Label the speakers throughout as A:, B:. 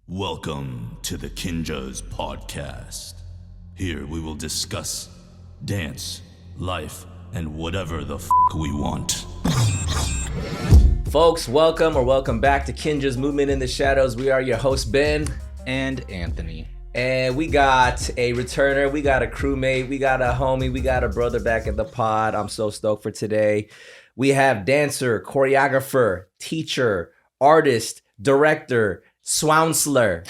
A: Welcome to the KINJAZ Podcast. Here we will discuss dance, life, and whatever the we want.
B: Folks, welcome back to Kinjaz Movement in the Shadows. We are your hosts, Ben
C: and Anthony.
B: And we got a returner, we got a crewmate, we got a homie, we got a brother back at the pod. I'm so stoked for today. We have dancer, choreographer, teacher, artist, director, Swounceler.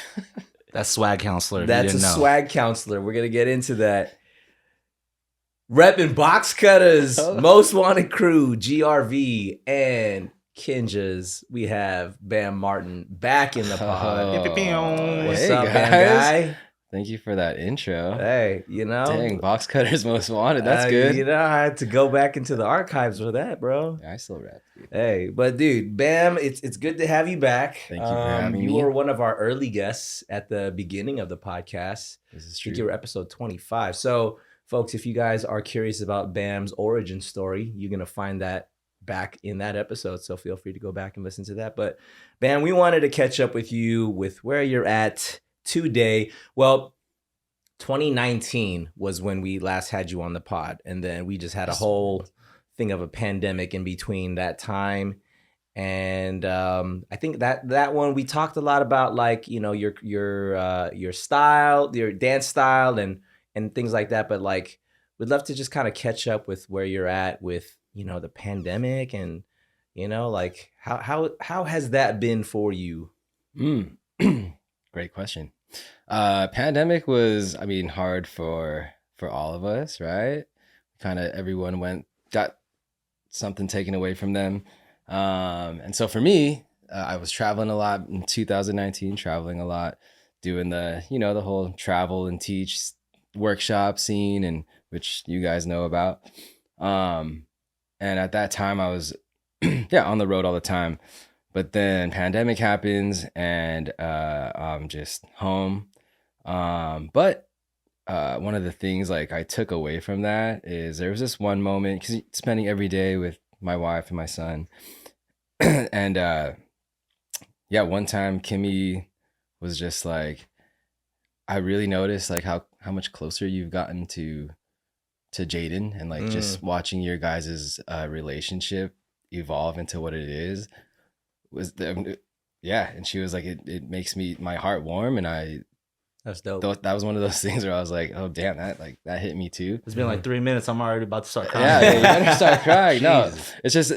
C: That's swag counselor.
B: That's a swag counselor. We're going to get into that. Repping Box Cutters, Most Wanted Crew, GRV, and Kinjaz. We have Bam Martin back in the pod. What's up,
C: guys?
B: Bam guy?
C: Thank you for that intro.
B: Hey,
C: Dang, Box Cutters Most Wanted. That's good.
B: I had to go back into the archives for that, bro.
C: Yeah, I still rap. Dude.
B: Hey, but dude, Bam, it's good to have you back.
C: Thank you for having me.
B: You were one of our early guests at the beginning of the podcast.
C: This is
B: I
C: true.
B: think you were episode 25. So, folks, if you guys are curious about Bam's origin story, you're going to find that back in that episode. So feel free to go back and listen to that. But Bam, we wanted to catch up with you with where you're at today. Well, 2019 was when we last had you on the pod. And then we just had a whole thing of a pandemic in between that time. And I think that one we talked a lot about, like, you know, your style, your dance style and things like that. But like, we'd love to just kind of catch up with where you're at with, you know, the pandemic and, you know, like how has that been for you?
C: Great question. Pandemic was, hard for all of us, right? Kind of everyone got something taken away from them. And so for me, I was traveling a lot in 2019, traveling a lot, doing the whole travel and teach workshop scene, and which you guys know about. And at that time I was on the road all the time. But then pandemic happens and I'm just home. But one of the things like I took away from that is there was this one moment, because spending every day with my wife and my son. And one time Kimmy was just like, I really noticed like how much closer you've gotten to Jaden, and like just watching your guys' relationship evolve into what it is and she was like, it makes my heart warm, and
B: That's dope.
C: That was one of those things where I was like, oh damn, that hit me too.
D: It's been like 3 minutes, I'm already about to start crying.
C: Yeah, you better start crying. No, it's just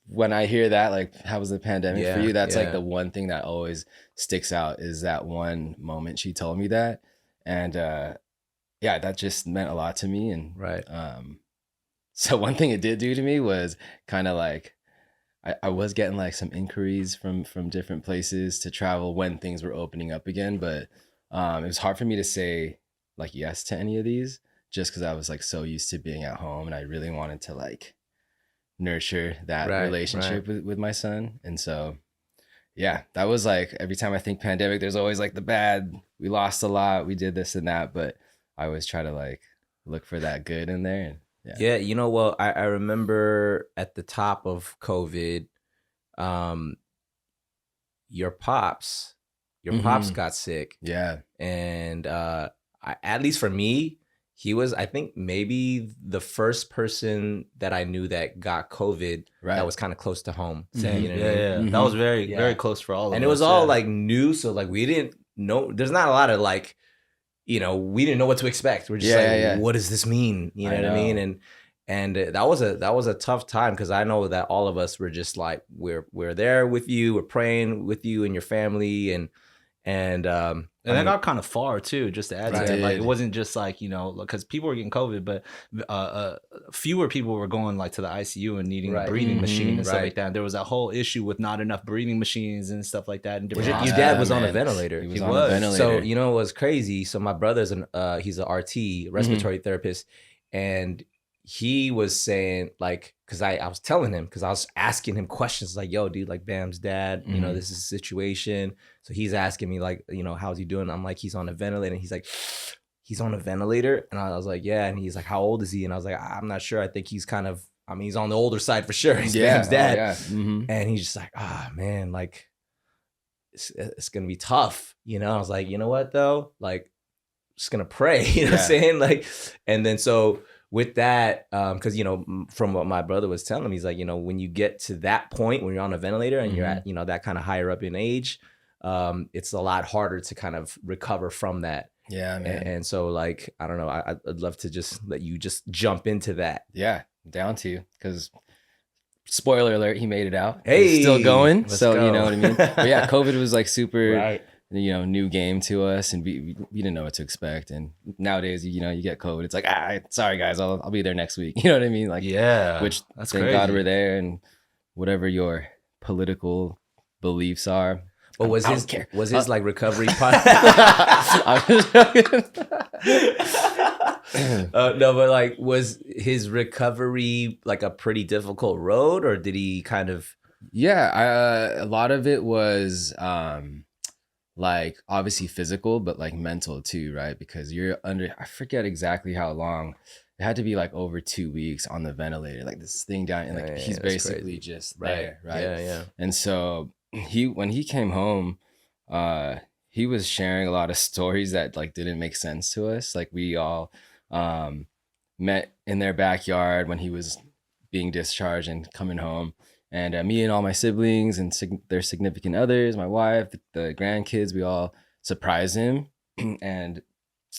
C: when I hear that, like, how was the pandemic for you? That's like the one thing that always sticks out, is that one moment she told me that. And that just meant a lot to me. And
B: right.
C: So one thing it did do to me was kind of like, I was getting like some inquiries from different places to travel when things were opening up again, but it was hard for me to say like yes to any of these, just because I was like so used to being at home, and I really wanted to like nurture that relationship with my son. And so that was like, every time I think pandemic, there's always like the bad, we lost a lot, we did this and that, but I always try to like look for that good in there. And
B: you know, well, I remember at the top of COVID, your pops got sick.
C: Yeah.
B: And at least for me, he was, I think, maybe the first person that I knew that got COVID that was kind of close to home.
D: Same.
B: You know what I mean?
D: Mm-hmm. That was very close for all of us.
B: And it was all like new. So like, we didn't know, there's not a lot of like, you know, we didn't know what to expect. We're just what does this mean? You know what I mean? And that was a tough time, because I know that all of us were just like, we're there with you, we're praying with you and your family, and
D: that got kind of far too, just to add to that. Like, it wasn't just like, you know, because people were getting COVID, but fewer people were going like to the ICU and needing a breathing machine and stuff like that. And there was that whole issue with not enough breathing machines and stuff like that. And
B: your dad was on a ventilator.
C: He was on a ventilator.
B: So, you know, it was crazy. So my brother's he's an RT, respiratory therapist, and he was saying, like, because I was telling him, because I was asking him questions like, yo, dude, like, Bam's dad, you know, this is a situation. So he's asking me, like, you know, how's he doing? I'm like, he's on a ventilator. And he's like, he's on a ventilator? And I was like, yeah. And he's like, how old is he? And I was like, I'm not sure. I think he's kind of, he's on the older side for sure. He's Bam's dad. And he's just like, man, like, it's going to be tough. I was like, you know what though? Like, just going to pray, what I'm saying? Like, and then so with that, because, from what my brother was telling me, he's like, when you get to that point, when you're on a ventilator and you're at, that kind of higher up in age, it's a lot harder to kind of recover from that.
C: Yeah, man.
B: And so like, I don't know, I'd love to just let you just jump into that.
C: Yeah, down to, because spoiler alert, he made it out.
B: Hey,
C: he's still going. So
B: go.
C: You know what I mean? But yeah, COVID was like super,
B: right.
C: New game to us, and we didn't know what to expect. And nowadays, you get COVID, it's like, sorry guys, I'll be there next week. You know what I mean? Like,
D: yeah,
C: which
D: that's
C: thank
D: crazy.
C: God we're there, and whatever your political beliefs are.
B: But was his like recovery part? No, but like, was his recovery like a pretty difficult road, or did he kind of?
C: Yeah, a lot of it was like obviously physical, but like mental too, right? Because you're under, I forget exactly how long. It had to be like over 2 weeks on the ventilator, like this thing down, and like he's basically crazy. Just there, right?
B: Yeah.
C: And so when he came home, he was sharing a lot of stories that like didn't make sense to us. Like we all met in their backyard when he was being discharged and coming home. And me and all my siblings and their significant others, my wife, the grandkids, we all surprised him. And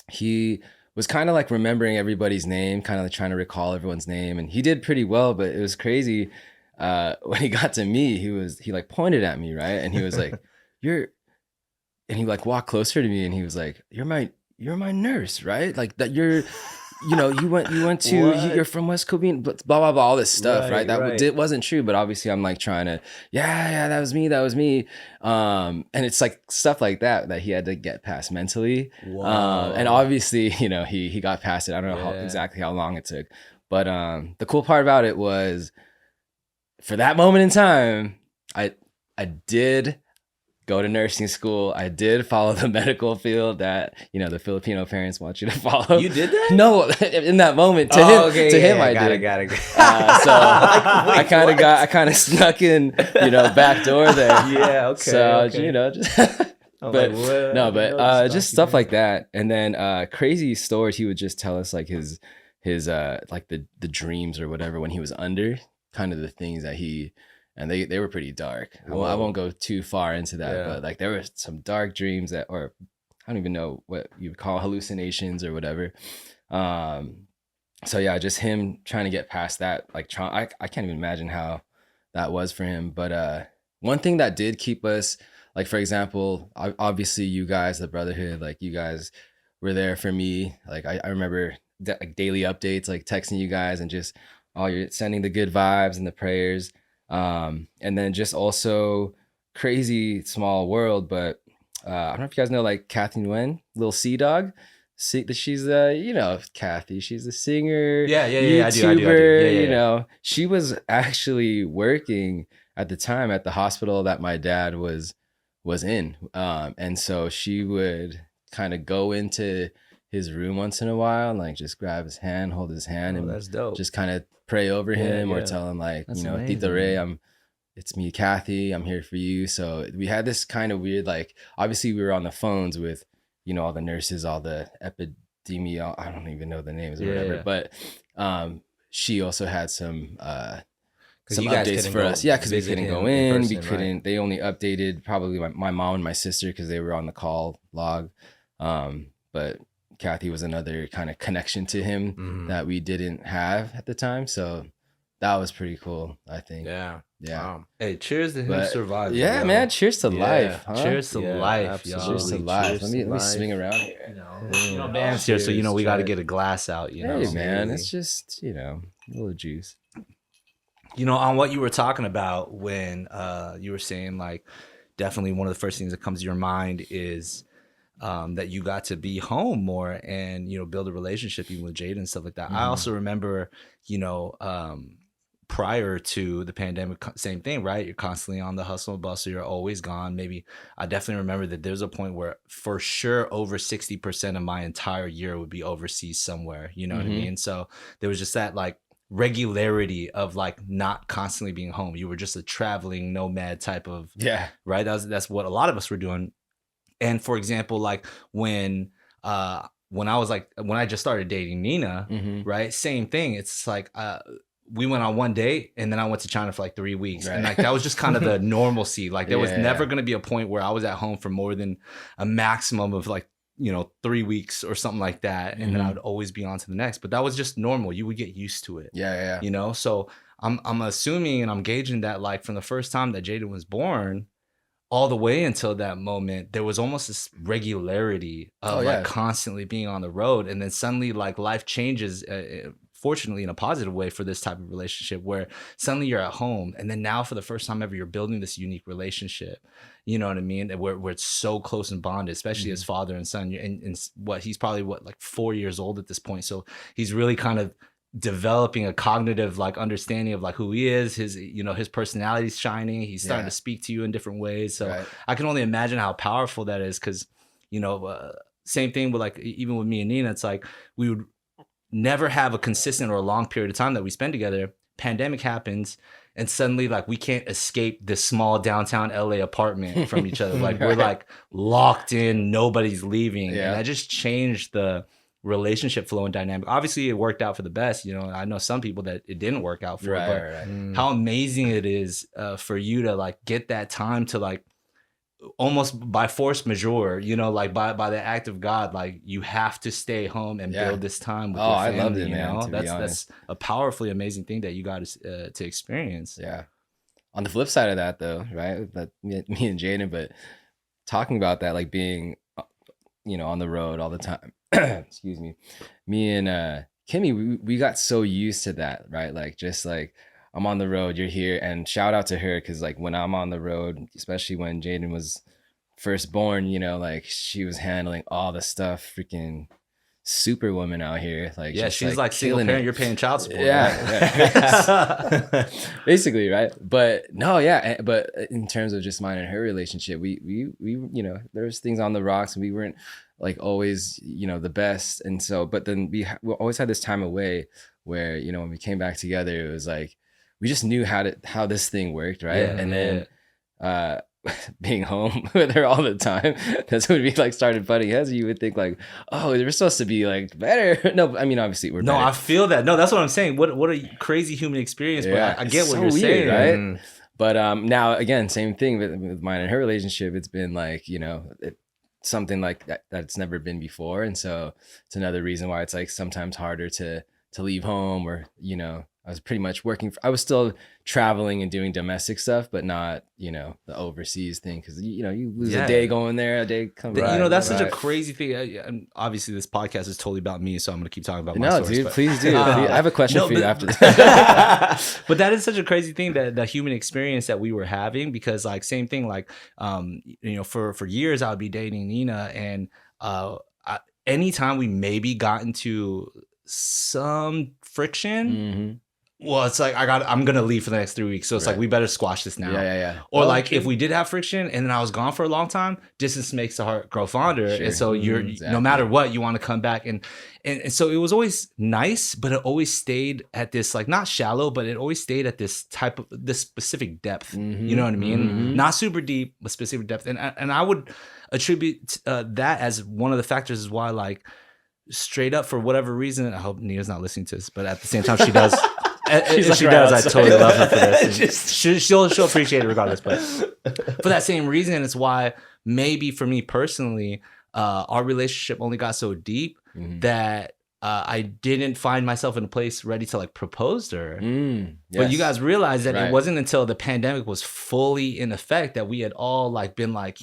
C: he was kind of like remembering everybody's name, kind of like trying to recall everyone's name. And he did pretty well, but it was crazy. When he got to me, he like pointed at me, right? And he was like, and he like walked closer to me and he was like, you're my nurse, right? Like that you're... you went to, you're from West Covina, blah, blah, blah, all this stuff, right? That wasn't true, but obviously I'm like trying to, that was me. And it's like stuff like that he had to get past mentally. Wow. And obviously, he got past it. I don't know exactly how long it took, but the cool part about it was for that moment in time, I did go to nursing school. I did follow the medical field that, the Filipino parents want you to follow.
B: You did that?
C: No, in that moment. To him, I did.
B: Got it.
C: So I kind of snuck in, back door there.
B: Yeah, okay.
C: So,
B: just
C: just stuff like that. And then crazy stories he would just tell us, like his like the dreams or whatever when he was under, kind of the things that and they were pretty dark. I won't go too far into that, but like there were some dark dreams or I don't even know what you would call hallucinations or whatever. So yeah, just him trying to get past that, like I can't even imagine how that was for him. But one thing that did keep us, like for example, obviously you guys, the brotherhood, like you guys were there for me. Like I remember like daily updates, like texting you guys and just you're sending the good vibes and the prayers. And then just also crazy small world, but I don't know if you guys know like Kathy Nguyen, little sea dog. She's Kathy. She's a singer.
D: Yeah.
C: YouTuber. I do. She was actually working at the time at the hospital that my dad was in. And so she would kind of go into his room once in a while and like just grab his hand, hold his hand, and
B: that's dope.
C: Just kind of pray over him or tell him like, Tito Ray, it's me, Kathy, I'm here for you. So we had this kind of weird, like, obviously we were on the phones with, all the nurses, all the epidemiologists, I don't even know the names or whatever, but she also had some updates for us. Yeah, because we couldn't go in. We couldn't, right? They only updated probably my mom and my sister because they were on the call log. But Kathy was another kind of connection to him that we didn't have at the time. So that was pretty cool, I think.
B: Yeah.
C: Wow.
D: Hey, cheers to him surviving.
C: Yeah, man. Cheers to life. Huh?
D: Cheers to life, y'all.
C: Cheers to life. Let me swing around here.
D: Dan's here, so we got to get a glass out.
C: Hey, man, it's just a little juice.
D: On what you were talking about when you were saying like, definitely one of the first things that comes to your mind is that you got to be home more and build a relationship even with Jada and stuff like that. I also remember prior to the pandemic, same thing, right? You're constantly on the hustle and bustle. You're always gone. Maybe I definitely remember that there's a point where for sure over 60% of my entire year would be overseas somewhere. You know what I mean? So there was just that like regularity of like not constantly being home. You were just a traveling nomad type of, right? That's what a lot of us were doing. And for example, like when I just started dating Nina, right? Same thing. It's like, we went on one date and then I went to China for like 3 weeks. Right. And like, that was just kind of the normalcy. Like there was never going to be a point where I was at home for more than a maximum of like, 3 weeks or something like that. And then I would always be on to the next, but that was just normal. You would get used to it. So I'm assuming and I'm gauging that like from the first time that Jaden was born all the way until that moment, there was almost this regularity of like constantly being on the road. And then suddenly like life changes, fortunately in a positive way for this type of relationship where suddenly you're at home. And then now for the first time ever, you're building this unique relationship. You know what I mean? Where it's so close and bonded, especially as father and son. And he's probably like 4 years old at this point. So he's really kind of developing a cognitive like understanding of like who he is, his personality's shining. He's starting to speak to you in different ways. So I can only imagine how powerful that is. Cause same thing with like, even with me and Nina, it's like, we would never have a consistent or a long period of time that we spend together. Pandemic happens and suddenly like we can't escape this small downtown LA apartment from each other. Like we're like locked in, nobody's leaving. And that just changed the relationship flow and dynamic. Obviously it worked out for the best. I know some people that it didn't work out for, but how amazing it is for you to like get that time to like almost by force majeure, like by the act of God, like you have to stay home and build this time with your family. I loved it, man. That's a powerfully amazing thing that you got to experience.
C: Yeah. On the flip side of that, though, right? That me and Jaden, but talking about that, like being, on the road all the time. Excuse me. Me and Kimmy, we got so used to that, right? Like just like, I'm on the road, you're here, and shout out to her because like when I'm on the road, especially when Jaden was first born, like she was handling all the stuff, freaking superwoman out here. Like
D: she's like single parent, you're paying child support.
C: Basically, right? But no, but in terms of just mine and her relationship, we there's things on the rocks, and we weren't like always the best, and so but then we always had this time away where when we came back together, it was like we just knew how this thing worked, right? And then being home with her all the time, that's when we like started butting heads. You would think like, oh, we're supposed to be like better. No, I mean obviously we're better.
D: I feel that. No, that's what I'm saying. What a crazy human experience. But I get what you're saying,
C: right? But now again, same thing with mine and her relationship. It's been like something like that's never been before, and so it's another reason why it's like sometimes harder to leave home, or I was pretty much working. I was still traveling and doing domestic stuff, but not, the overseas thing. Because, you lose a day going there, a day coming back.
D: That's such a crazy thing. And obviously, this podcast is totally about me, so I'm going to keep talking about my stories.
C: No, dude, please do. I have a question for you after this.
D: But that is such a crazy thing, that the human experience that we were having. Because, like, same thing, like, for years, I would be dating Nina. And anytime we maybe got into some friction, well, it's like I'm gonna leave for the next 3 weeks, so it's like we better squash this now. Or if we did have friction and then I was gone for a long time, distance makes the heart grow fonder, and so you're no matter what, you want to come back, and so it was always nice, but it always stayed at this like not shallow, but it always stayed at this specific depth. You know what I mean? Not super deep, but specific depth, and I would attribute that as one of the factors is why, like, straight up, for whatever reason, I hope Nina's not listening to this, but at the same time she does. If she does, I totally love her for this. She'll appreciate it regardless. But for that same reason, it's why maybe for me personally, our relationship only got so deep that I didn't find myself in a place ready to like propose to her. But you guys realize that it wasn't until the pandemic was fully in effect that we had all like been like,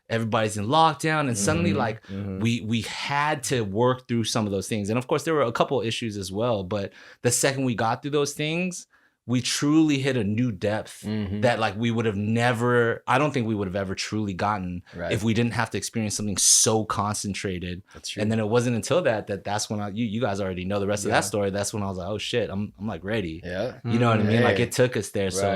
D: everybody's in lockdown, and suddenly like we had to work through some of those things. And of course there were a couple of issues as well, but the second we got through those things, we truly hit a new depth that like we would have never, I don't think we would have ever truly gotten if we didn't have to experience something so concentrated. That's true. And then it wasn't until that's when you guys already know the rest of that story. That's when I was like, oh shit, I'm like ready. You know what I mean? Like it took us there. So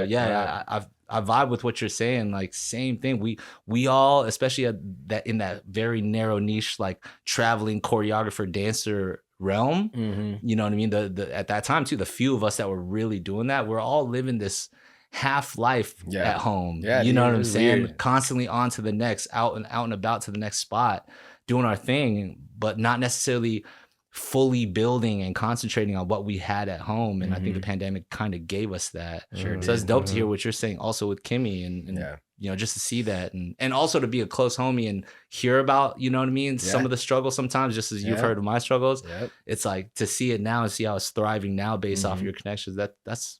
D: I vibe with what you're saying. Like same thing. We all, especially in that very narrow niche, like traveling choreographer, dancer realm.
C: Mm-hmm.
D: You know what I mean? The at that time too, the few of us that were really doing that, we're all living this half life at home.
C: Yeah,
D: you know what I'm saying?
C: Weird.
D: Constantly on to the next, out and about to the next spot, doing our thing, but not necessarily fully building and concentrating on what we had at home. And I think the pandemic kind of gave us that.
C: Sure
D: So it's
C: did.
D: dope to hear what you're saying also with Kimmy and you know, just to see that and also to be a close homie and hear about, you know what I mean, some of the struggles sometimes, just as you've heard of my struggles. It's like to see it now and see how it's thriving now based off your connections. That's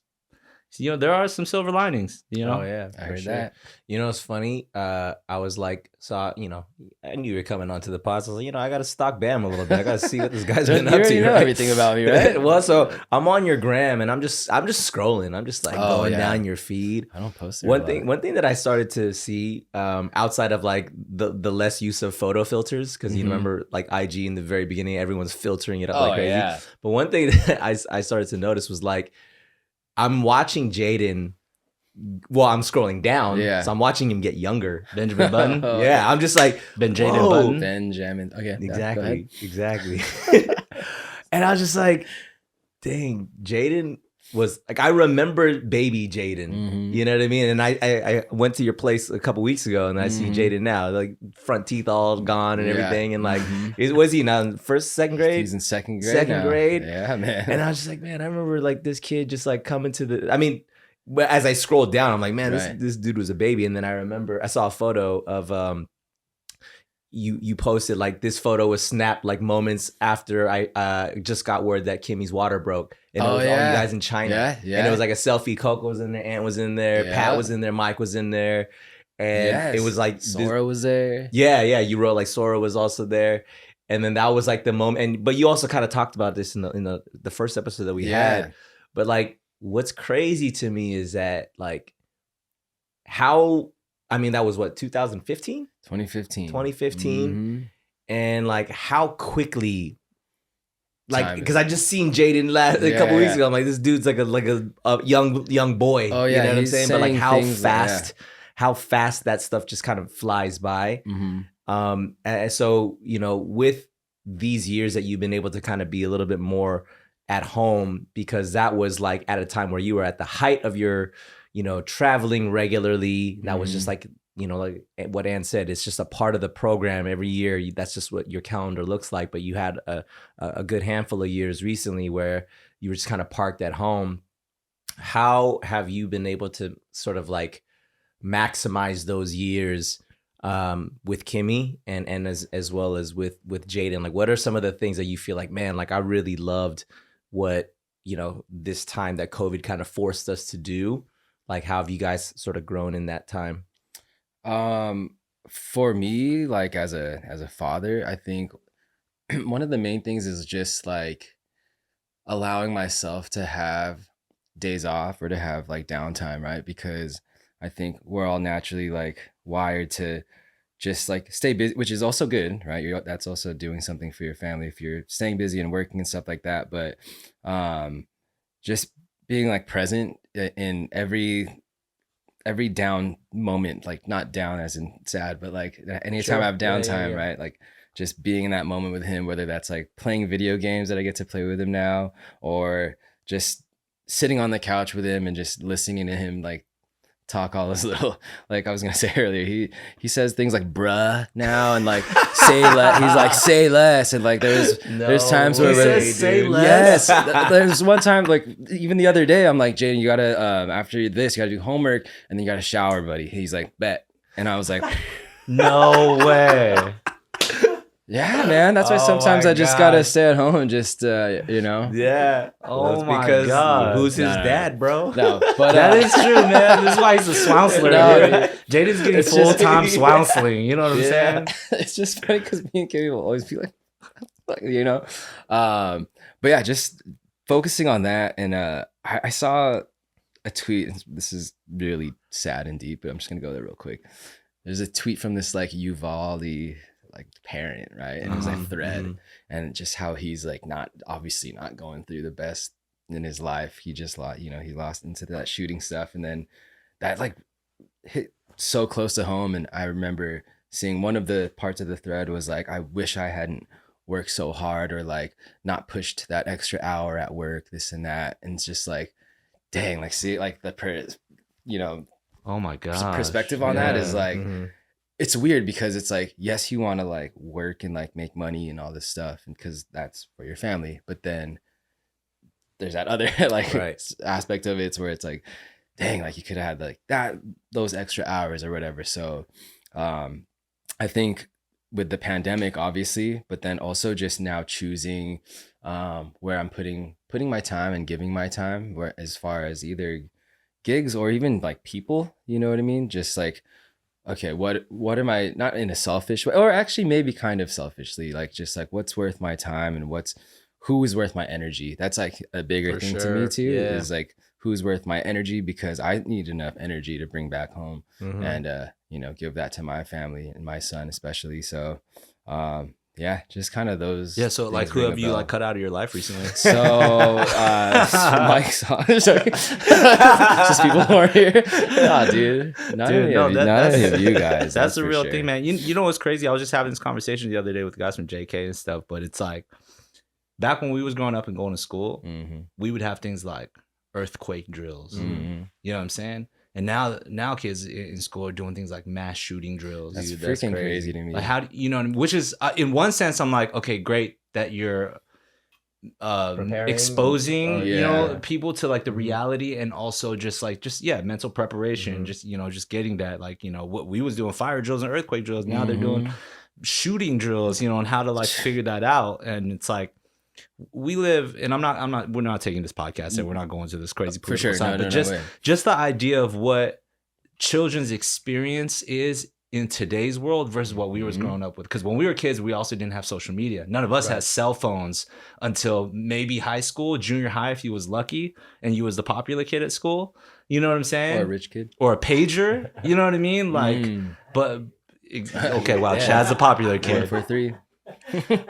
D: you know, there are some silver linings, you know.
B: Oh yeah,
C: I heard that.
B: You know, it's funny. I was like, you know, I knew you were coming onto the pod. So I was like, you know, I got to stalk Bam a little bit. I got to see what this guy's been up to.
C: You know everything about me, right?
B: Well, so I'm on your gram and I'm just scrolling. I'm just like going down your feed.
C: I don't post
B: One thing that I started to see outside of like the less use of photo filters, because you remember like IG in the very beginning, everyone's filtering it up like crazy. Yeah. But one thing that I started to notice was like, I'm watching Jaden. Well, I'm scrolling down, so I'm watching him get younger.
D: Benjamin Button.
B: Yeah, I'm just like
D: Jaden Button.
C: Benjamin. Okay,
B: exactly. And I was just like, dang, Jaden was like, I remember baby Jaden. You know what I mean? And I went to your place a couple weeks ago, and I see Jaden now, like front teeth all gone and everything, and like, was he now in second grade?
C: He's in second grade.
B: Second grade.
C: Yeah, man.
B: And I was just like, man, I remember like this kid just like coming to the. I mean, as I scrolled down, I'm like, man, this dude was a baby. And then I remember I saw a photo of you posted like this photo was snapped like moments after I just got word that Kimmy's water broke. And it was all you guys in China. And it was like a selfie. Coco was in there, Ant was in there, Pat was in there, Mike was in there. And it was like
C: Sora was there.
B: Yeah, you wrote like Sora was also there. And then that was like the moment. But you also kind of talked about this in the first episode that we had. But like, what's crazy to me is that like how, I mean, that was what, 2015? 2015. And like how quickly, like, because I just seen Jaden a couple weeks ago. I'm like, this dude's like a young boy.
C: Oh yeah,
B: you know what I'm saying? But like how fast that stuff just kind of flies by. And so, you know, with these years that you've been able to kind of be a little bit more at home, because that was like at a time where you were at the height of your, you know, traveling regularly. That was just like, you know, like what Ann said, it's just a part of the program every year. That's just what your calendar looks like. But you had a good handful of years recently where you were just kind of parked at home. How have you been able to sort of like maximize those years with Kimmy and as well as with Jaden? Like, what are some of the things that you feel like, man, like I really loved what, you know, this time that COVID kind of forced us to do? Like, how have you guys sort of grown in that time?
C: For me, like as a father, I think one of the main things is just like allowing myself to have days off or to have like downtime, right? Because I think we're all naturally like wired to just like stay busy, which is also good, right? That's also doing something for your family if you're staying busy and working and stuff like that. But just being like present in every down moment, like not down as in sad, but like anytime I have downtime, right? Like just being in that moment with him, whether that's like playing video games that I get to play with him now, or just sitting on the couch with him and just listening to him like talk all his little, like I was gonna say earlier, he says things like bruh now and like say less. He's like say less, and like there's times where
B: he says say less.
C: Yes, there's one time like even the other day I'm like, Jaden, you gotta after this you gotta do homework and then you gotta shower, buddy. He's like, bet. And I was like,
D: no way.
C: Yeah, man. That's why sometimes I just gotta stay at home and just you know.
B: Yeah.
D: Oh my God.
B: Who's his dad, bro?
C: No, but
D: that is true, man. This is why he's a swounceler.
C: No,
D: Jaden's getting full-time swounceling. You know what I'm saying?
C: It's just funny because me and Katie will always be like, you know. But yeah, just focusing on that. And I saw a tweet. This is really sad and deep, but I'm just gonna go there real quick. There's a tweet from this like Uvalde like parent, right? And it was like thread, and just how he's like obviously not going through the best in his life. He just lost, you know, he lost into that shooting stuff, and then that like hit so close to home. And I remember seeing one of the parts of the thread was like, I wish I hadn't work so hard or like not pushed that extra hour at work, this and that. And it's just like, dang, like see, like
D: oh my god,
C: perspective on that is like,
B: Mm-hmm.
C: it's weird because it's like, yes, you want to like work and like make money and all this stuff, and because that's for your family, but then there's that other like aspect of it where it's like, dang, like you could have had like those extra hours or whatever. So I think with the pandemic, obviously, but then also just now choosing where I'm putting my time and giving my time, where as far as either gigs or even like people, you know what I mean? Just like, okay, what am I, not in a selfish way, or actually maybe kind of selfishly, like just like what's worth my time and who is worth my energy. That's like a bigger thing to me too, is like who's worth my energy, because I need enough energy to bring back home and give that to my family and my son especially. So yeah, just kind of those.
D: Yeah, so like who have you like cut out of your life recently?
C: So Mike's just people who are here. Nah, dude. Not any of you guys.
D: That's the real thing, man. You know what's crazy? I was just having this conversation the other day with guys from JK and stuff, but it's like back when we was growing up and going to school, we would have things like earthquake drills. You know what I'm saying? And now kids in school are doing things like mass shooting drills.
C: That's freaking crazy to me.
D: Like how do you know what I mean? Which is in one sense I'm like, okay, great that you're exposing people to like the reality, and also just mental preparation, just getting that, like, what we was doing, fire drills and earthquake drills, now they're doing shooting drills, and how to like figure that out. And it's like, we live, and we're not taking this podcast and we're not going to this crazy political side, but just the idea of what children's experience is in today's world versus what we was growing up with. Because when we were kids, we also didn't have social media. None of us had cell phones until maybe high school, junior high, if you was lucky and you was the popular kid at school. You know what I'm saying?
C: Or a rich kid.
D: Or a pager. You know what I mean? Like, but okay, wow, Chad's a popular kid.
C: 1 for 3.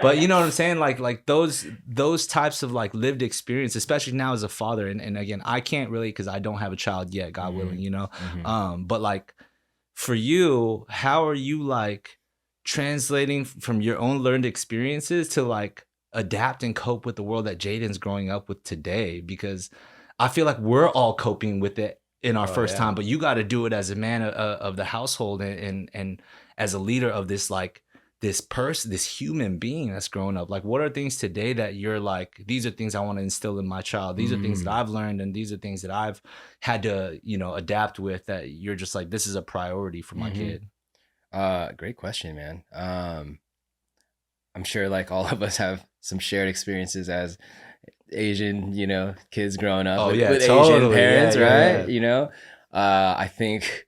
D: But you know what I'm saying? Like those types of like lived experience, especially now as a father. And again, I can't really, because I don't have a child yet, God willing, but like for you, how are you like translating from your own learned experiences to like adapt and cope with the world that Jaden's growing up with today? Because I feel like we're all coping with it in our first time, but you got to do it as a man of the household and as a leader of this, like, this person, this human being that's growing up. Like, what are things today that you're like, these are things I want to instill in my child, these are things that I've learned, and these are things that I've had to adapt with, that you're just like, this is a priority for my kid?
C: Great question, man. I'm sure like all of us have some shared experiences as Asian kids growing up with totally. Asian parents, right? Yeah. I think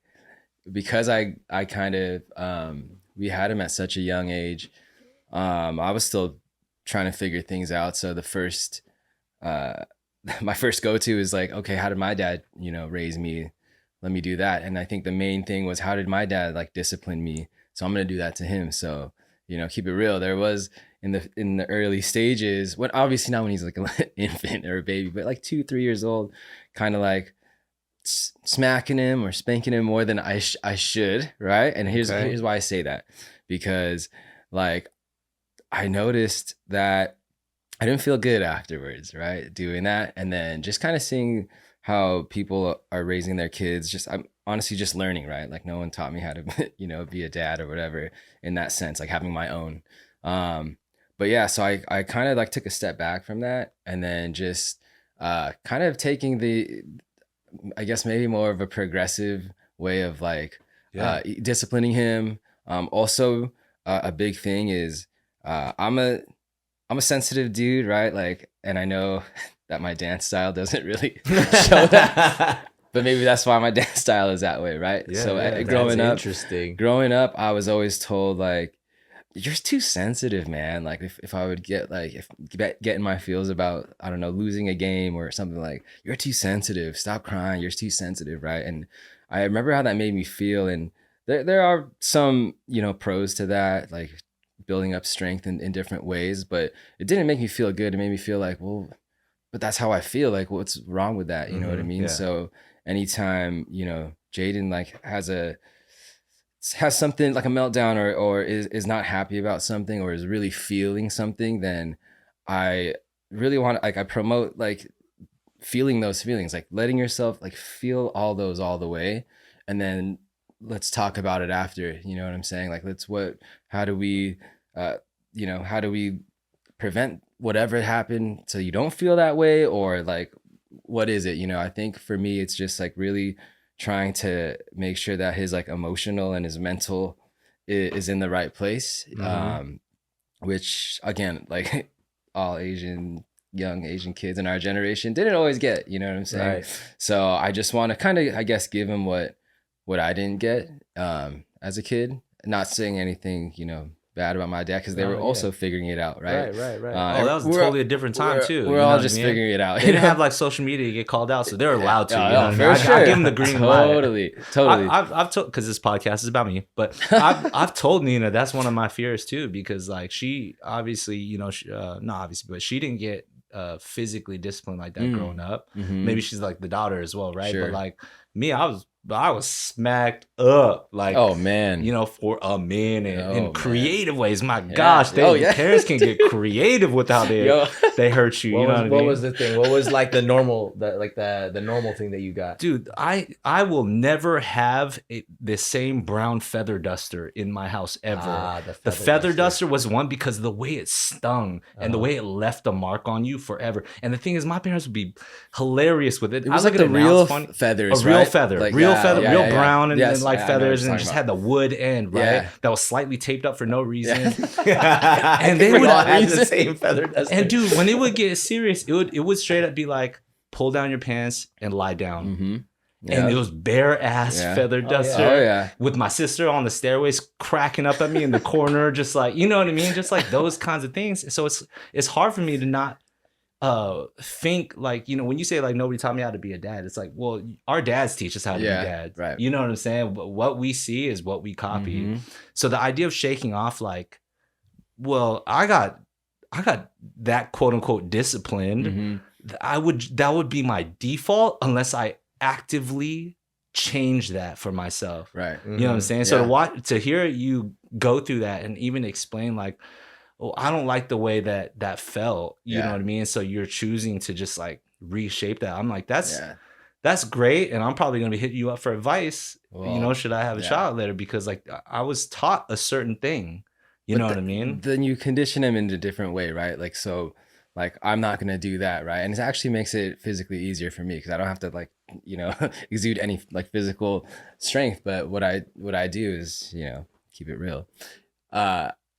C: because I kind of we had him at such a young age. I was still trying to figure things out. So the first, my first go-to is like, okay, how did my dad, raise me? Let me do that. And I think the main thing was, how did my dad like discipline me? So I'm going to do that to him. So, keep it real. There was in the early stages, when obviously not when he's like an infant or a baby, but like 2-3 years old, kind of like smacking him or spanking him more than I should, right? And here's why I say that, because like I noticed that I didn't feel good afterwards, right, doing that. And then just kind of seeing how people are raising their kids, I'm honestly just learning, right? Like no one taught me how to be a dad or whatever in that sense, like having my own. But yeah, so I kind of like took a step back from that, and then just kind of taking I guess maybe more of a progressive way of like disciplining him. Also, a big thing is I'm a sensitive dude, right? Like, and I know that my dance style doesn't really show that, but maybe that's why my dance style is that way, right?
B: Yeah,
C: so growing up, I was always told like, you're too sensitive, man. Like if I would get in my feels about, I don't know, losing a game or something, like, you're too sensitive, stop crying, you're too sensitive, right? And I remember how that made me feel. And there are some, pros to that, like building up strength in different ways, but it didn't make me feel good. It made me feel like, well, but that's how I feel. Like, what's wrong with that? You know what I mean? Yeah. So anytime, Jaden like has has something like a meltdown or is not happy about something or is really feeling something, then I really want to, like, I promote like feeling those feelings, like letting yourself like feel all those all the way, and then let's talk about it after. You know what I'm saying? Like, how do we prevent whatever happened so you don't feel that way, or like, what is it? I think for me, it's just like really trying to make sure that his like emotional and his mental is in the right place. Which again, like all young Asian kids in our generation didn't always get, you know what I'm saying? Right. So I just want to kind of, I guess, give him what I didn't get as a kid. Not saying anything, bad about my dad, because they were also figuring it out, right?
B: Right.
D: That was totally a different time too.
C: We're all just figuring it out.
D: They didn't have like social media to get called out, so they're allowed to.
C: For sure.
D: I give them the green light.
C: Totally.
D: I've told, because this podcast is about me, but I've told Nina that's one of my fears too, because like she obviously, not obviously, but she didn't get physically disciplined like that growing up. Maybe she's like the daughter as well, right? Sure. But like me, I was smacked up, like,
C: oh man,
D: for a minute in creative ways. My gosh, parents can get creative with how they hurt you.
B: What was the thing? What was like the normal, the normal thing that you got?
D: Dude, I will never have the same brown feather duster in my house ever. The feather duster was one because of the way it stung and the way it left a mark on you forever. And the thing is, my parents would be hilarious with it.
C: It was like the real feathers,
D: a real feather,
C: like,
D: real feather, real brown and feathers, and just
C: about.
D: had the wood end, right? Yeah. That was slightly taped up for no reason.
B: Yeah. And they would have the same feather duster.
D: And dude, when it would get serious, it would straight up be like, pull down your pants and lie down. And it was bare ass feather duster with my sister on the stairways cracking up at me in the corner, just like, you know what I mean? Just like those kinds of things. So it's hard for me to not think like, when you say like nobody taught me how to be a dad, it's like, well, our dads teach us how to be dads, right? You know what I'm saying? What we see is what we copy. So the idea of shaking off, like, well, I got that quote unquote disciplined. That would be my default unless I actively change that for myself, right? You know what I'm saying? So to hear you go through that and even explain like, oh, I don't like the way that felt. You know what I mean? So you're choosing to just like reshape that. I'm like, that's great. And I'm probably going to be hitting you up for advice. Well, should I have a child later? Because like I was taught a certain thing. You know what I mean?
C: Then you condition him in a different way, right? Like, so like, I'm not going to do that, right? And it actually makes it physically easier for me because I don't have to like, exude any like physical strength. But what I do is, keep it real.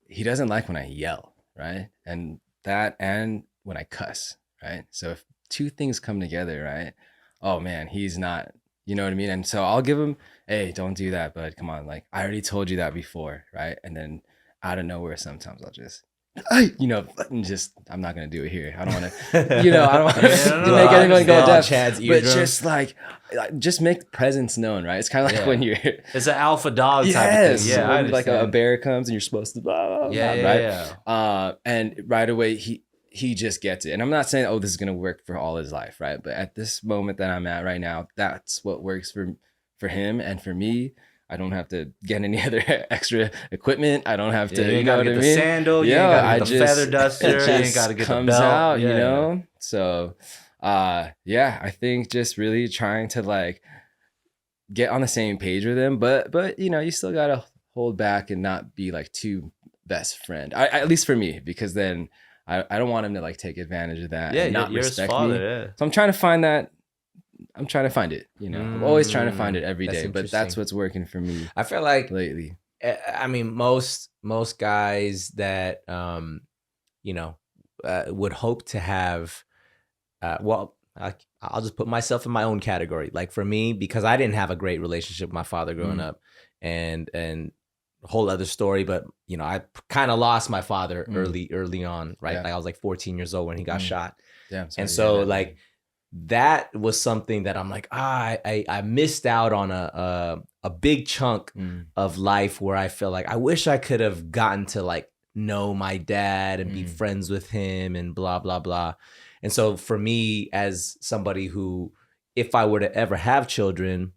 C: He doesn't like when I yell, right? And when I cuss, right? So if two things come together, right? Oh man, he's not, you know what I mean? And so I'll give him, hey, don't do that, bud. Come on. Like, I already told you that before, right? And then out of nowhere, sometimes I'll just, I'm not going to do it here. I don't want to, I don't want to make anyone go deaf. But just like, just make presence known, right? It's kind of like when you're...
D: It's an alpha dog type of thing. Yeah,
C: when like a bear comes and you're supposed to blah, right? And right away, he just gets it. And I'm not saying, oh, this is going to work for all his life, right? But at this moment that I'm at right now, that's what works for him and for me. I don't have to get any other extra equipment. I don't have to,
D: you know what I mean? The sandal, you ain't got to get the feather duster, you ain't got to get the belt.
C: Out, So, I think just really trying to like get on the same page with him, but you still got to hold back and not be like too best friend. At least for me, because then I don't want him to like take advantage of that and not respect me. So I'm trying to find that. I'm trying to find it, I'm always trying to find it every day, but that's what's working for me.
B: I feel like
C: lately,
B: I mean, most guys that, would hope to have, I'll just put myself in my own category. Like for me, because I didn't have a great relationship with my father growing up and a whole other story, but I kind of lost my father early on, right? Like I was like 14 years old when he got shot. And so like, that was something that I'm like, I missed out on a big chunk of life where I feel like I wish I could have gotten to like know my dad and be friends with him and blah, blah, blah. And so for me, as somebody who, if I were to ever have children,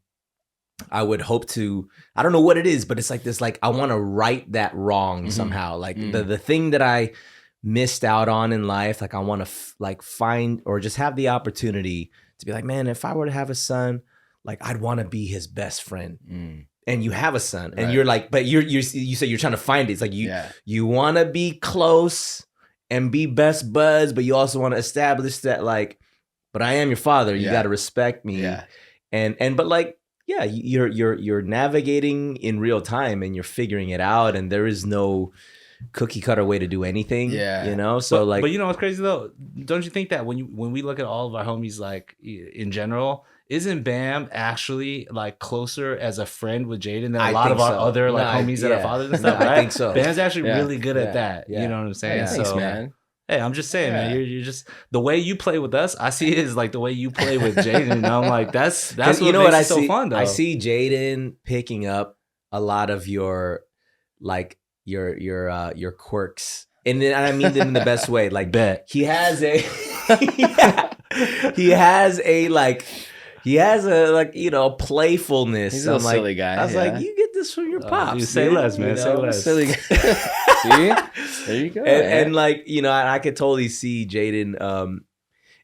B: I would hope to, I don't know what it is, but it's like this, like, I want to right that wrong somehow. Like the thing that I missed out on in life, like I want to like find or just have the opportunity to be like, man, if I were to have a son, like I'd want to be his best friend. And you have a son and you're like, but you say you're trying to find it. It's like you want to be close and be best buds, but you also want to establish that like, but I am your father. You got to respect me.
C: Yeah.
B: But like, yeah, you're navigating in real time and you're figuring it out, and there is no cookie cutter way to do anything. Yeah, you know. So
D: but you know what's crazy though? Don't you think that when we look at all of our homies, like in general, isn't Bam actually like closer as a friend with Jaden than a lot of our other like homies that are fathers and stuff? Right? I think so. Bam's actually really good at that. You know what I'm saying?
C: Thanks, man.
D: Hey, I'm just saying, man. You're just the way you play with us. I see it as like the way you play with Jaden. And I'm like, that's what
B: you know
D: makes
B: what
D: it so fun, though.
B: I see Jaden picking up a lot of your like your quirks, and I mean them in the best way. Like, he has a you know, playfulness.
C: He's a silly guy.
B: I was like, you get this from your pops.
D: You say less, man. Say less.
C: Silly guy. See, there you go.
B: And like, you know, I could totally see Jaden.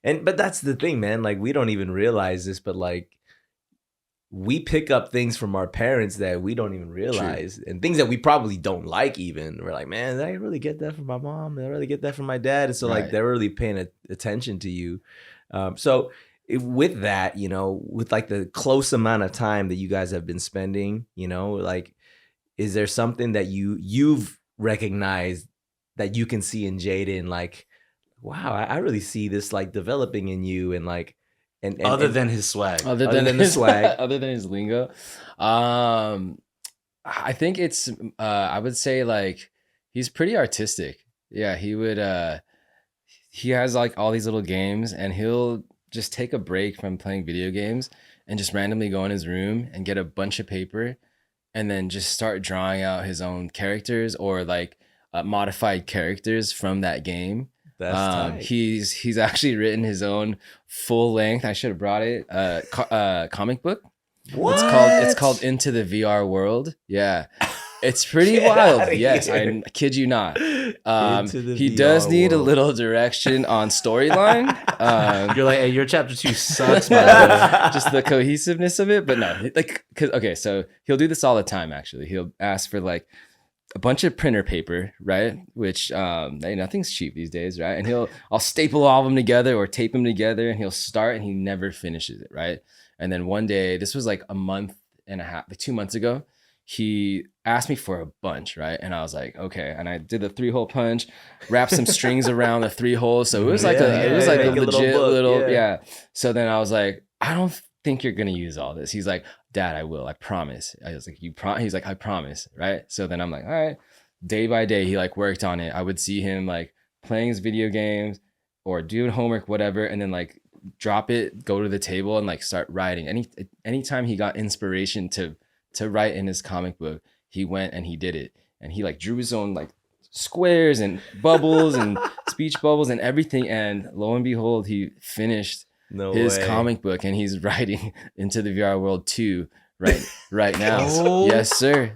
B: But that's the thing, man. Like, we don't even realize this, but like, we pick up things from our parents that we don't even realize, and things that we probably don't like even. We're like, man, did I really get that from my mom? Did I really get that from my dad? And so like, they're really paying attention to you. With that, you know, with like the close amount of time that you guys have been spending, you know, like, is there something that you've recognized that you can see in Jaden? Like, wow, I really see this like developing in you, and like, and
D: other than his swag,
C: other than the swag, other than his lingo, I think it's I would say like he's pretty artistic. Yeah, he has like all these little games, and he'll just take a break from playing video games and just randomly go in his room and get a bunch of paper and then just start drawing out his own characters or like modified characters from that game. That's tight. He's actually written his own full length. I should have brought it. Comic book. What? It's called Into the VR World. Yeah. It's pretty wild. Yes, I kid you not. He does need a little direction on storyline.
D: You're like, hey, your chapter 2 sucks, by the way.
C: Just the cohesiveness of it. But no, like, so he'll do this all the time, actually. He'll ask for like a bunch of printer paper, right? Which nothing's cheap these days, right? And I'll staple all of them together or tape them together, and he'll start and he never finishes it, right? And then one day, this was like a month and a half, like 2 months ago, he asked me for a bunch, right? And I was like, okay. And I did the 3-hole punch, wrapped some strings around the 3 holes. So it was like a legit little. So then I was like, I don't think you're gonna use all this. He's like, Dad, I will. I promise. I was like, He's like, I promise, right? So then I'm like, all right. Day by day, he like worked on it. I would see him like playing his video games or doing homework, whatever, and then like drop it, go to the table, and like start writing. Anytime he got inspiration to write in his comic book, he went and he did it. And he like drew his own like squares and bubbles and speech bubbles and everything. And lo and behold, he finished his comic book, and he's writing Into the VR World 2 right now.
B: Oh,
C: yes, sir.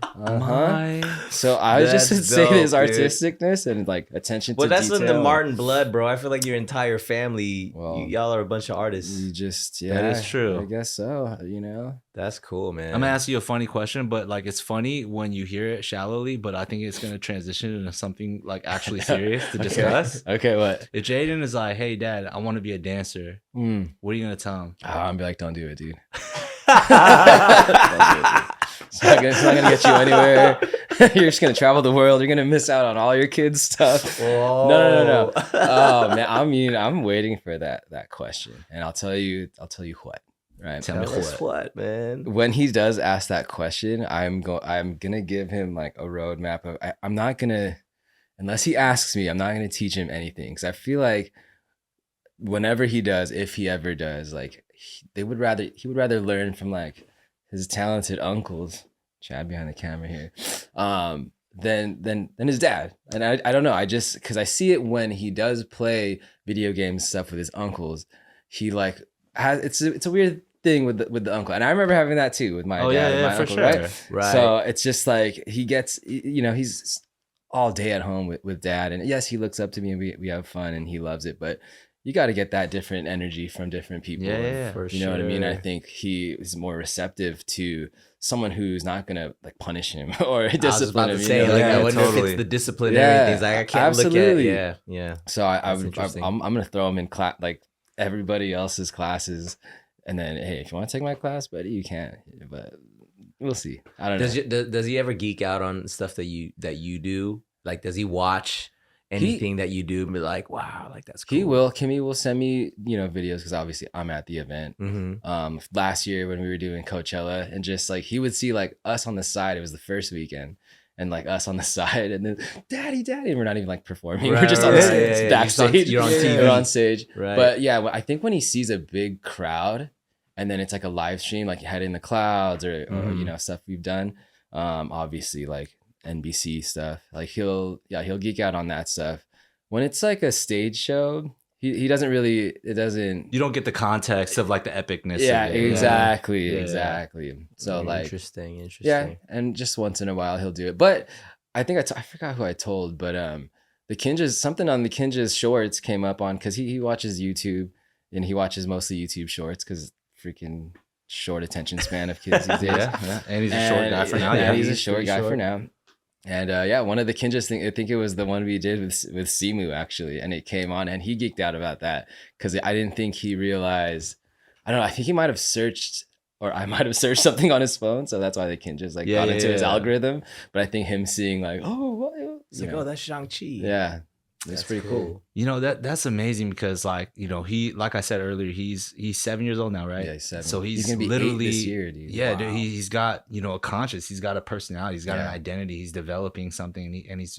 C: So I was just say his artisticness and like attention to detail.
B: Well, that's in the Martin blood, bro. I feel like your entire family, y'all are a bunch of artists.
C: You just,
D: that is true.
C: I guess so. You know,
B: that's cool, man.
D: I'm gonna ask you a funny question, but like it's funny when you hear it shallowly, but I think it's gonna transition into something like actually serious to discuss.
C: Okay, what?
D: If Jaden is like, "Hey, Dad, I want to be a dancer," what are you gonna tell him?
C: I'm gonna be like, "Don't do it, dude." It's not gonna get you anywhere. You're just gonna travel the world. You're gonna miss out on all your kids' stuff. No. Oh man, I mean, I'm waiting for that question, and I'll tell you what. Right?
B: Tell me what, man.
C: When he does ask that question, I'm gonna give him like a roadmap of. I'm not gonna, unless he asks me, I'm not gonna teach him anything, because I feel like whenever he does, if he ever does, like he would rather learn from like his talented uncles, Chad behind the camera here, than his dad. And I don't know, I just, because I see it when he does play video game stuff with his uncles, he like has, it's a weird thing with the uncle, and I remember having that too with my dad and my
B: for
C: uncle,
B: sure.
C: right? So it's just like he gets, you know, he's all day at home with dad, and yes, he looks up to me and we have fun and he loves it, but you got to get that different energy from different people.
B: Yeah, for
C: you know what I mean? I think he is more receptive to someone who's not gonna like punish him or discipline him.
B: Say, like, I wonder if it's the disciplinary things. Like I can't look at. Yeah.
C: So I'm gonna throw him in class, like everybody else's classes, and then hey, if you want to take my class, buddy, you can. But we'll see. I don't know.
B: Does he ever geek out on stuff that you do? Like, does he watch anything that you do and be like, wow, like that's cool?
C: He will. Kimmy will send me, you know, videos because obviously I'm at the event. Last year when we were doing Coachella, and just like he would see like us on the side. It was the first weekend. And like us on the side, and then daddy, and we're not even like performing. We're just on the backstage. You're on TV. You're on stage. Right. But yeah, I think when he sees a big crowd, and then it's like a live stream, like Head in the Clouds or you know, stuff we've done. Obviously like NBC stuff. Like he'll geek out on that stuff. When it's like a stage show, he doesn't really, it doesn't.
D: You don't get the context of like the epicness.
C: Yeah,
D: of it.
C: exactly. So like
B: interesting.
C: Yeah, and just once in a while he'll do it. But I think I forgot who I told, but the Kinjaz, something on the Kinjaz shorts came up on, because he watches YouTube, and he watches mostly YouTube shorts because freaking short attention span of kids these days.
D: And he's a short guy for now.
C: Yeah, he's a short guy for now. And one of the Kinjaz thing, I think it was the one we did with Simu actually, and it came on, and he geeked out about that because I didn't think he realized. I don't know. I think he might have searched, or I might have searched something on his phone, so that's why the Kinjaz like got into his algorithm. But I think him seeing like, oh, what?
B: It's like, oh, that's Shang-Chi.
C: Yeah. That's pretty cool.
D: You know, that's amazing because like, you know, he, like I said earlier, he's 7 years old now, right?
C: Yeah, he's 7.
D: So he's
C: gonna be
D: literally
C: 8 this year, dude.
D: Yeah, dude, he's got, you know, a conscience, he's got a personality, he's got an identity, he's developing something, and he's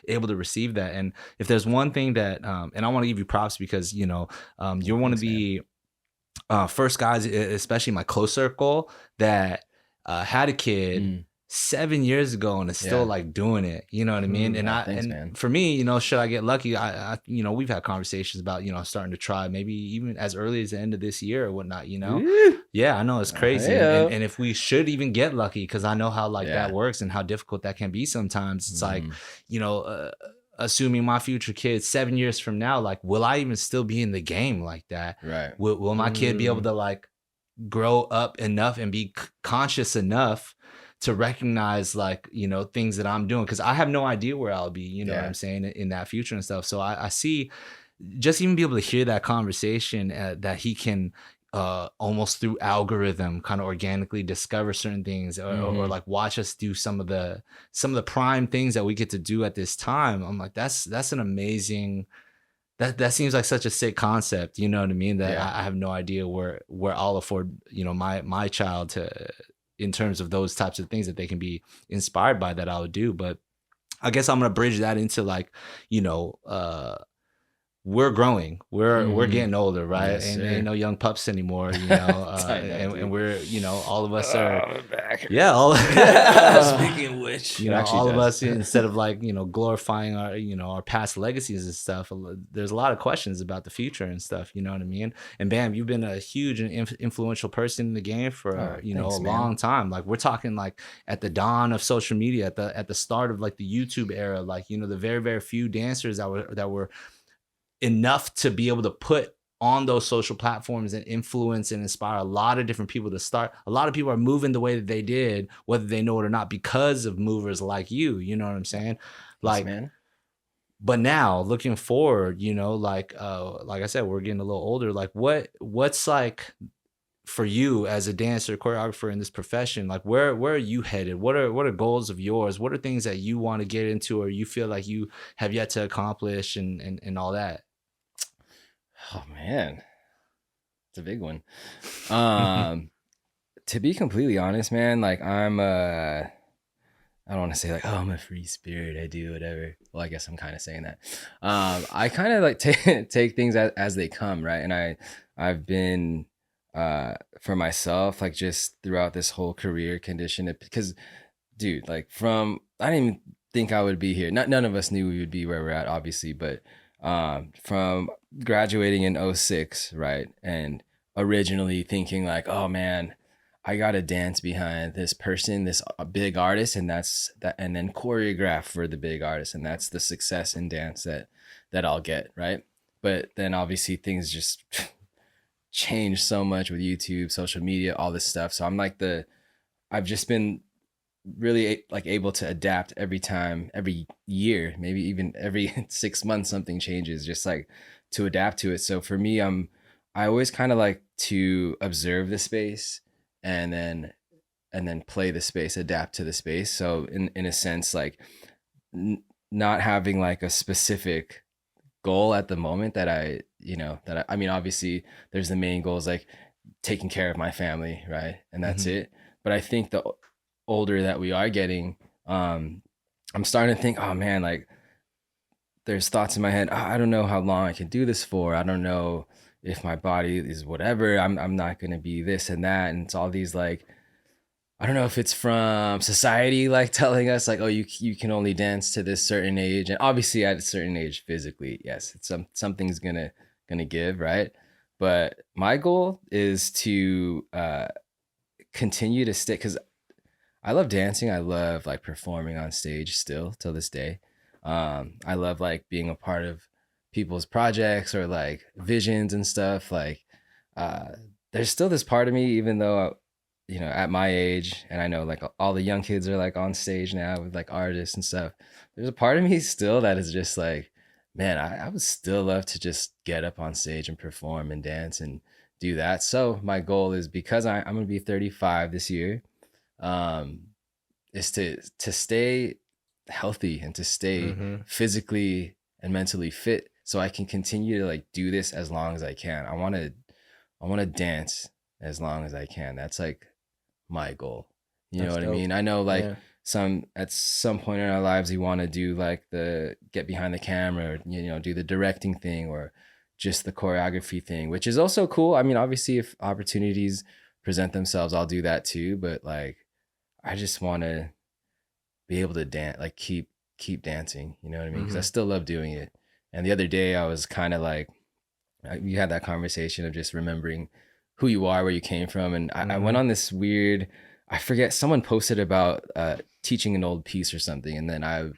D: able to receive that. And if there's one thing that, and I want to give you props because, you know, you're one of the first guys, especially in my close circle, that had a kid 7 years ago and is still like doing it, you know what I mean? And
C: man.
D: For me, you know, should I get lucky? I you know, we've had conversations about, you know, starting to try maybe even as early as the end of this year or whatnot, you know? Yeah, I know it's crazy. And if we should even get lucky, because I know how like that works and how difficult that can be sometimes. It's like, you know, assuming my future kid 7 years from now, like, will I even still be in the game like that?
C: Right.
D: Will my kid be able to like grow up enough and be conscious enough to recognize like, you know, things that I'm doing? Because I have no idea where I'll be, you know what I'm saying, in that future and stuff. So I see, just even be able to hear that conversation that he can almost through algorithm kind of organically discover certain things or like watch us do some of the prime things that we get to do at this time. I'm like, that's an amazing, that seems like such a sick concept, you know what I mean? That I have no idea where I'll afford, you know, my child to, in terms of those types of things that they can be inspired by, that I would do. But I guess I'm going to bridge that into like, you know, we're growing, we're getting older, right?
C: Yes,
D: and
C: sir.
D: ain't no young pups anymore, you know, and we're, you know, all of us are,
C: back.
B: Speaking of which,
D: you know, all of us, instead of like, you know, glorifying our, you know, our past legacies and stuff, there's a lot of questions about the future and stuff, you know what I mean? And Bam, you've been a huge and influential person in the game for, you know, a long time. Like we're talking like at the dawn of social media, at the start of like the YouTube era, like, you know, the very, very few dancers that were enough to be able to put on those social platforms and influence and inspire a lot of different people to start. A lot of people are moving the way that they did, whether they know it or not, because of movers like you know what I'm saying? Like,
C: man.
D: But now looking forward, you know, like I said, we're getting a little older. Like what's like for you as a dancer, choreographer in this profession, like where are you headed? What are goals of yours? What are things that you want to get into or you feel like you have yet to accomplish and all that?
C: Oh man, it's a big one. To be completely honest, man, like I'm I don't want to say like, oh, I'm a free spirit, I do whatever. Well, I guess I'm kind of saying that. I kind of like take things as they come, right? And I've been for myself, like just throughout this whole career condition, because dude, like I didn't even think I would be here. None of us knew we would be where we're at, obviously, but from graduating in 2006, right? And originally thinking like, oh man, I gotta dance behind this person, this big artist, and that's that, and then choreograph for the big artist, and that's the success in dance that I'll get, right? But then obviously things just change so much with YouTube, social media, all this stuff. So I'm like I've just been really like able to adapt every time, every year, maybe even every 6 months something changes, just like to adapt to it. So for me, I always kind of like to observe the space and then play the space, adapt to the space. So in a sense, like not having like a specific goal at the moment that I mean, obviously there's the main goals like taking care of my family, right? And that's it. But I think the older that we are getting, I'm starting to think, oh man, like there's thoughts in my head. Oh, I don't know how long I can do this for. I don't know if my body is whatever. I'm not going to be this and that. And it's all these like, I don't know if it's from society, like telling us like, oh, you can only dance to this certain age. And obviously at a certain age physically, yes, it's something's gonna give, right? But my goal is to continue to stick, because I love dancing. I love like performing on stage still till this day. I love like being a part of people's projects or like visions and stuff. Like there's still this part of me, even though, you know, at my age, and I know like all the young kids are like on stage now with like artists and stuff. There's a part of me still that is just like, man, I would still love to just get up on stage and perform and dance and do that. So my goal is, because I'm going to be 35 this year, is to stay healthy and to stay physically and mentally fit, so I can continue to like do this as long as I can. I want to dance as long as I can. That's like my goal. You know what I mean? I know like at some point in our lives we want to do like the get behind the camera, or, you know, do the directing thing or just the choreography thing, which is also cool. I mean, obviously if opportunities present themselves, I'll do that too, but like I just want to be able to dance, like keep dancing, you know what I mean? Because I still love doing it. And the other day I was kind of like, we had that conversation of just remembering who you are, where you came from. And I went on this weird, I forget, someone posted about teaching an old piece or something. And then I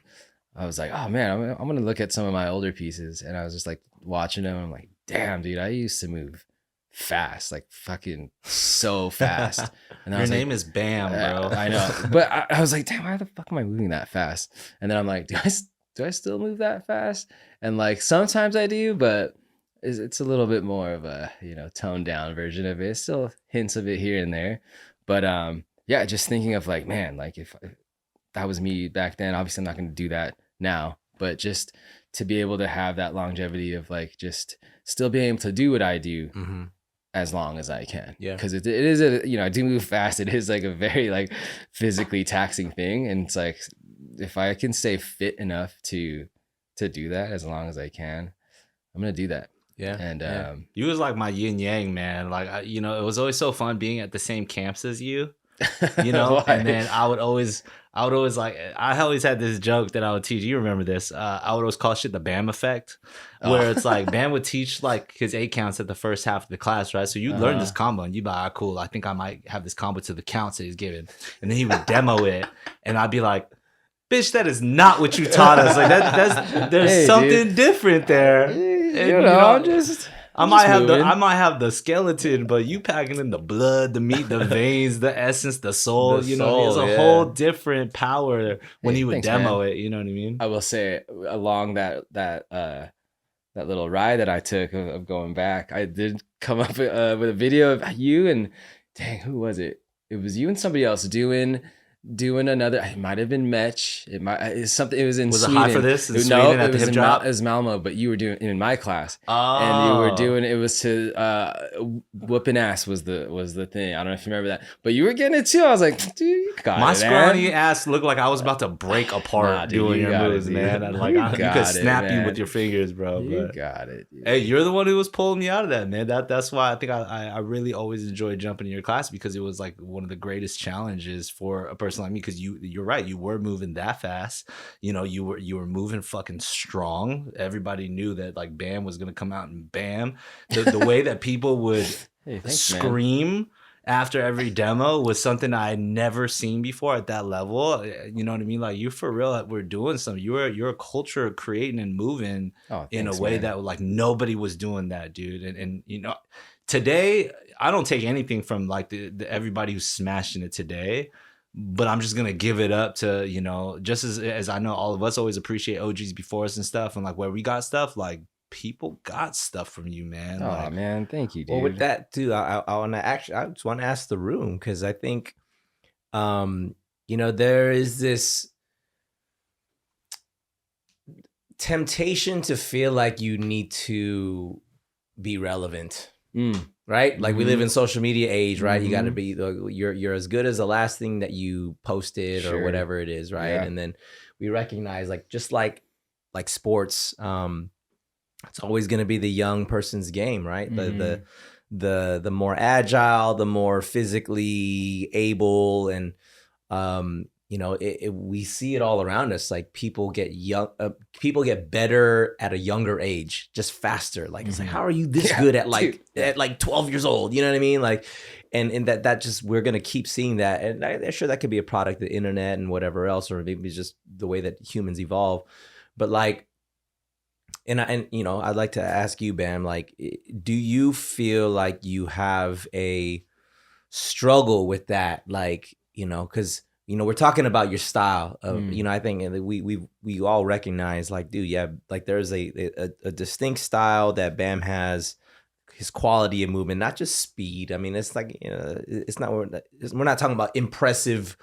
C: was like, oh man, I'm going to look at some of my older pieces. And I was just like watching them. I'm like, damn, dude, I used to move fast, like fucking so fast. And
D: your name is Bam, bro.
C: I know. But I was like, damn, why the fuck am I moving that fast? And then I'm like, do I still move that fast? And like sometimes I do, but it's a little bit more of a, you know, toned down version of it. Still hints of it here and there. But yeah, just thinking of like, man, like if that was me back then, obviously I'm not going to do that now, but just to be able to have that longevity of like just still being able to do what I do as long as I can. Yeah. Because it is a, you know, I do move fast. It is like a very like physically taxing thing. And it's like, if I can stay fit enough to do that as long as I can, I'm going to do that.
D: Yeah.
C: And
D: you was like my yin yang, man. Like, you know, it was always so fun being at the same camps as you, you know. And then I would always like, I always had this joke that I would teach. You remember this? I would always call shit the Bam effect, where it's like Bam would teach like his 8 counts at the first half of the class, right? So you learn this combo and you'd be like, ah, cool, I think I might have this combo to the counts that he's giving. And then he would demo it and I'd be like, bitch, that is not what you taught us. Like there's something different there.
C: You know,
D: I might have the skeleton, but you packing in the blood, the meat, the veins, the essence, the soul. You know, it's a whole different power when he would demo it. You know what I mean?
C: I will say, along that little ride that I took of going back, I did come up with a video of you and, dang, who was it? It was you and somebody else doing another. It might have been Metch. It was in Sweden.
D: It hot for this?
C: No, it was it was Malmo, but you were doing it in my class. Oh. And you were doing it was to whooping ass was the thing. I don't know if you remember that, but you were getting it too. I was like, dude, you got
D: my
C: it,
D: scrawny ass looked like I was about to break apart doing your moves, man. You could snap you with your fingers, bro.
C: You got it. Dude.
D: Hey, you're the one who was pulling me out of that, man. That's why I think I really always enjoyed jumping in your class, because it was like one of the greatest challenges for a person person like me, because you're right, you were moving that fast. You know, you were moving fucking strong. Everybody knew that like Bam was gonna come out and bam. The way that people would
C: Hey, thanks,
D: scream
C: man.
D: after every demo was something I had never seen before at that level. You know what I mean? Like, you for real, we're doing something. You're a culture creating and moving in a way
C: man.
D: that like nobody was doing that, dude. And you know, today I don't take anything from like the everybody who's smashing it today, but I'm just gonna give it up to, you know, just as I know all of us always appreciate OGs before us and stuff, and like where we got stuff, like people got stuff from you, man.
C: Oh
D: like,
C: man, thank you, dude.
B: Well, with that too, I want to actually, I just want to ask the room, because I think, you know, there is this temptation to feel like you need to be relevant, right? Like we live in social media age, right? You got to be, you're as good as the last thing that you posted or whatever it is, right? And then we recognize, like, just like sports, it's always going to be the young person's game, right? The more agile, the more physically able, and you know, we see it all around us. Like people get better at a younger age, just faster. Like it's like, how are you this good at like 12 years old? You know what I mean? Like, and that just, we're gonna keep seeing that, and I'm sure that could be a product of the internet and whatever else, or maybe just the way that humans evolve. But like. And you know, I'd like to ask you, Bam, like, do you feel like you have a struggle with that? Like, you know, because, you know, we're talking about your style of, you know, I think we all recognize, like, dude, yeah, like there's a distinct style that Bam has, his quality of movement, not just speed. I mean, it's like, you know, it's not, we're not talking about impressive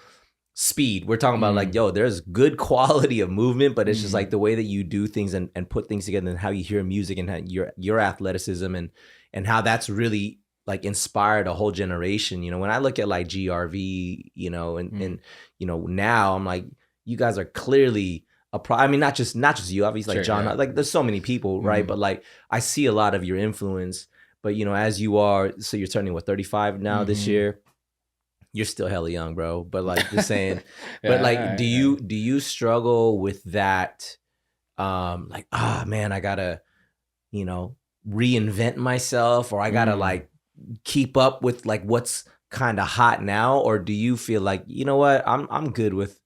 B: speed. We're talking about like, yo, there's good quality of movement, but it's just like the way that you do things and put things together, and how you hear music, and how your athleticism, and how that's really like inspired a whole generation. You know, when I look at like GRV, you know, and you know, now I'm like, you guys are clearly I mean, not just you, obviously, like John, like there's so many people, right? But like, I see a lot of your influence. But you know, as you are, so you're turning 35 now this year. You're still hella young, bro. But like, just saying, but like, do you struggle with that? Like, man, I gotta, you know, reinvent myself, or I gotta like keep up with like what's kind of hot now? Or do you feel like, you know what, I'm good with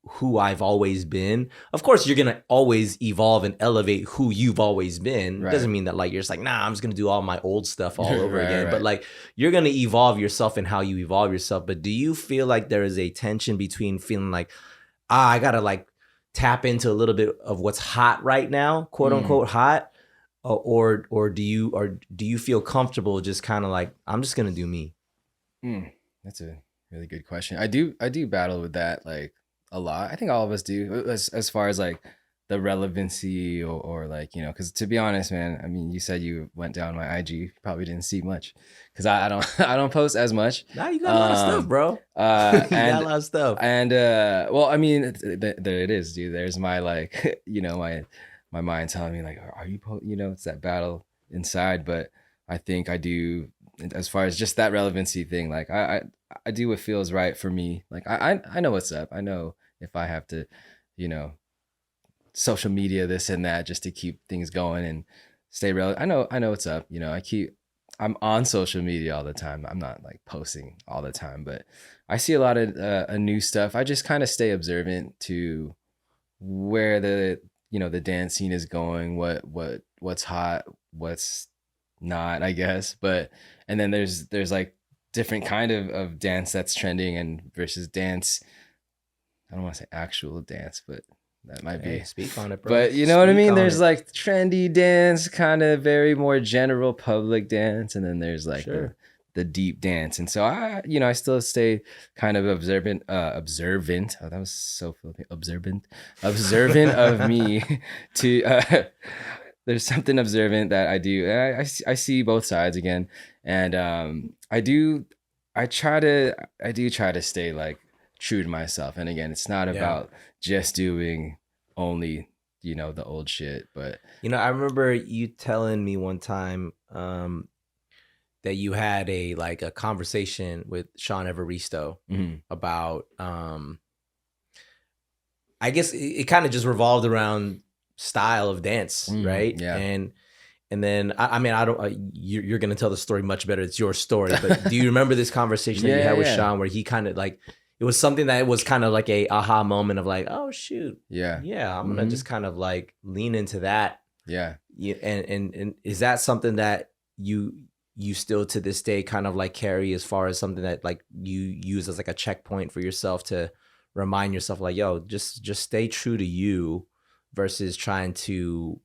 B: who I've always been? Of course, you're gonna always evolve and elevate who you've always been. Right. Doesn't mean that like you're just like, nah, I'm just gonna do all my old stuff all over again. Right. But like, you're gonna evolve yourself and how you evolve yourself. But do you feel like there is a tension between feeling like, I gotta like tap into a little bit of what's hot right now, quote unquote hot, or do you feel comfortable just kind of like, I'm just gonna do me?
C: That's a really good question. I do battle with that, like, a lot. I think all of us do, as far as like the relevancy or like, you know, because to be honest, man, I mean, you said you went down my IG, you probably didn't see much, because I don't post as much.
B: Nah, you got a lot of stuff, bro. You got a lot of stuff.
C: And well, I mean, there it is, dude. There's my like, you know, my mind telling me like, are you you know, it's that battle inside. But I think I do, as far as just that relevancy thing, like I do what feels right for me. Like I know what's up. I know if I have to, you know, social media this and that just to keep things going and stay relevant. I know what's up. You know, I'm on social media all the time. I'm not like posting all the time, but I see a lot of new stuff. I just kind of stay observant to where the dance scene is going, what's hot, what's not, I guess. But and then there's like different kind of dance that's trending and versus dance. I don't want to say actual dance, but that might be.
B: Speak on it, bro.
C: But you know what I mean? There's like trendy dance, kind of very more general public dance, and then there's like the deep dance. And so I still stay kind of observant. Oh, that was so Filipino. Observant of me to. There's something observant that I do. I see both sides again, and I do try to stay like true to myself. And again, it's not about just doing only, you know, the old shit. But
B: you know, I remember you telling me one time, that you had a conversation with Sean Evaristo about I guess it kind of just revolved around style of dance, right?
C: Yeah.
B: And then I mean I don't you're gonna tell the story much better. It's your story, but do you remember this conversation that you had with Sean where he kind of like it was something that was kind of like a aha moment of like, oh shoot, yeah, I'm gonna just kind of like lean into that. Yeah, and is that something that you still to this day kind of like carry as far as something that like you use as like a checkpoint for yourself to remind yourself like, yo, just stay true to you versus trying to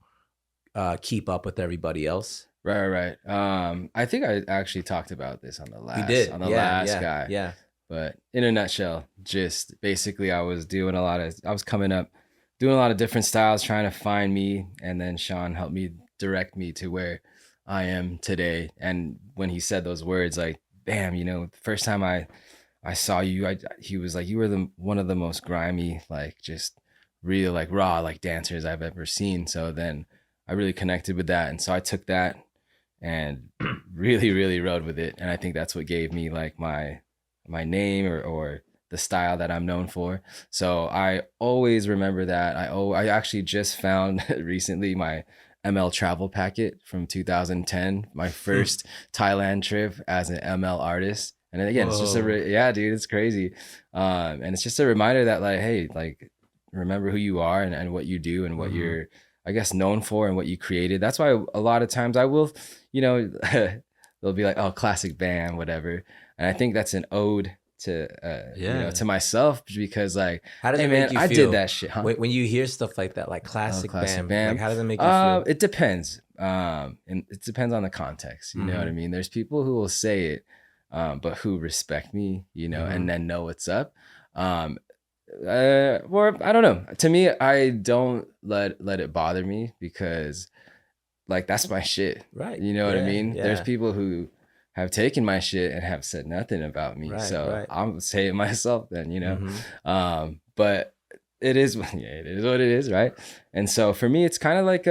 B: keep up with everybody else?
C: Right. I think I actually talked about this on the last guy.
B: Yeah.
C: But in a nutshell, just basically I was coming up doing a lot of different styles, trying to find me, and then Sean helped me direct me to where I am today. And when he said those words, like, bam, the first time I saw you, he was like, you were one of the most grimy, like just real, like raw, like dancers I've ever seen. So then I really connected with that. And so I took that and really, really rode with it. And I think that's what gave me like my name or the style that I'm known for. So I always remember that. I actually just found recently my ML travel packet from 2010, my first Thailand trip as an ML artist. And again, it's just dude, it's crazy. And it's just a reminder that like, hey, like remember who you are and what you do and what you're, I guess, known for and what you created. That's why a lot of times I will, they'll be like, oh, classic band, whatever. And I think that's an ode to to myself, because like,
B: how does it make you feel?
C: I did that shit, huh?
B: When you hear stuff like that, like classic band, like how does it make you feel?
C: It depends. And it depends on the context. You know what I mean? There's people who will say it, but who respect me, and then know what's up. Or I don't know. To me, I don't let it bother me, because like that's my shit.
B: Right.
C: You know what I mean? Yeah. There's people who have taken my shit and have said nothing about me. Right. I'm saying it myself then, but it is what it is, right? And so for me, it's kind of like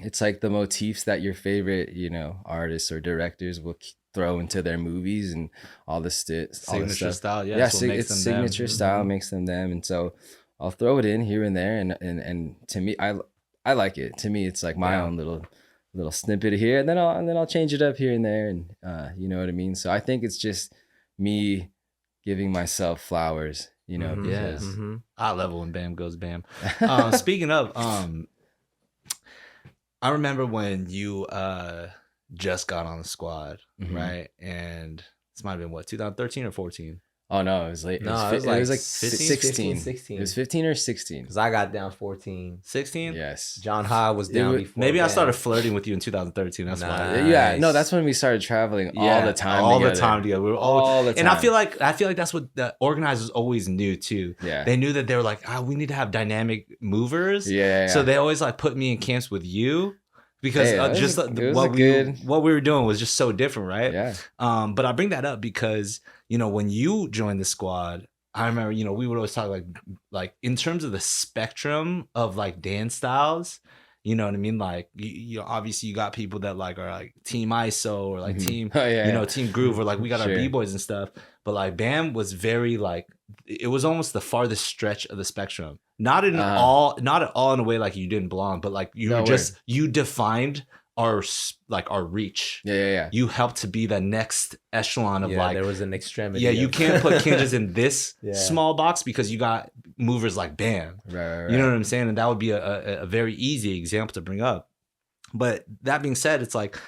C: it's like the motifs that your favorite, artists or directors will throw into their movies and all this
D: signature style. Yeah,
C: it's signature style makes them them. And so I'll throw it in here and there, and to me, I like it. To me, it's like my own little snippet here, and then I'll change it up here and there, and you know what I mean. So I think it's just me giving myself flowers, because
D: I love it when bam goes bam. Speaking of, I remember when you just got on the squad, right? And this might have been 2013 or 14.
C: Oh no, it was late. No, it was like 16.
B: 16.
C: It was 15 or 16.
B: Because I got down 14.
D: 16?
C: Yes.
B: John Ha was down before.
D: Maybe I started flirting with you in 2013. That's why.
C: Yeah, no, that's when we started traveling all the time.
D: All the time together. We were
C: all the time.
D: And I feel like that's what the organizers always knew too.
C: Yeah.
D: They knew that they were like, we need to have dynamic movers.
C: Yeah.
D: So they always like put me in camps with you. Because what we were doing was just so different, right?
C: Yeah.
D: But I bring that up because when you joined the squad, I remember we would always talk like in terms of the spectrum of like dance styles. You know what I mean? Like you obviously you got people that like are like Team ISO or like Team Team Groove, or like we got our B-boys and stuff. But like Bam was very like, it was almost the farthest stretch of the spectrum. Not at all in a way like you didn't belong, but like you defined our reach.
C: Yeah.
D: You helped to be the next echelon of like,
B: there was an extremity.
D: Yeah, you can't put Kinjaz in this small box because you got movers like Bam.
C: Right.
D: You know what I'm saying? And that would be a very easy example to bring up. But that being said, it's like,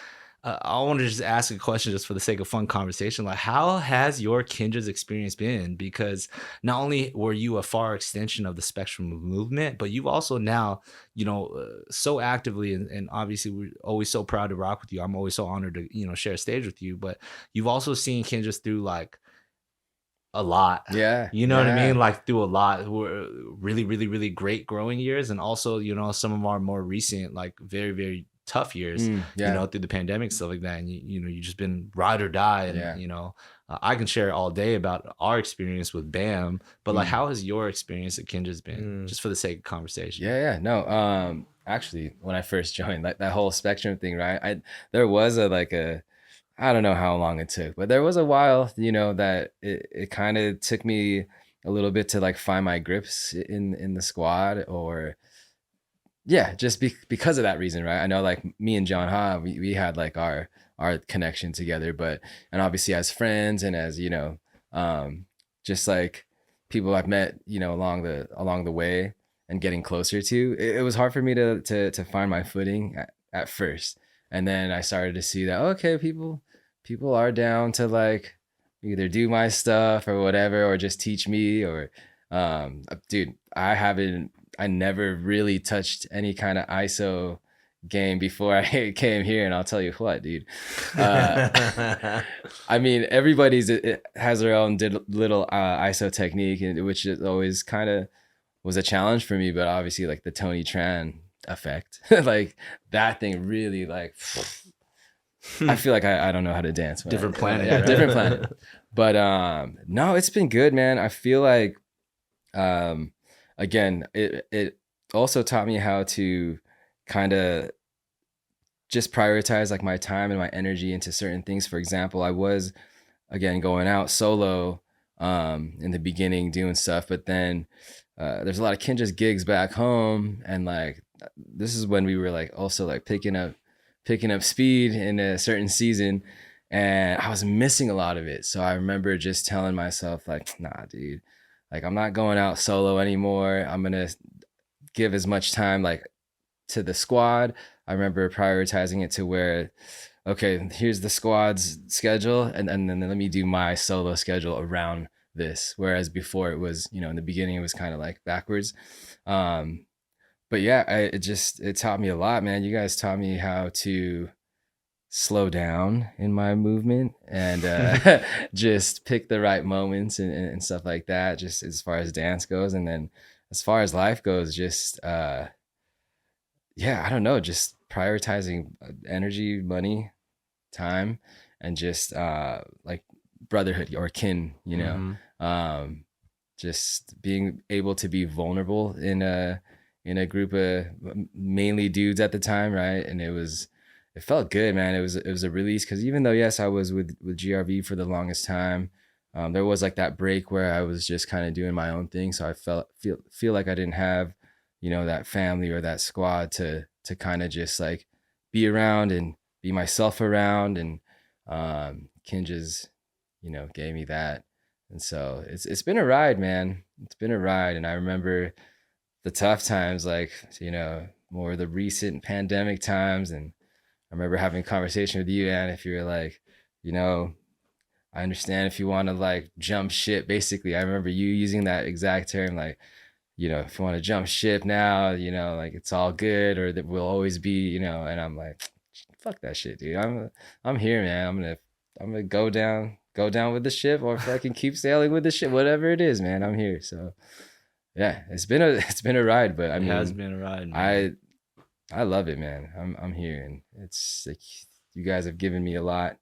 D: I want to just ask a question just for the sake of fun conversation. Like, how has your Kinjaz experience been? Because not only were you a far extension of the spectrum of movement, but you've also now, so actively, and obviously we're always so proud to rock with you. I'm always so honored to, share a stage with you, but you've also seen Kinjaz through like a lot.
C: Yeah.
D: You know what I mean? Like through a lot. Were really, really, really great growing years. And also, some of our more recent, like very, very tough years, through the pandemic, stuff like that. And you just been ride or die. And I can share all day about our experience with Bam, but like, how has your experience at Kinjaz been? Just for the sake of conversation.
C: Yeah. No, actually, when I first joined, like that whole spectrum thing, right? There was a I don't know how long it took, but there was a while, you know, that it kind of took me a little bit to like find my grips in the squad, or yeah, just because of that reason, right? I know like me and John Ha, we had like our connection together, but and obviously as friends and as, you know, just like people I've met, you know, along the way and getting closer to, it was hard for me to find my footing at first. And then I started to see that, okay, people are down to like either do my stuff or whatever, or just teach me, or dude, I never really touched any kind of ISO game before I came here, and I'll tell you what, dude. I mean, it has their own little ISO technique, which is always kind of was a challenge for me. But obviously, like the Tony Tran effect, like that thing really like. I feel like I don't know how to dance.
D: Different planet.
C: Yeah, right? Different planet. But no, it's been good, man. I feel like again, it also taught me how to kind of just prioritize like my time and my energy into certain things. For example, I was again going out solo in the beginning doing stuff, but then there's a lot of Kinjaz gigs back home, and like this is when we were like also like picking up speed in a certain season, and I was missing a lot of it. So I remember just telling myself like, nah, dude, like I'm not going out solo anymore. I'm gonna give as much time like to the squad. I remember prioritizing it to where, okay, here's the squad's schedule, and then let me do my solo schedule around this. Whereas before it was, you know, in the beginning it was kind of like backwards. But yeah, it taught me a lot, man. You guys taught me how to slow down in my movement and just pick the right moments and stuff like that, just as far as dance goes. And then as far as life goes, just, yeah, I don't know, just prioritizing energy, money, time, and just like brotherhood or kin, you know, just being able to be vulnerable in a group of mainly dudes at the time, right? And it felt good, man. It was a release, because even though yes, I was with GRV for the longest time, there was like that break where I was just kind of doing my own thing. So I feel like I didn't have, you know, that family or that squad to kind of just like be around and be myself around. And Kinjaz, you know, gave me that. And so it's been a ride, man. It's been a ride. And I remember the tough times, like, you know, more the recent pandemic times. And I remember having a conversation with you, and if you're like, you know, I understand if you want to like jump ship, basically. I remember you using that exact term, like, you know, if you want to jump ship now, you know, like it's all good, or that we'll always be, you know. And I'm like, fuck that shit, dude. I'm here, man. I'm gonna go down with the ship, or if I can keep sailing with the ship, whatever it is, man, I'm here. So yeah, it's been a ride, but I mean, it has been a ride, man. I love it, man. I'm here, and it's like you guys have given me a lot.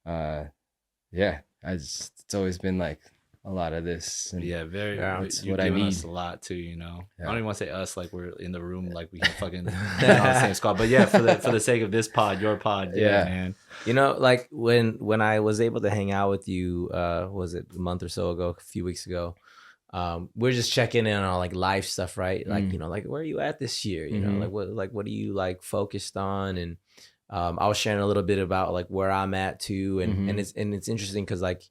C: Yeah, it's always been like a lot of this. And
D: yeah, very.
C: It's
D: what I need. Us a lot too, you know. Yeah. I don't even want to say us like we're in the room, like we can fucking be on the same squad. But yeah, for the sake of this pod, your pod, yeah, man.
B: You know, like when I was able to hang out with you, was it a month or so ago, a few weeks ago? We're just checking in on like life stuff, right? Like, you know, like where are you at this year? You know, what are you like focused on? And I was sharing a little bit about like where I'm at too, and it's interesting because like,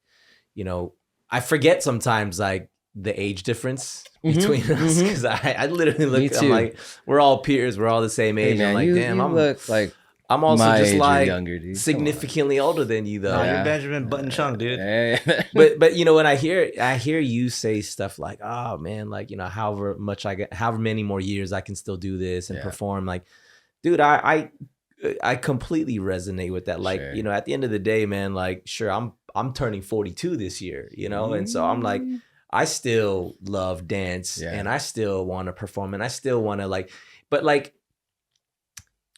B: you know, I forget sometimes like the age difference between us, because I literally look, I'm like, we're all peers, we're all the same age. Hey man, I'm like, damn, I'm look like. I'm also just like younger, significantly older than you, though.
D: No, you're Benjamin Button Chung, dude.
B: but you know, when I hear you say stuff like, "Oh man, like, you know, however many more years I can still do this and perform," like, dude, I completely resonate with that. Like, you know, at the end of the day, man, like, sure, I'm turning 42 this year, you know, and so I'm like, I still love dance and I still want to perform and I still want to like, but like.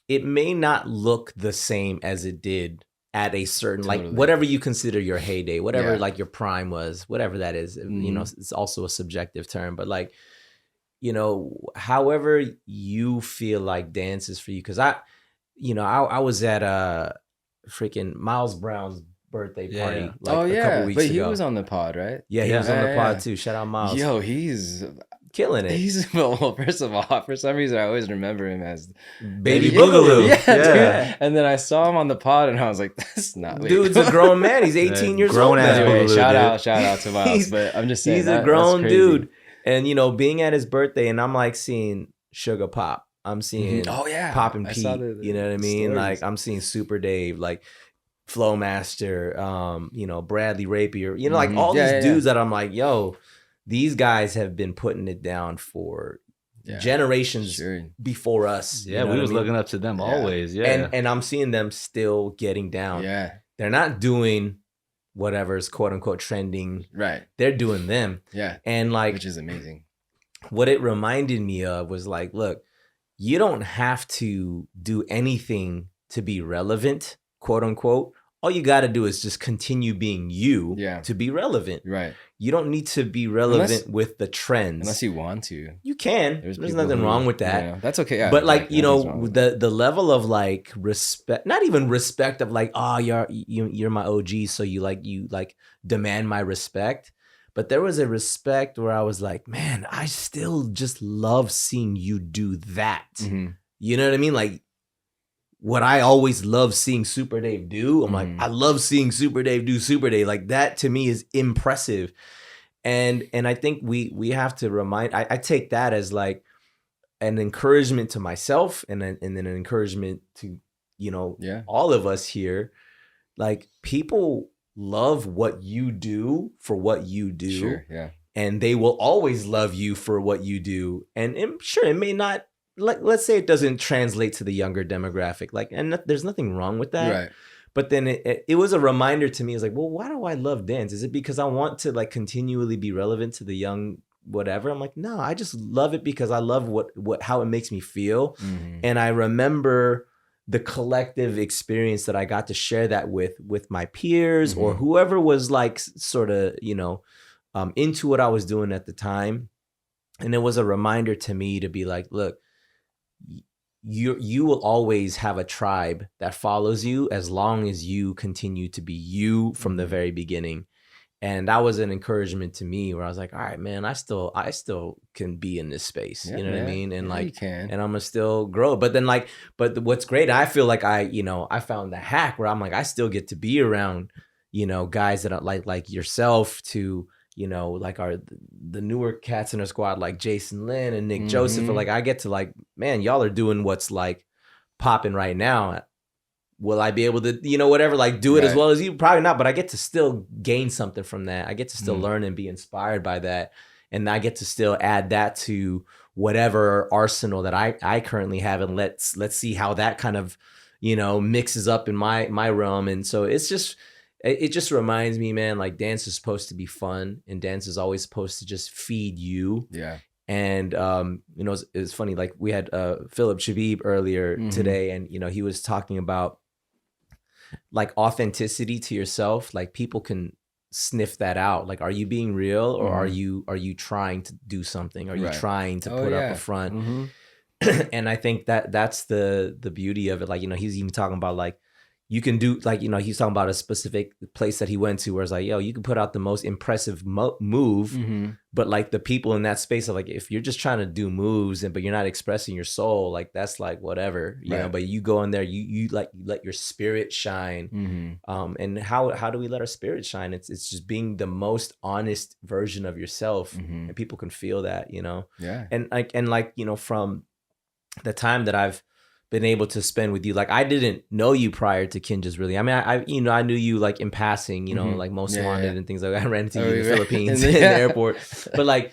B: It may not look the same as it did at a certain, like whatever you consider your heyday, whatever like your prime was, whatever that is, you know, it's also a subjective term, but like, you know, however you feel like dance is for you. Cause I was at freaking Miles Brown's birthday party
D: Yeah.
B: like a couple weeks
C: but he
B: ago.
C: was on the pod, right?
B: Yeah, he was on the pod too. Shout out Miles.
C: Yo, he's
B: killing it.
C: He's well, first of all, for some reason I always remember him as
B: Baby Boogaloo.
C: Yeah. Dude. And then I saw him on the pod and I was like, that's not me.
B: Dude's a grown man. He's 18 years old.
C: Anyway, shout out to Miles. But I'm just saying
B: he's a grown dude. And you know, being at his birthday and I'm like seeing Sugar Pop. I'm seeing Pop and Pete. You know what I mean? Stories. Like I'm seeing Super Dave, like Flowmaster, you know, Bradley Rapier, you know, like all these dudes that I'm like, yo, these guys have been putting it down for generations before us.
D: Yeah, we was looking up to them always. Yeah.
B: And I'm seeing them still getting down.
C: Yeah.
B: They're not doing whatever's quote unquote trending.
C: Right.
B: They're doing them.
C: Yeah.
B: And like,
C: which is amazing.
B: What it reminded me of was like, look, you don't have to do anything to be relevant, quote unquote. All you got to do is just continue being you to be relevant.
C: Right.
B: You don't need to be relevant with the trends.
C: Unless you want to.
B: You can. There's nothing wrong with that.
C: You know, that's okay. Yeah,
B: but like, you know, the level of like respect, not even respect of like, oh, you're my OG, so you like demand my respect. But there was a respect where I was like, man, I still just love seeing you do that. Mm-hmm. You know what I mean? Like, what I always love seeing Super Dave do, I'm like, I love seeing Super Dave do Super Dave. Like that to me is impressive. And I think we have to remind, I take that as like an encouragement to myself and then an encouragement to, you know, all of us here. Like people love what you do for what you do.
C: Sure, yeah.
B: And they will always love you for what you do. And sure, it may not, like, let's say it doesn't translate to the younger demographic, like, and there's nothing wrong with that.
C: Right.
B: But then it was a reminder to me. It's like, well, why do I love dance? Is it because I want to like continually be relevant to the young whatever? I'm like, no, I just love it because I love how it makes me feel. Mm-hmm. And I remember the collective experience that I got to share that with my peers or whoever was like sort of, you know, into what I was doing at the time. And it was a reminder to me to be like, look, you will always have a tribe that follows you as long as you continue to be you from the very beginning. And that was an encouragement to me where I was like, all right, man, I still can be in this space. You know what I mean? And like, and I'm gonna still grow. But then like, but what's great, I feel like I found the hack where I'm like, I still get to be around, you know, guys that are like yourself to, you know, like the newer cats in our squad, like Jason Lynn and Nick Joseph, are like, I get to like, man, y'all are doing what's like popping right now. Will I be able to, you know, whatever, like do it as well as you? Probably not, but I get to still gain something from that. I get to still learn and be inspired by that. And I get to still add that to whatever arsenal that I currently have. And let's see how that kind of, you know, mixes up in my realm. And so it just reminds me, man, like dance is supposed to be fun and dance is always supposed to just feed you.
C: Yeah.
B: And, you know, it's funny, like we had Philip Shabib earlier today, and, you know, he was talking about like authenticity to yourself. Like people can sniff that out. Like, are you being real or are you trying to do something? Are you trying to put up a front? And I think that's the beauty of it. Like, you know, he's even talking about like, you can do like, you know, he's talking about a specific place that he went to where it's like, yo, you can put out the most impressive move, but like the people in that space of like, if you're just trying to do moves but you're not expressing your soul, like that's like whatever, you know, but you go in there, you like, you let your spirit shine. And how do we let our spirit shine? It's just being the most honest version of yourself, and people can feel that, you know?
C: Yeah.
B: And like, you know, from the time that I've been able to spend with you, like I didn't know you prior to Kinjaz really. I mean, I knew you like in passing, you know, like Most Wanted and things like that. I ran into you in the Philippines in the airport, but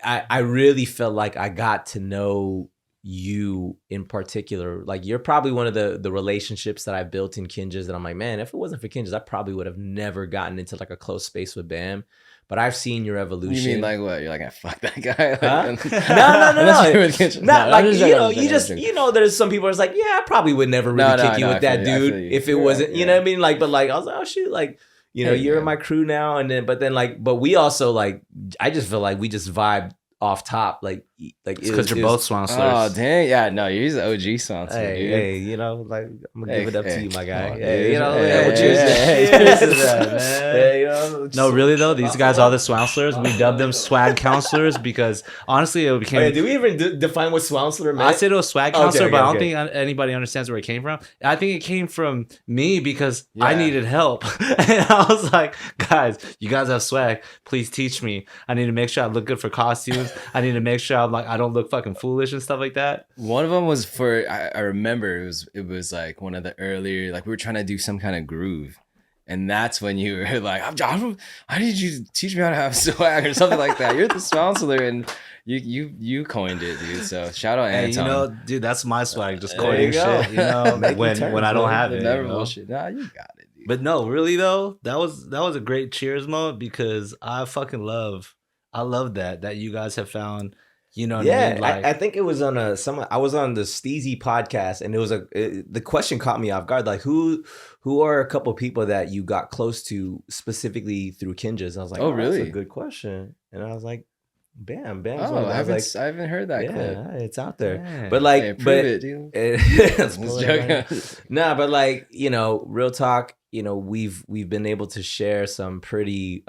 B: I really felt like I got to know you in particular. Like you're probably one of the relationships that I built in Kinjaz that I'm like, man, if it wasn't for Kinjaz, I probably would have never gotten into like a close space with Bam. But I've seen your evolution.
C: You mean like what? You're like, fuck that guy. Like,
B: no. Not like, you know, you know, there's some people that's like, yeah, I probably would never really kick you with that dude if it wasn't, you know what I mean? Like, but like, I was like, oh shoot, like, you know, you're in my crew now. And then, but we also like, I just feel like we just vibe off top. Like like
D: because you're both swanslers.
C: Oh dang, yeah, no, you're the OG swansler,
B: hey,
C: dude.
B: hey, you know, like I'm gonna give it up to you, my guy.
C: On,
B: hey,
C: dude.
B: you know,
C: Hey,
B: cheers, cheers to that, man. Hey, you know,
D: No, really though, these guys are the swanslers. We dubbed them swag counselors because honestly, it became.
B: Okay, do we even define what swansler meant?
D: I said it was swag counselor,
B: Okay,
D: but I don't
B: okay.
D: think anybody understands where it came from. I think it came from me because
C: Yeah.
D: I needed help, and I was like, "Guys, you guys have swag. Please teach me. I need to make sure I look good for costumes. I need to make sure I don't look fucking foolish and stuff like that."
C: One of them was for I remember it was like one of the earlier, like we were trying to do some kind of groove, and that's when you were like, "How did you teach me how to have swag or something like that?" You're the sponsor, and you coined it, dude. So shout out
D: Hey,
C: Anton.
D: you know, dude, that's my swag. Just
B: There
D: quoting
B: you go.
D: shit, you know,
B: Making
D: when
B: terms,
D: I don't
B: man.
D: have
C: the
D: it.
C: memorable
D: You know?
C: shit. Nah, you got it, dude.
D: But no, really though, that was a great cheers moment because I fucking love that you guys have found, you know what I mean? Like,
B: I think it was on I was on the Steezy podcast, and it was the question caught me off guard. Like, who are a couple people that you got close to specifically through Kinjaz? And I was like,
C: Oh,
B: that's
C: really?
B: a good question. And I was like, Bam's
C: Oh,
B: one.
C: I
B: I was like,
C: haven't heard that clip.
B: yeah, it's out there.
D: Yeah.
B: But like,
C: Hey,
B: but
C: prove it, dude.
B: Let's pull it right now. Nah, but like, you know, real talk, you know, we've been able to share some pretty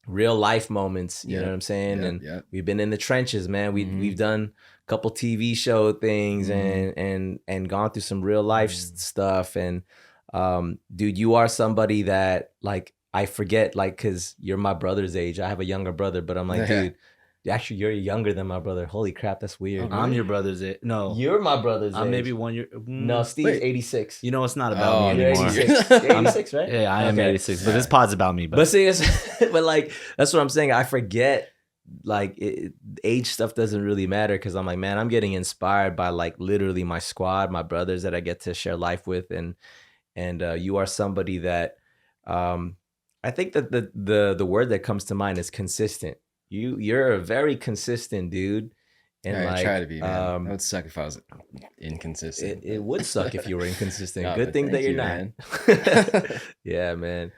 B: real life moments, you know what I'm saying? And we've been in the trenches, man. We've done a couple TV show things and gone through some real life stuff. And dude, you are somebody that like I forget, like, cause you're my brother's age. I have a younger brother, but I'm like, dude, actually you're younger than my brother. Holy crap, that's weird.
D: I'm your brother's age. No,
B: You're my brother's age.
D: I'm maybe 1 year.
B: No, Steve's 86.
D: You know, it's not about me
B: You're
D: anymore.
B: 86. You're 86, right?
D: Yeah, I am
B: Okay.
D: 86, but this pod's about me.
B: But see, but like that's what I'm saying. I forget, like age stuff doesn't really matter because I'm like, man, I'm getting inspired by like literally my squad, my brothers that I get to share life with, and you are somebody that I think that the word that comes to mind is consistent. You're a very consistent dude. And
C: I
B: like,
C: try to be, man. That would suck if I was inconsistent.
B: It would suck if you were inconsistent.
C: No,
B: Good
C: but
B: thing that
C: thank
B: you're
C: you,
B: not.
C: man.
B: Yeah, man.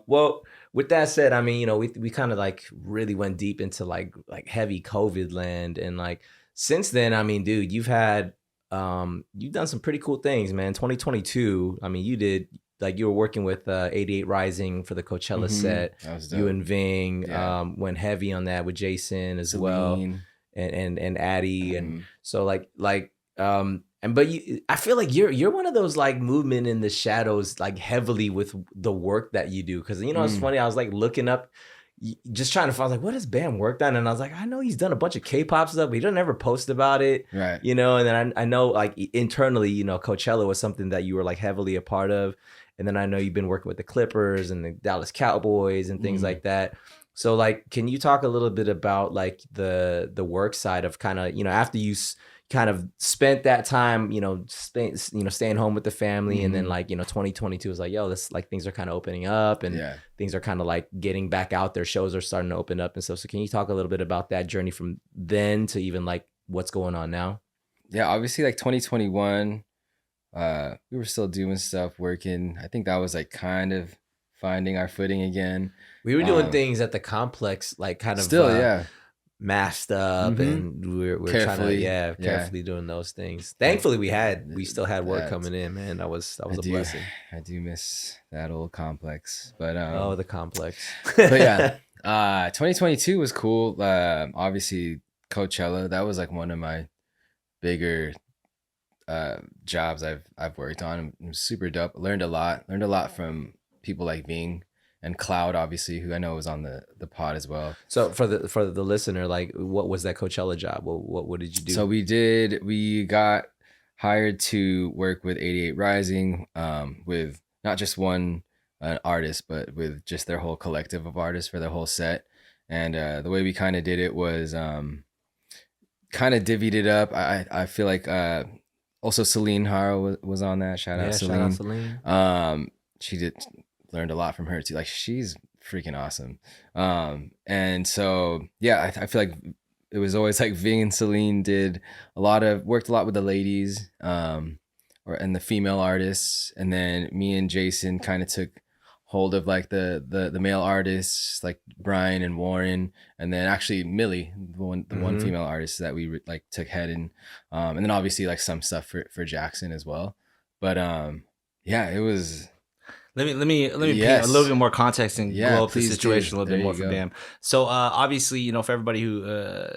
B: Well, with that said, I mean, you know, we kind of like really went deep into like heavy COVID land, and like since then, I mean, dude, you've done some pretty cool things, man. 2022, I mean, you did. Like you were working with 88 Rising for the Coachella set.
C: That was dope.
B: You and Ving
C: Yeah.
B: went heavy on that with Jason as
C: Celine.
B: well, and Addie, and so but I feel like you're one of those like movement in the shadows, like heavily with the work that you do. Because you know it's funny. I was like looking up, just trying to find like what has Bam worked on, and I was like, I know he's done a bunch of K-pop stuff, but he doesn't ever post about it,
C: right?
B: You know. And then I know like internally, you know, Coachella was something that you were like heavily a part of. And then I know you've been working with the Clippers and the Dallas Cowboys and things like that. So like, can you talk a little bit about like the work side of kind of, you know, after you kind of spent that time, you know, staying home with the family, and then like, you know, 2022 was like, yo, this like things are kind of opening up, and things are kind of like getting back out there. Shows are starting to open up and stuff. So can you talk a little bit about that journey from then to even like what's going on now?
C: Yeah, obviously like 2021. We were still doing stuff, working. I think that was like kind of finding our footing again.
B: We were doing things at the complex, like kind of
C: still,
B: masked up, and we're
C: Carefully,
B: trying to carefully doing those things. Thankfully, we still had work coming in, man. That was a blessing.
C: I do miss that old complex, but
B: the complex.
C: But yeah, 2022 was cool. Obviously Coachella, that was like one of my bigger jobs I've worked on. It was super dope. Learned a lot from people like Ving and Cloud, obviously, who I know was on the pod as well.
B: So for the listener, like, what was that Coachella job? What did you do?
C: So we got hired to work with 88 Rising, with not just one artist, but with just their whole collective of artists for their whole set. And the way we kind of did it was kind of divvied it up. I feel like also Celine Haro was on that. Shout out Celine. She learned a lot from her too. Like, she's freaking awesome. And so yeah, I feel like it was always like Ving and Celine worked a lot with the ladies, and the female artists, and then me and Jason kind of took hold of like the male artists like Brian and Warren, and then actually Millie, the one female artist that we like took head in, and then obviously like some stuff for Jackson as well. But yeah, it was.
D: Let me paint a little bit more context and blow up the situation a little bit more for Bam. So obviously, you know, for everybody who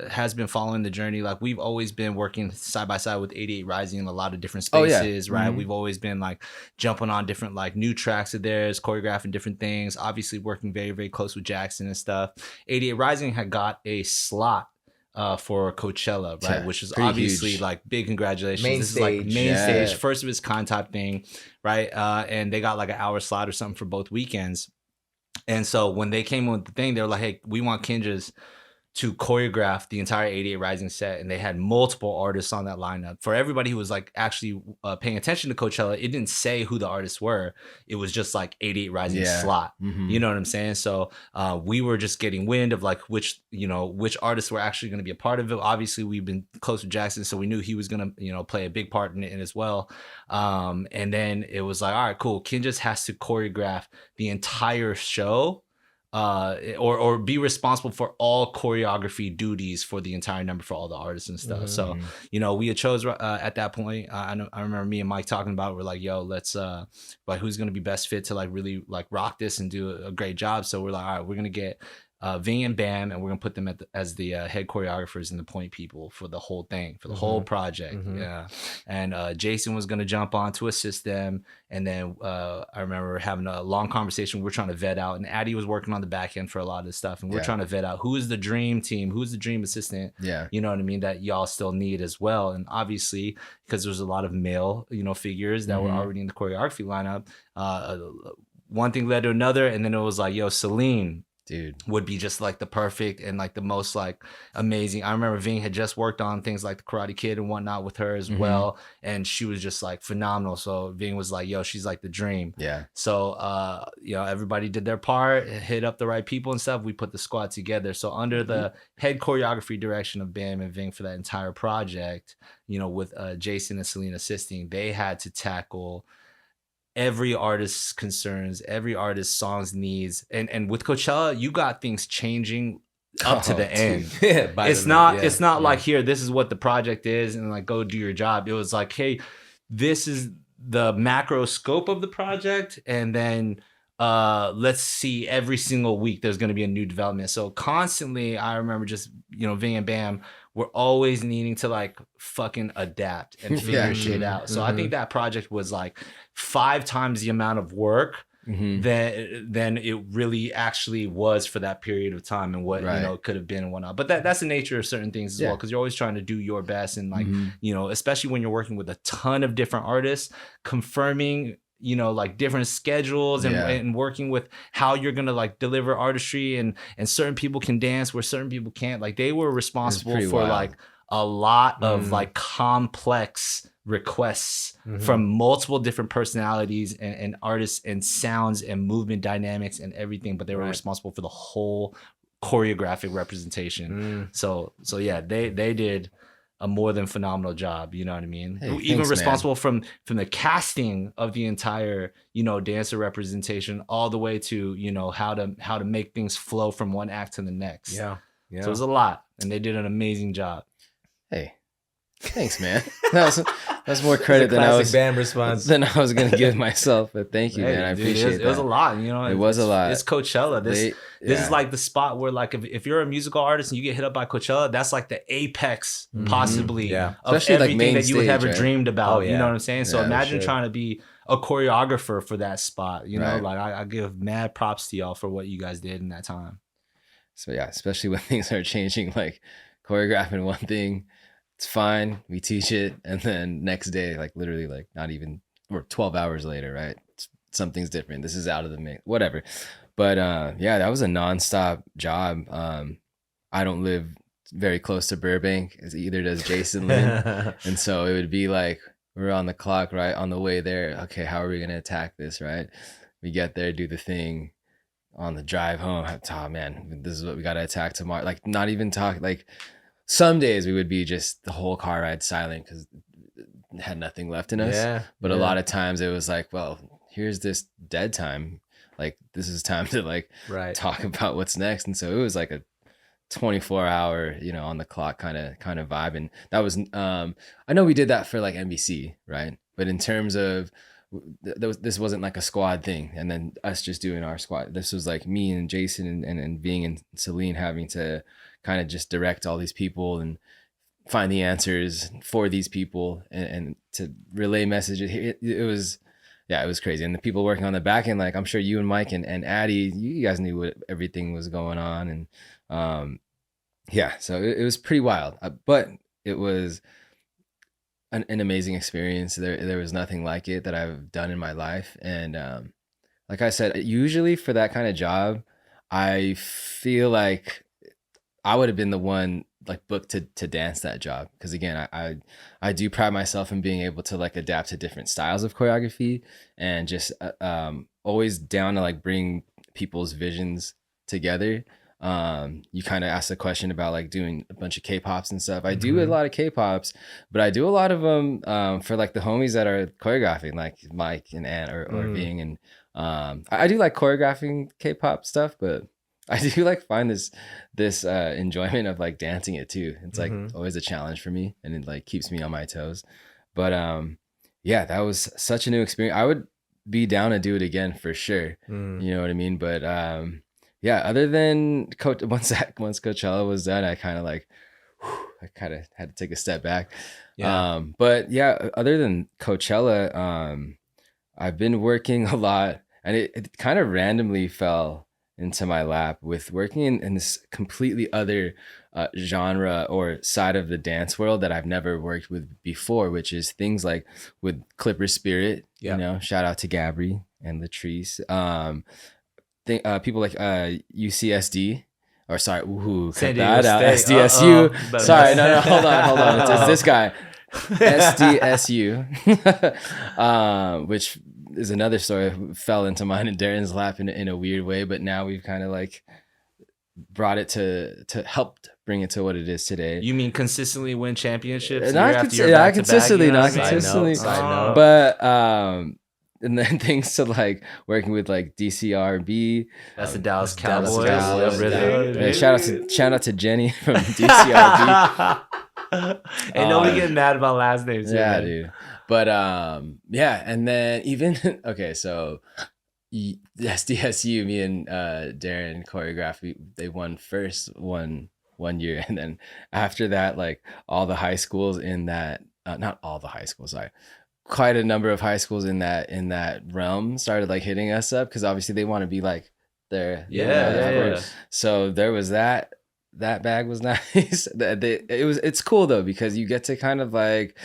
D: has been following the journey, like we've always been working side by side with 88 Rising in a lot of different spaces, right? We've always been like jumping on different like new tracks of theirs, choreographing different things, obviously working very, very close with Jackson and stuff. 88 Rising had got a slot for Coachella, right? Which is obviously huge. Like big congratulations. This is like main stage, first of its kind type thing, right? And they got like an hour slot or something for both weekends. And so when they came with the thing, they were like, hey, we want Kinjaz to choreograph the entire 88 Rising set, and they had multiple artists on that lineup. For everybody who was like actually paying attention to Coachella, it didn't say who the artists were. It was just like 88 Rising slot. You know what I'm saying? So we were just getting wind of like which artists were actually going to be a part of it. Obviously, we've been close with Jackson, so we knew he was going to play a big part in it as well. And then it was like, all right, cool. Kinjaz has to choreograph the entire show. Or be responsible for all choreography duties for the entire number for all the artists and stuff. So, we had chose at that point. I remember me and Mike talking about it. We're like, yo, let's like who's gonna be best fit to like really like rock this and do a great job. So we're like, all right, we're gonna get Ving and Bam, and we're gonna put them as the head choreographers and the point people for the whole thing, for the whole project. Yeah, and Jason was gonna jump on to assist them, and then I remember having a long conversation. We're trying to vet out, and Addie was working on the back end for a lot of this stuff, and we're trying to vet out who is the dream team, who's the dream assistant. Yeah, you know what I mean, that y'all still need as well. And obviously, because there's a lot of male figures that were already in the choreography lineup, one thing led to another, and then it was like, yo, Celine, dude, would be just like the perfect and like the most like amazing. I remember Ving had just worked on things like the Karate Kid and whatnot with her as well, and she was just like phenomenal. So Ving was like, yo, she's like the dream. Yeah. So everybody did their part, hit up the right people and stuff. We put the squad together. So under the head choreography direction of Bam and Ving for that entire project, with Jason and Celine assisting, they had to tackle every artist's concerns, every artist's songs needs. And with Coachella, you got things changing up to the end. It's not like, here, this is what the project is, and like go do your job. It was like, hey, this is the macro scope of the project, and then let's see, every single week there's going to be a new development. So constantly, I remember just Ving and Bam were always needing to like fucking adapt and figure shit out. So I think that project was like 5 times the amount of work than it really actually was for that period of time, and what could have been and whatnot. But that's the nature of certain things as well, because you're always trying to do your best, and like especially when you're working with a ton of different artists, confirming like different schedules and working with how you're gonna like deliver artistry, and certain people can dance where certain people can't. Like they were responsible for like a lot of like complex requests from multiple different personalities and artists and sounds and movement dynamics and everything, but they were responsible for the whole choreographic representation. So yeah, they did a more than phenomenal job, you know what I mean?
C: Hey,
D: even
C: thanks,
D: responsible from the casting of the entire, dancer representation, all the way to, how to make things flow from one act to the next. Yeah. So it was a lot, and they did an amazing job.
C: Hey, thanks, man. That was more credit than I was
B: Bam response
C: than I was gonna give myself. But thank you, man. I appreciate it.
D: It was a lot,
C: It was a lot.
D: It's Coachella. This is like the spot where, like, if you're a musical artist and you get hit up by Coachella, that's like the apex, possibly, of especially everything like that you would ever dreamed about. You know what I'm saying? So imagine trying to be a choreographer for that spot. Like I give mad props to y'all for what you guys did in that time.
C: So yeah, especially when things are changing, like choreographing one thing, it's fine, we teach it, and then next day, like literally like not even, or 12 hours later, right? Something's different. This is out of the mix, whatever. But yeah, that was a nonstop job. I don't live very close to Burbank, as either does Jason Lin. And so it would be like, we're on the clock, right? On the way there. Okay, how are we going to attack this, right? We get there, do the thing. On the drive home, oh man, this is what we got to attack tomorrow. Like not even talk, like some days we would be just the whole car ride silent because had nothing left in us. But a lot of times it was like, well, here's this dead time. like this is time to like
B: Right.
C: talk about what's next. And so it was like a 24-hour, you know, on the clock kind of vibe. And that was I know we did that for like NBC, right? But in terms of this wasn't like a squad thing, and then us just doing our squad. This was like me and Jason and Bing and Celine having to kind of just direct all these people and find the answers for these people and to relay messages. It was, yeah, it was crazy. And the people working on the back end, like I'm sure you and Mike and Addie, you guys knew what everything was going on. And yeah, so it was pretty wild, but it was an amazing experience. There was nothing like it that I've done in my life. And like I said, usually for that kind of job, I feel like I would have been the one like booked to dance that job, because again, I do pride myself in being able to like adapt to different styles of choreography, and just always down to like bring people's visions together. You kind of asked a question about like doing a bunch of K-pops and stuff. I do a lot of K-pops, but I do a lot of them for like the homies that are choreographing, like Mike and Ant or Bing. And I do like choreographing K-pop stuff, but I do like find this enjoyment of like dancing it too. It's like always a challenge for me, and it like keeps me on my toes. But yeah, that was such a new experience. I would be down to do it again for sure. You know what I mean? But yeah, other than once Coachella was done, I kind of like I kind of had to take a step back. Yeah. But yeah, other than Coachella, I've been working a lot, and it kind of randomly fell into my lap with working in this completely other genre or side of the dance world that I've never worked with before, which is things like with Clipper Spirit. You know, shout out to Gabri and Latrice. People like UCSD, or sorry, cut that out. SDSU. Sorry, no, hold on. It's this guy, SDSU, which is another story. Fell into mine and Darren's lap in a weird way, but now we've kind of like brought it to helped bring it to what it is today.
D: You mean consistently win championships?
C: Not consistently, but and then things to like working with like DCRB.
D: That's the Dallas Cowboys.
C: Shout out to Jenny from DCRB.
D: Ain't nobody getting mad about last names.
C: Yeah, dude. But yeah, and then even okay, so SDSU, me and Darren choreographed. They won first one year, and then after that, like all the high schools in that, not all the high schools, sorry, quite a number of high schools in that realm started like hitting us up, because obviously they want to be like there. Yeah. So there was that bag was nice. It's cool though, because you get to kind of like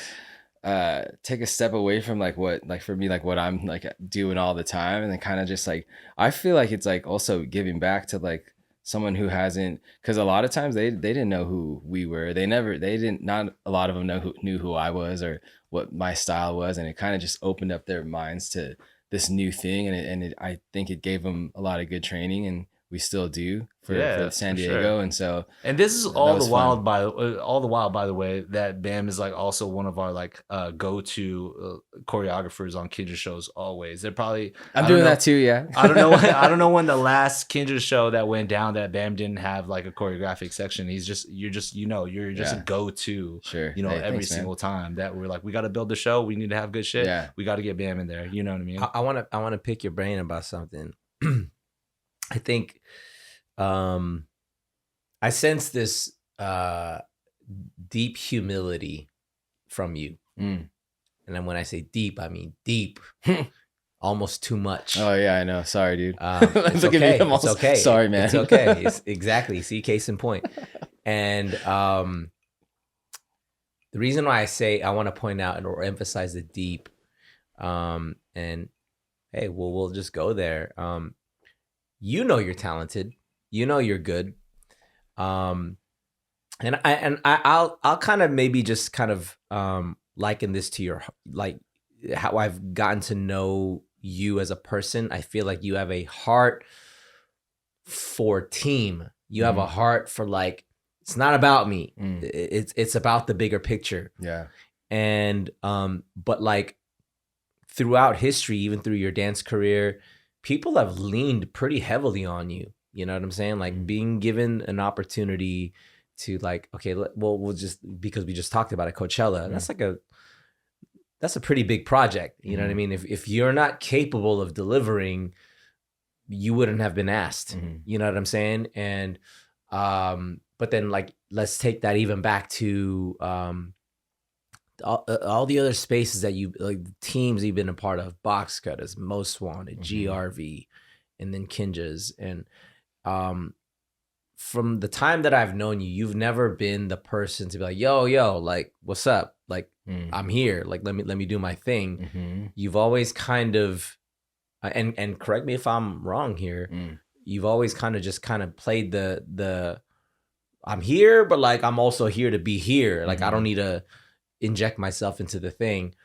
C: take a step away from like what, like for me, like what I'm like doing all the time, and then kind of just like I feel like it's like also giving back to like someone who hasn't, because a lot of times they didn't know who we were. Not a lot of them knew who I was or what my style was, and it kind of just opened up their minds to this new thing, and I think it gave them a lot of good training, and we still do for San Diego. Sure. And
D: this is all the while, by the way, that Bam is like also one of our like go-to choreographers on Kinjaz shows always. They're probably
C: I'm doing that too. Yeah.
D: I don't know when the last Kinjaz show that went down that Bam didn't have like a choreographic section. You're just a go-to.
C: Sure.
D: Every single time that we're like, we got to build the show. We need to have good shit. Yeah. We got to get Bam in there. You know what I mean?
B: I want to pick your brain about something. I think I sense this deep humility from you. And then when I say deep, I mean deep. Almost too much.
C: Oh yeah, I know. Sorry, dude.
B: It's okay. It's okay.
C: Sorry, man.
B: It's okay. Exactly. See, case in point. And the reason why I want to point out or emphasize the deep, and hey, we'll just go there. You're talented. You're good. And I'll kind of maybe just kind of liken this to your, like how I've gotten to know you as a person. I feel like you have a heart for team. You have a heart for like, it's not about me. It's about the bigger picture.
C: Yeah.
B: And but like throughout history, even through your dance career, people have leaned pretty heavily on you. You know what I'm saying? Like being given an opportunity to like, okay, we'll just, because we just talked about it, Coachella, that's a pretty big project. You know what I mean? If you're not capable of delivering, you wouldn't have been asked. You know what I'm saying? And but then like, let's take that even back to all the other spaces that you, like the teams you've been a part of, Box Cutters, Most Wanted, GRV, and then Kinjaz. And from the time that I've known you, you've never been the person to be like, yo, like, what's up? Like, I'm here. Like, let me do my thing. You've always kind of, and correct me if I'm wrong here. You've always kind of played the I'm here, but like I'm also here to be here. Like I don't need to inject myself into the thing.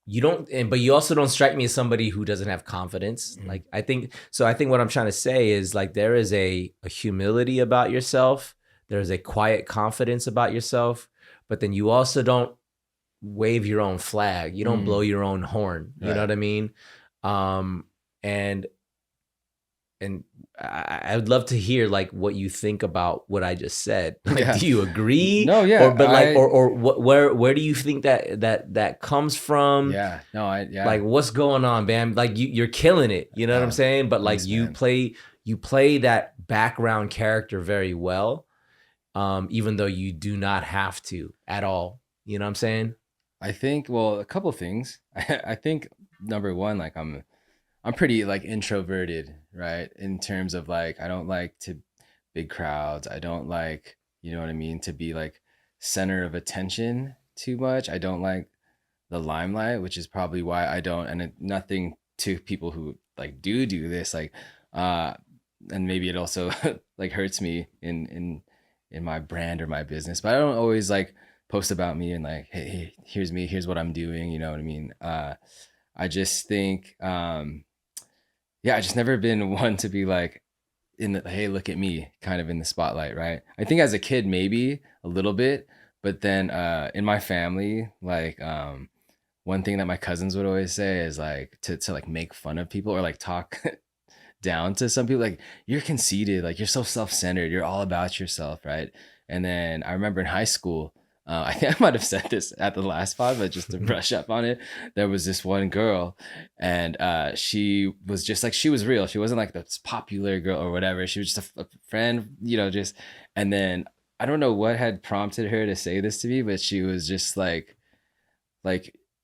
B: You don't, but you also don't strike me as somebody who doesn't have confidence. Like I think what I'm trying to say is like there is a humility about yourself. There's a quiet confidence about yourself, but then you also don't wave your own flag. You don't blow your own horn. You know what I mean? And I would love to hear like what you think about what I just said. Like, do you agree?
C: No, yeah.
B: Or where do you think that comes from?
C: Yeah. No,
B: Like what's going on, man? Like you're killing it. You know what I'm saying? But like you play that background character very well, even though you do not have to at all. You know what I'm saying?
C: I think, well, a couple things. I think number one, like I'm pretty like introverted, right? In terms of like, I don't like to big crowds. I don't like, you know what I mean, to be like center of attention too much. I don't like the limelight, which is probably why I don't, and nothing to people who like do this, like, and maybe it also like hurts me in my brand or my business, but I don't always like post about me and like, hey, here's me, here's what I'm doing. You know what I mean? I just think, I just never been one to be like hey, look at me kind of in the spotlight, right? I think as a kid, maybe a little bit, but then in my family, like one thing that my cousins would always say is like to like make fun of people or like talk down to some people, like you're conceited, like you're so self-centered, you're all about yourself, right? And then I remember in high school, I think I might have said this at the last pod, but just to brush up on it, there was this one girl and she was just like, she was real. She wasn't like this popular girl or whatever. She was just a friend, you know, just, and then I don't know what had prompted her to say this to me, but she was just like,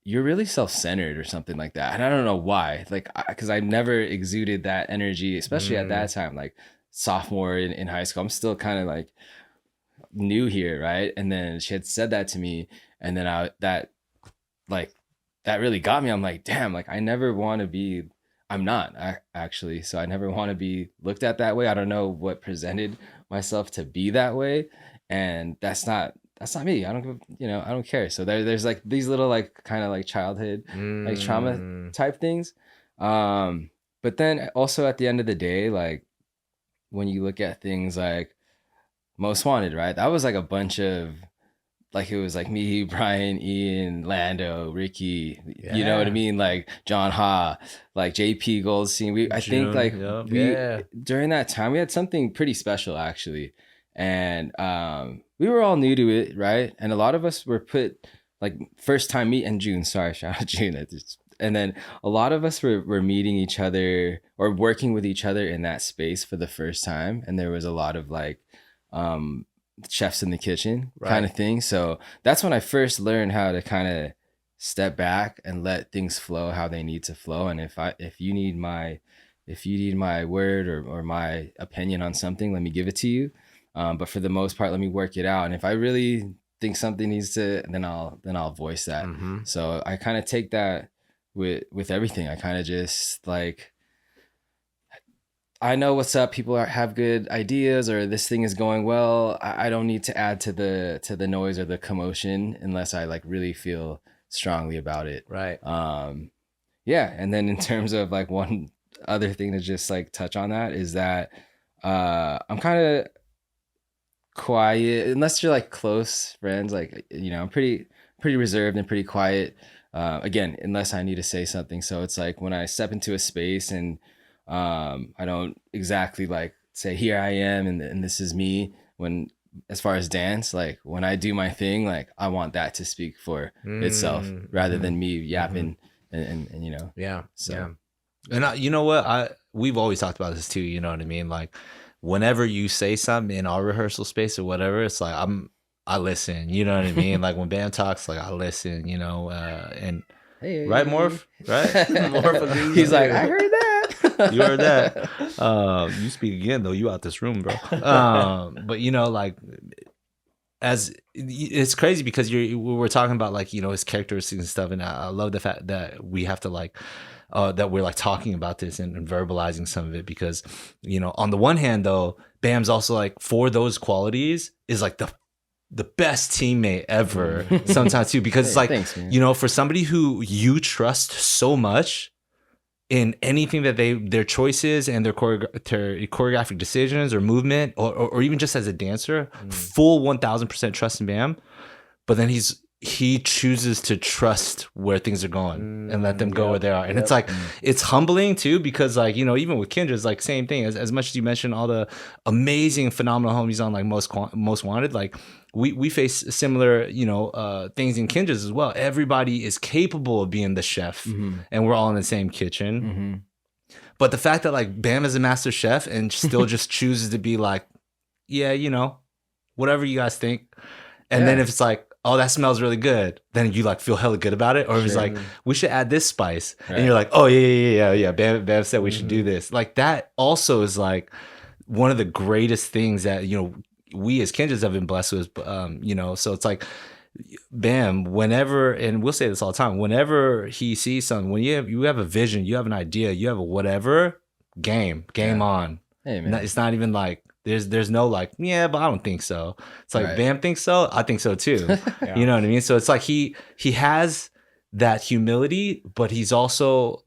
C: you're really self-centered or something like that. And I don't know why, like, cause I never exuded that energy, especially at that time, like sophomore in high school. I'm still kind of like new here, right? And then she had said that to me, and then that really got me. I'm like, damn, like I never want to be, I'm not actually, so I never want to be looked at that way. I don't know what presented myself to be that way, and that's not me. I don't care. So there's like these little like kind of like childhood like trauma type things, but then also at the end of the day, like when you look at things like Most Wanted, right? That was like a bunch of, like, it was like me, Brian, Ian, Lando, Ricky, you know what I mean? Like John Ha, like JP Goldstein. I think like during that time, we had something pretty special actually. And we were all new to it, right? And a lot of us were put, like, first time meet in June. Sorry, shout out June. And then a lot of us were meeting each other or working with each other in that space for the first time. And there was a lot of like chefs in the kitchen kind of thing. So that's when I first learned how to kind of step back and let things flow how they need to flow. And if you need my word or my opinion on something, let me give it to you. But for the most part, let me work it out. And if I really think something needs to, then I'll voice that. So I kind of take that with everything. I kind of just like, I know what's up. People have good ideas, or this thing is going well. I don't need to add to the noise or the commotion unless I like really feel strongly about it. Right. Yeah. And then in terms of like one other thing to just like touch on that is that I'm kind of quiet unless you're like close friends. Like, you know, I'm pretty reserved and pretty quiet. again, unless I need to say something. So it's like when I step into a space and I don't exactly like say, here I am and this is me. When, as far as dance, like when I do my thing, like I want that to speak for itself rather than me yapping and you know.
B: Yeah.
C: So.
B: Yeah.
D: And you know what? We've always talked about this too. You know what I mean? Like, whenever you say something in our rehearsal space or whatever, it's like I listen. You know what I mean? Like when Bam talks, like I listen. You know, and
C: Hey.
D: right, Morph, right?
B: Morph agrees.
C: He's like, I heard that.
D: You heard that? You speak again though. You out this room, bro. But you know, like, as it's crazy because we're talking about like, you know, his characteristics and stuff, and I love the fact that we have to like. That we're like talking about this and verbalizing some of it, because, you know, on the one hand though, Bam's also like, for those qualities is like the best teammate ever sometimes too, because it's like, thanks, you know, for somebody who you trust so much in anything that their choices and their choreographic decisions or movement or even just as a dancer, full 1000% trust in Bam, but then he chooses to trust where things are going and let them go where they are. And it's like, it's humbling too, because like, you know, even with Kinjaz, like same thing, as much as you mentioned all the amazing, phenomenal homies on like Most Wanted, like we face similar, you know, things in Kinjaz as well. Everybody is capable of being the chef and we're all in the same kitchen. But the fact that like Bam is a master chef and still just chooses to be like, yeah, you know, whatever you guys think. And then if it's like, oh, that smells really good, then you like feel hella good about it. Or if it's like, we should add this spice. Right. And you're like, oh yeah. Bam said we should do this. Like that also is like one of the greatest things that, you know, we as Kinjaz have been blessed with, you know, so it's like, Bam, whenever, and we'll say this all the time, whenever he sees something, when you have a vision, you have an idea, you have a whatever, game on. Hey, man. It's not even like, there's no like, yeah, but I don't think so. It's like, Bam thinks so, I think so too. You know what I mean? So it's like he has that humility, but he's also,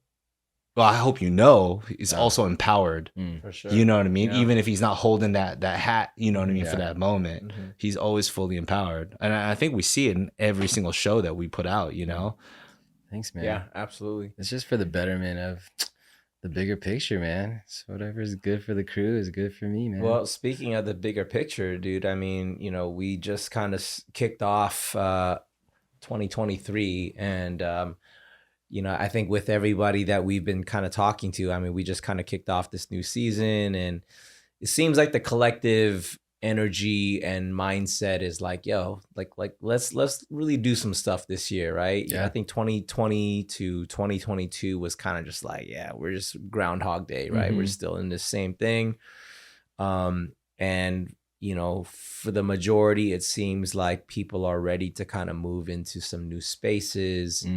D: well, I hope you know, he's also empowered. For sure. You know what I mean? Yeah. Even if he's not holding that hat, you know what I mean, for that moment, he's always fully empowered. And I think we see it in every single show that we put out, you know?
C: Thanks, man.
B: Yeah, absolutely.
C: It's just for the betterment of the bigger picture, man. It's whatever is good for the crew is good for me, man.
B: Well, speaking of the bigger picture, dude, I mean, you know, we just kind of kicked off 2023, and you know, I think with everybody that we've been kind of talking to, I mean, we just kind of kicked off this new season, and it seems like the collective energy and mindset is like, yo, like let's really do some stuff this year, right? Yeah. I think 2020 to 2022 was kind of just like, yeah, we're just Groundhog Day, right? We're still in the same thing. And you know, for the majority, it seems like people are ready to kind of move into some new spaces.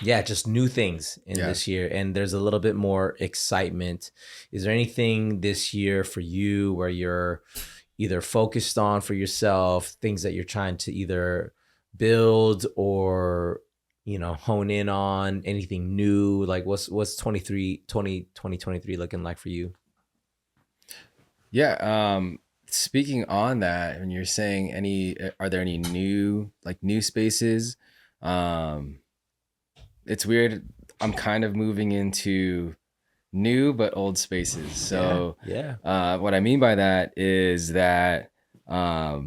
B: Yeah, just new things in this year, and there's a little bit more excitement. Is there anything this year for you where you're either focused on for yourself, things that you're trying to either build or, you know, hone in on, anything new? Like what's 2023 looking like for you?
C: Yeah, speaking on that, when you're saying are there any new spaces? It's weird. I'm kind of moving into new but old spaces. So what I mean by that is that I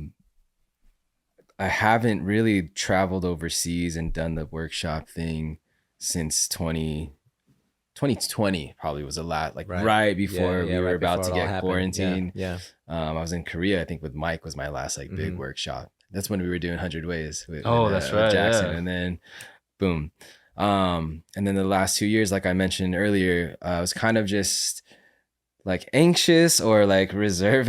C: haven't really traveled overseas and done the workshop thing since 2020 probably was a lot, like right before we were about to get quarantined. I was in Korea, I think, with Mike was my last like big workshop. That's when we were doing 100 Ways with
D: that's right,
C: Jackson, and then boom. And then the last 2 years, like I mentioned earlier, I was kind of just like anxious or like reserved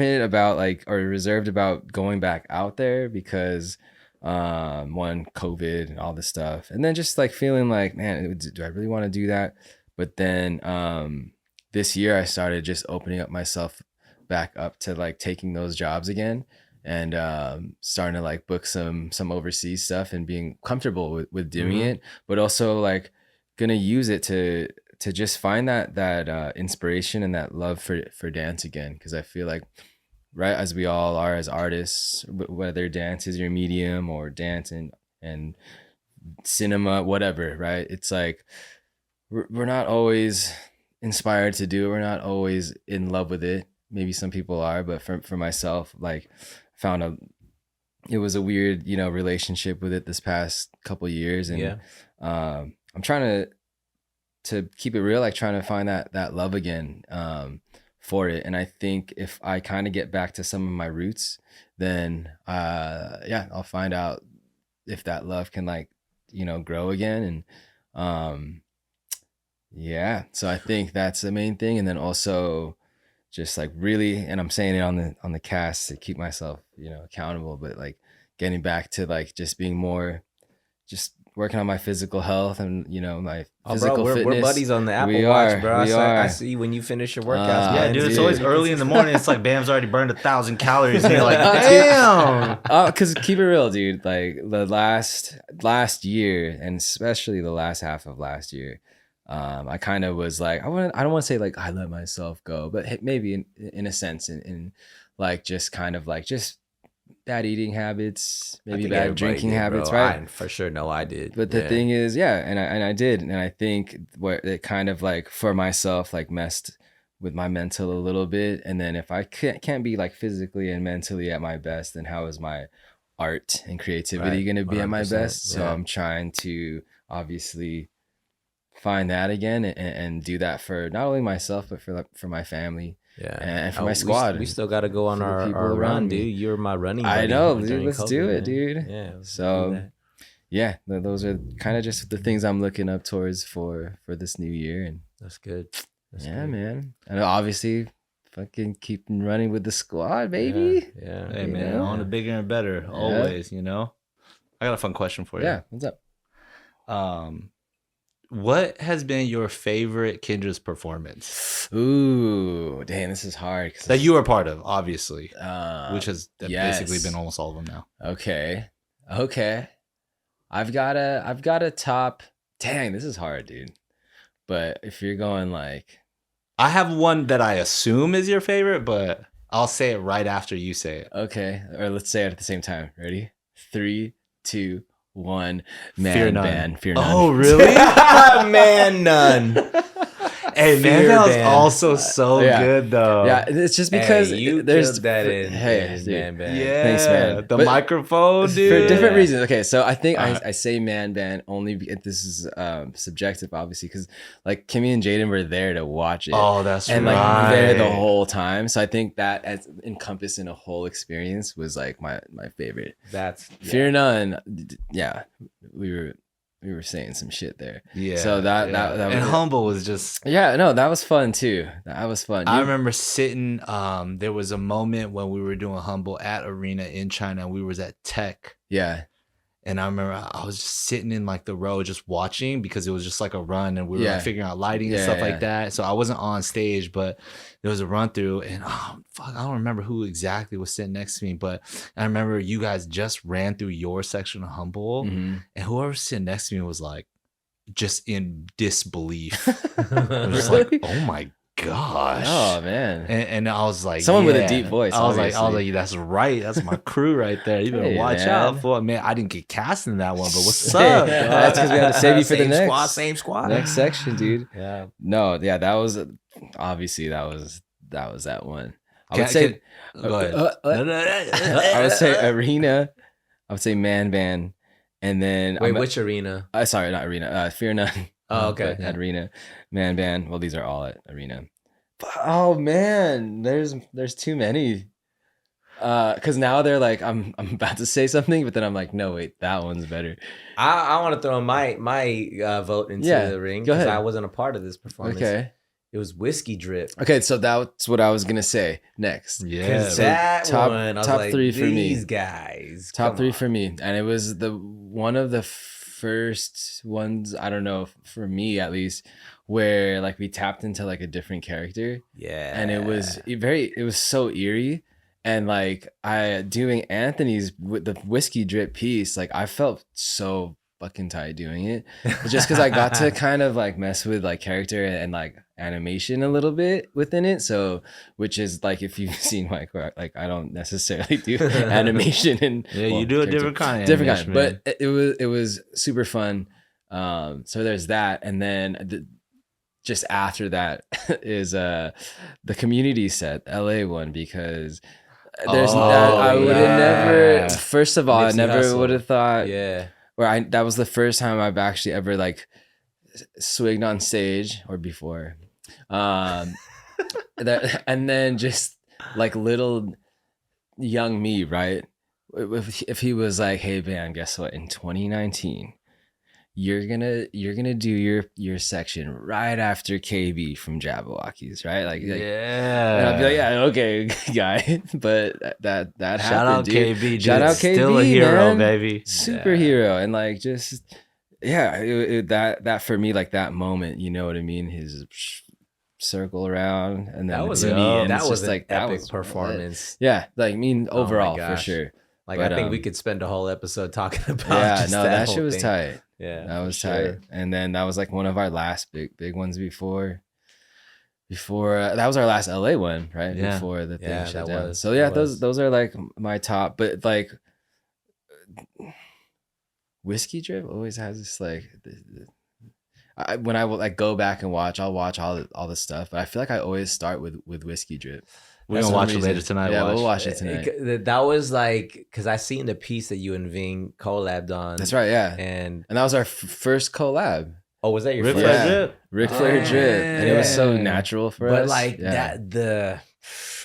C: about going back out there because one, COVID and all this stuff, and then just like feeling like, man, do I really want to do that? But then this year I started just opening up myself back up to like taking those jobs again, and starting to like book some overseas stuff and being comfortable with doing it, but also like gonna use it to just find that inspiration and that love for dance again, because I feel like, right, as we all are as artists, whether dance is your medium or dance in and cinema, whatever, right? It's like we're not always inspired to do it. We're not always in love with it. Maybe some people are, but for myself, like it was a weird, relationship with it this past couple years. And I'm trying to keep it real, like trying to find that love again for it. And I think if I kind of get back to some of my roots, then I'll find out if that love can like, grow again. And so I think that's the main thing. And then also just like really, and I'm saying it on the cast to keep myself, accountable, but like getting back to like just being more, just working on my physical health and my physical fitness. We're buddies
B: on the Apple Watch, bro. I see when you finish your workouts.
D: Yeah, dude, it's always early in the morning. It's like Bam's already burned 1,000 calories, and you're like, damn.
C: Because keep it real, dude. Like the last year, and especially the last half of last year, I kind of was like, I don't want to say like I let myself go, but maybe in a sense, in like just kind of like just bad eating habits, maybe bad drinking habits, right?
B: I for sure know I did.
C: But the thing is, and I did, and I think what it kind of like for myself like messed with my mental a little bit. And then if I can't be like physically and mentally at my best, then how is my art and creativity going to be at my best? So I'm trying to obviously find that again and do that for not only myself but for my family. Yeah, and for my squad.
B: We still got to go on our run, dude. You're my running buddy.
C: I know, dude. Let's do it, dude. Yeah. So, those are kind of just the things I'm looking up towards for this new year, and
B: that's good.
C: Man. And obviously, fucking keeping running with the squad, baby.
D: Yeah. Hey, man, on the bigger and better, always. I got a fun question for you.
C: Yeah. What's up?
D: What has been your favorite Kinjaz performance?
C: Ooh, damn, this is hard.
D: That you were part of, obviously, which has basically been almost all of them now.
C: Okay. I've got a top. Dang, this is hard, dude. But if you're going like,
D: I have one that I assume is your favorite, but I'll say it right after you say it.
C: Okay, or let's say it at the same time. Ready? 3, 2, 1.
D: Fear none.
C: Fear none.
D: Oh, really?
B: Man, none.
D: Hey, man, that was also so good, though.
C: Yeah, it's just because
B: there's that in.
C: Hey,
B: man band.
D: Yeah,
C: thanks, man.
D: The microphone, dude.
C: For different reasons. Okay, so I think I say man band only. This is subjective, obviously, because like Kimmy and Jaden were there to watch it.
D: Oh, that's
C: and
D: right.
C: like there the whole time. So I think that as encompassed in a whole experience was like my favorite.
B: That's
C: Fear none. Yeah, we were saying some shit there.
D: Yeah.
C: So that
D: and
C: was
D: Humble was just.
C: Yeah, no, that was fun too. That was fun.
D: I remember sitting. There was a moment when we were doing Humble at Arena in China. And we was at Tech.
C: Yeah.
D: And I remember I was just sitting in like the row just watching because it was just like a run and we were like figuring out lighting and stuff like that. So I wasn't on stage, but there was a run through and I don't remember who exactly was sitting next to me, but I remember you guys just ran through your section of Humble and whoever was sitting next to me was like just in disbelief. I was like, oh my gosh.
C: Oh man.
D: And I was like,
C: someone with a deep voice.
D: I was like, that's right. That's my crew right there. You better watch out for it, man. I didn't get cast in that one, but what's up?
C: That's because we had to save you for the next
B: same squad.
C: Next section, dude.
B: Yeah.
C: No, yeah, that was obviously that was that one. I would say
D: go ahead.
C: I would say Arena. I would say Man Band. And then
B: which Arena?
C: Sorry, not Arena. Fear None.
B: Oh, okay.
C: At Arena, Man Band. Well, these are all at Arena. Oh man, there's too many. Because now they're like, I'm about to say something, but then I'm like, no, wait, that one's better.
B: I want to throw my vote into the ring because I wasn't a part of this performance.
C: Okay.
B: It was Whiskey Drip.
C: Okay, so that's what I was gonna say next.
B: Yeah,
C: so
B: that
C: top
B: one, I was
C: top
B: like,
C: 3 for me.
B: These guys,
C: top 3 for me, and it was one of the first ones, I don't know, for me at least, where like we tapped into like a different character.
B: Yeah.
C: And it was so eerie. And like doing Anthony's with the Whiskey Drip piece, like I felt so fucking tight doing it. But just because I got to kind of like mess with like character and like animation a little bit within it. So, which is like, if you've seen my like, I don't necessarily do animation and
D: you do a different kind of
C: different
D: animation,
C: kind, but it was super fun. So there's that, and then just after that is the community set, LA one, because there's I would have never. First of all, Nipsey I never would have thought.
B: Yeah.
C: That was the first time I've actually ever like swigged on stage, or before. And then just like little young me, right? If he was like, "Hey, man, guess what? In 2019, you're gonna do your section right after KB from Jabberwockies, right?" Like
D: yeah.
C: And I'd be like, "Yeah, okay, guy." But that happened.
D: Shout out
C: dude.
D: KB, dude.
C: Shout out KB,
D: still a hero,
C: man.
D: baby.
C: Superhero, and like just that for me, like that moment, you know what I mean? His circle around, and then
B: that was
C: me, and
B: that
C: it's
B: was
C: just
B: an
C: like that
B: epic
C: was
B: performance.
C: Yeah, like I mean overall for
B: gosh.
C: sure.
B: Like,
C: But,
B: I think we could spend a whole episode talking about.
C: Yeah,
B: just
C: no, that
B: whole
C: shit was
B: thing.
C: tight.
B: Yeah,
C: That was
B: sure.
C: tight. And then that was like one of our last big ones before that was our last LA one, right?
D: Yeah.
C: Before the thing
B: Yeah,
C: shut
B: that
C: down.
B: was-
C: So yeah,
B: that was.
C: those are like my top. But like Whiskey Drip always has this like when I will like go back and watch, I'll watch all the stuff, but I feel like I always start with Whiskey Drip.
D: We're
C: That's
D: gonna watch
C: some
D: it later
C: reason.
D: tonight.
C: Yeah, we'll watch it tonight.
B: That was like, because I seen the piece that you and Ving collabed on.
C: That's right, yeah.
B: And
C: that was our first collab.
B: oh, was that your
D: Ric
B: first?
D: Flair
C: Yeah.
D: drip.
C: Ric Flair drip, and it was so
D: Yeah.
C: natural for
B: But
C: us.
B: like
C: Yeah.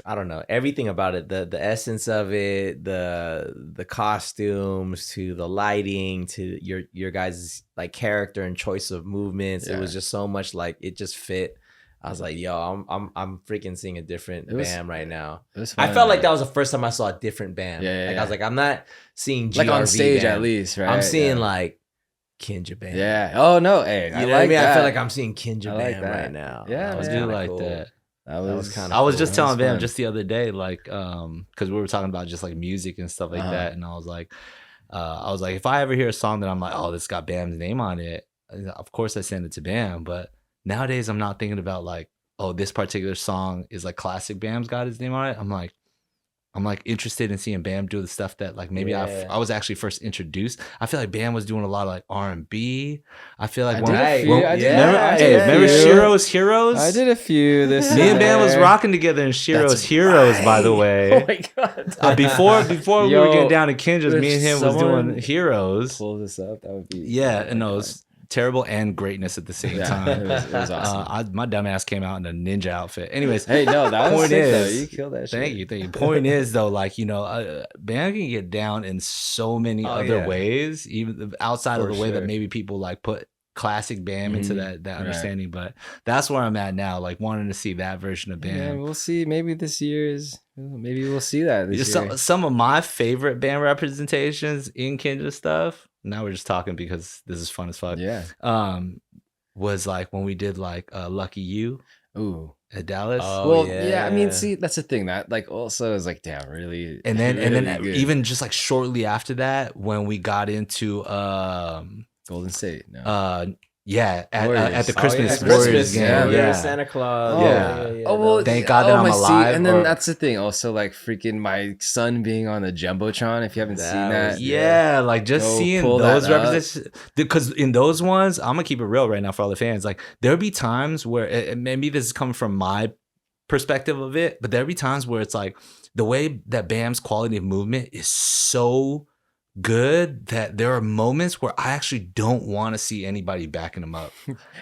B: I don't know, everything about it, the essence of it, the costumes, to the lighting, to your guys' like character and choice of movements. It was just so much, like it just fit. I was like, yo, I'm freaking seeing a different Bam right now.
C: It was
B: I
C: fun,
B: felt like
C: man.
B: that was the first time I saw a different Bam.
C: Yeah,
B: I was like, I'm not seeing GRV
C: like on stage
B: Bam.
C: at least, right?
B: I'm seeing
C: Yeah.
B: like Kinjaz Bam.
C: Yeah. Oh no, hey,
B: You
C: I
B: know what
C: like
B: I mean?
C: that.
B: I feel like I'm seeing Kinjaz
C: I like
B: Bam
C: that.
B: right now.
C: Yeah,
B: That was
C: man.
D: I do
B: kinda
D: like
B: cool.
D: that.
C: That was
B: kinda
D: I was
B: cool.
D: just
C: That was
D: telling Bam
C: fun.
D: just the other day, like, because we were talking about just like music and stuff like that, and I was like, if I ever hear a song that I'm like, oh, this got Bam's name on it, of course I send it to Bam. But nowadays I'm not thinking about like, oh, this particular song is like classic Bam's got his name on it. I'm like interested in seeing Bam do the stuff that like maybe I was actually first introduced. I feel like Bam was doing a lot of like R&B. I feel like
C: remember
D: Shiro's Heroes?
C: I did a few this
D: Me and Bam was
C: there.
D: rocking together in Shiro's Heroes, by the way.
C: Oh my god.
D: Before we
C: Yo,
D: were getting down to Kinjaz, me and
C: if
D: him was
C: someone
D: doing Heroes.
C: Pull this up, that would be
D: Yeah, and no, it was terrible and greatness at the same
C: Yeah,
D: time.
C: it was awesome.
D: My dumb ass came out in a ninja outfit. Anyways,
C: Hey, no, that was
D: point
C: sick, though.
D: is,
C: You killed that shit.
D: Thank you. Point is though, like, you know, Bam can get down in so many other ways, even outside of the way that maybe people like put classic Bam into that understanding. But that's where I'm at now, like wanting to see that version of Bam.
C: Yeah, we'll see. Maybe maybe we'll see that this year.
D: Some of my favorite Bam representations in Kinjaz stuff. Now we're just talking because this is fun as fuck.
C: Yeah.
D: Was like when we did like Lucky You.
C: Ooh.
D: At Dallas.
C: Well, yeah. I mean, see, that's the thing that like also is like, damn, really.
D: And then
C: good.
D: even just like shortly after that, when we got into
C: Golden State. No.
D: At the Christmas
B: Warriors
D: Warriors game.
B: game.
D: Yeah.
B: Santa Claus.
D: Yeah.
C: Oh well,
D: thank God that I'm alive.
C: And then that's the thing. Also, like freaking my son being on the jumbotron. If you haven't seen that,
D: like just
C: Go
D: seeing
C: pull
D: those
C: that up.
D: representations. Because in those ones, I'm gonna keep it real right now for all the fans. Like there'll be times where maybe this is coming from my perspective of it, but there'll be times where it's like the way that Bam's quality of movement is so good that there are moments where I actually don't want to see anybody backing him up.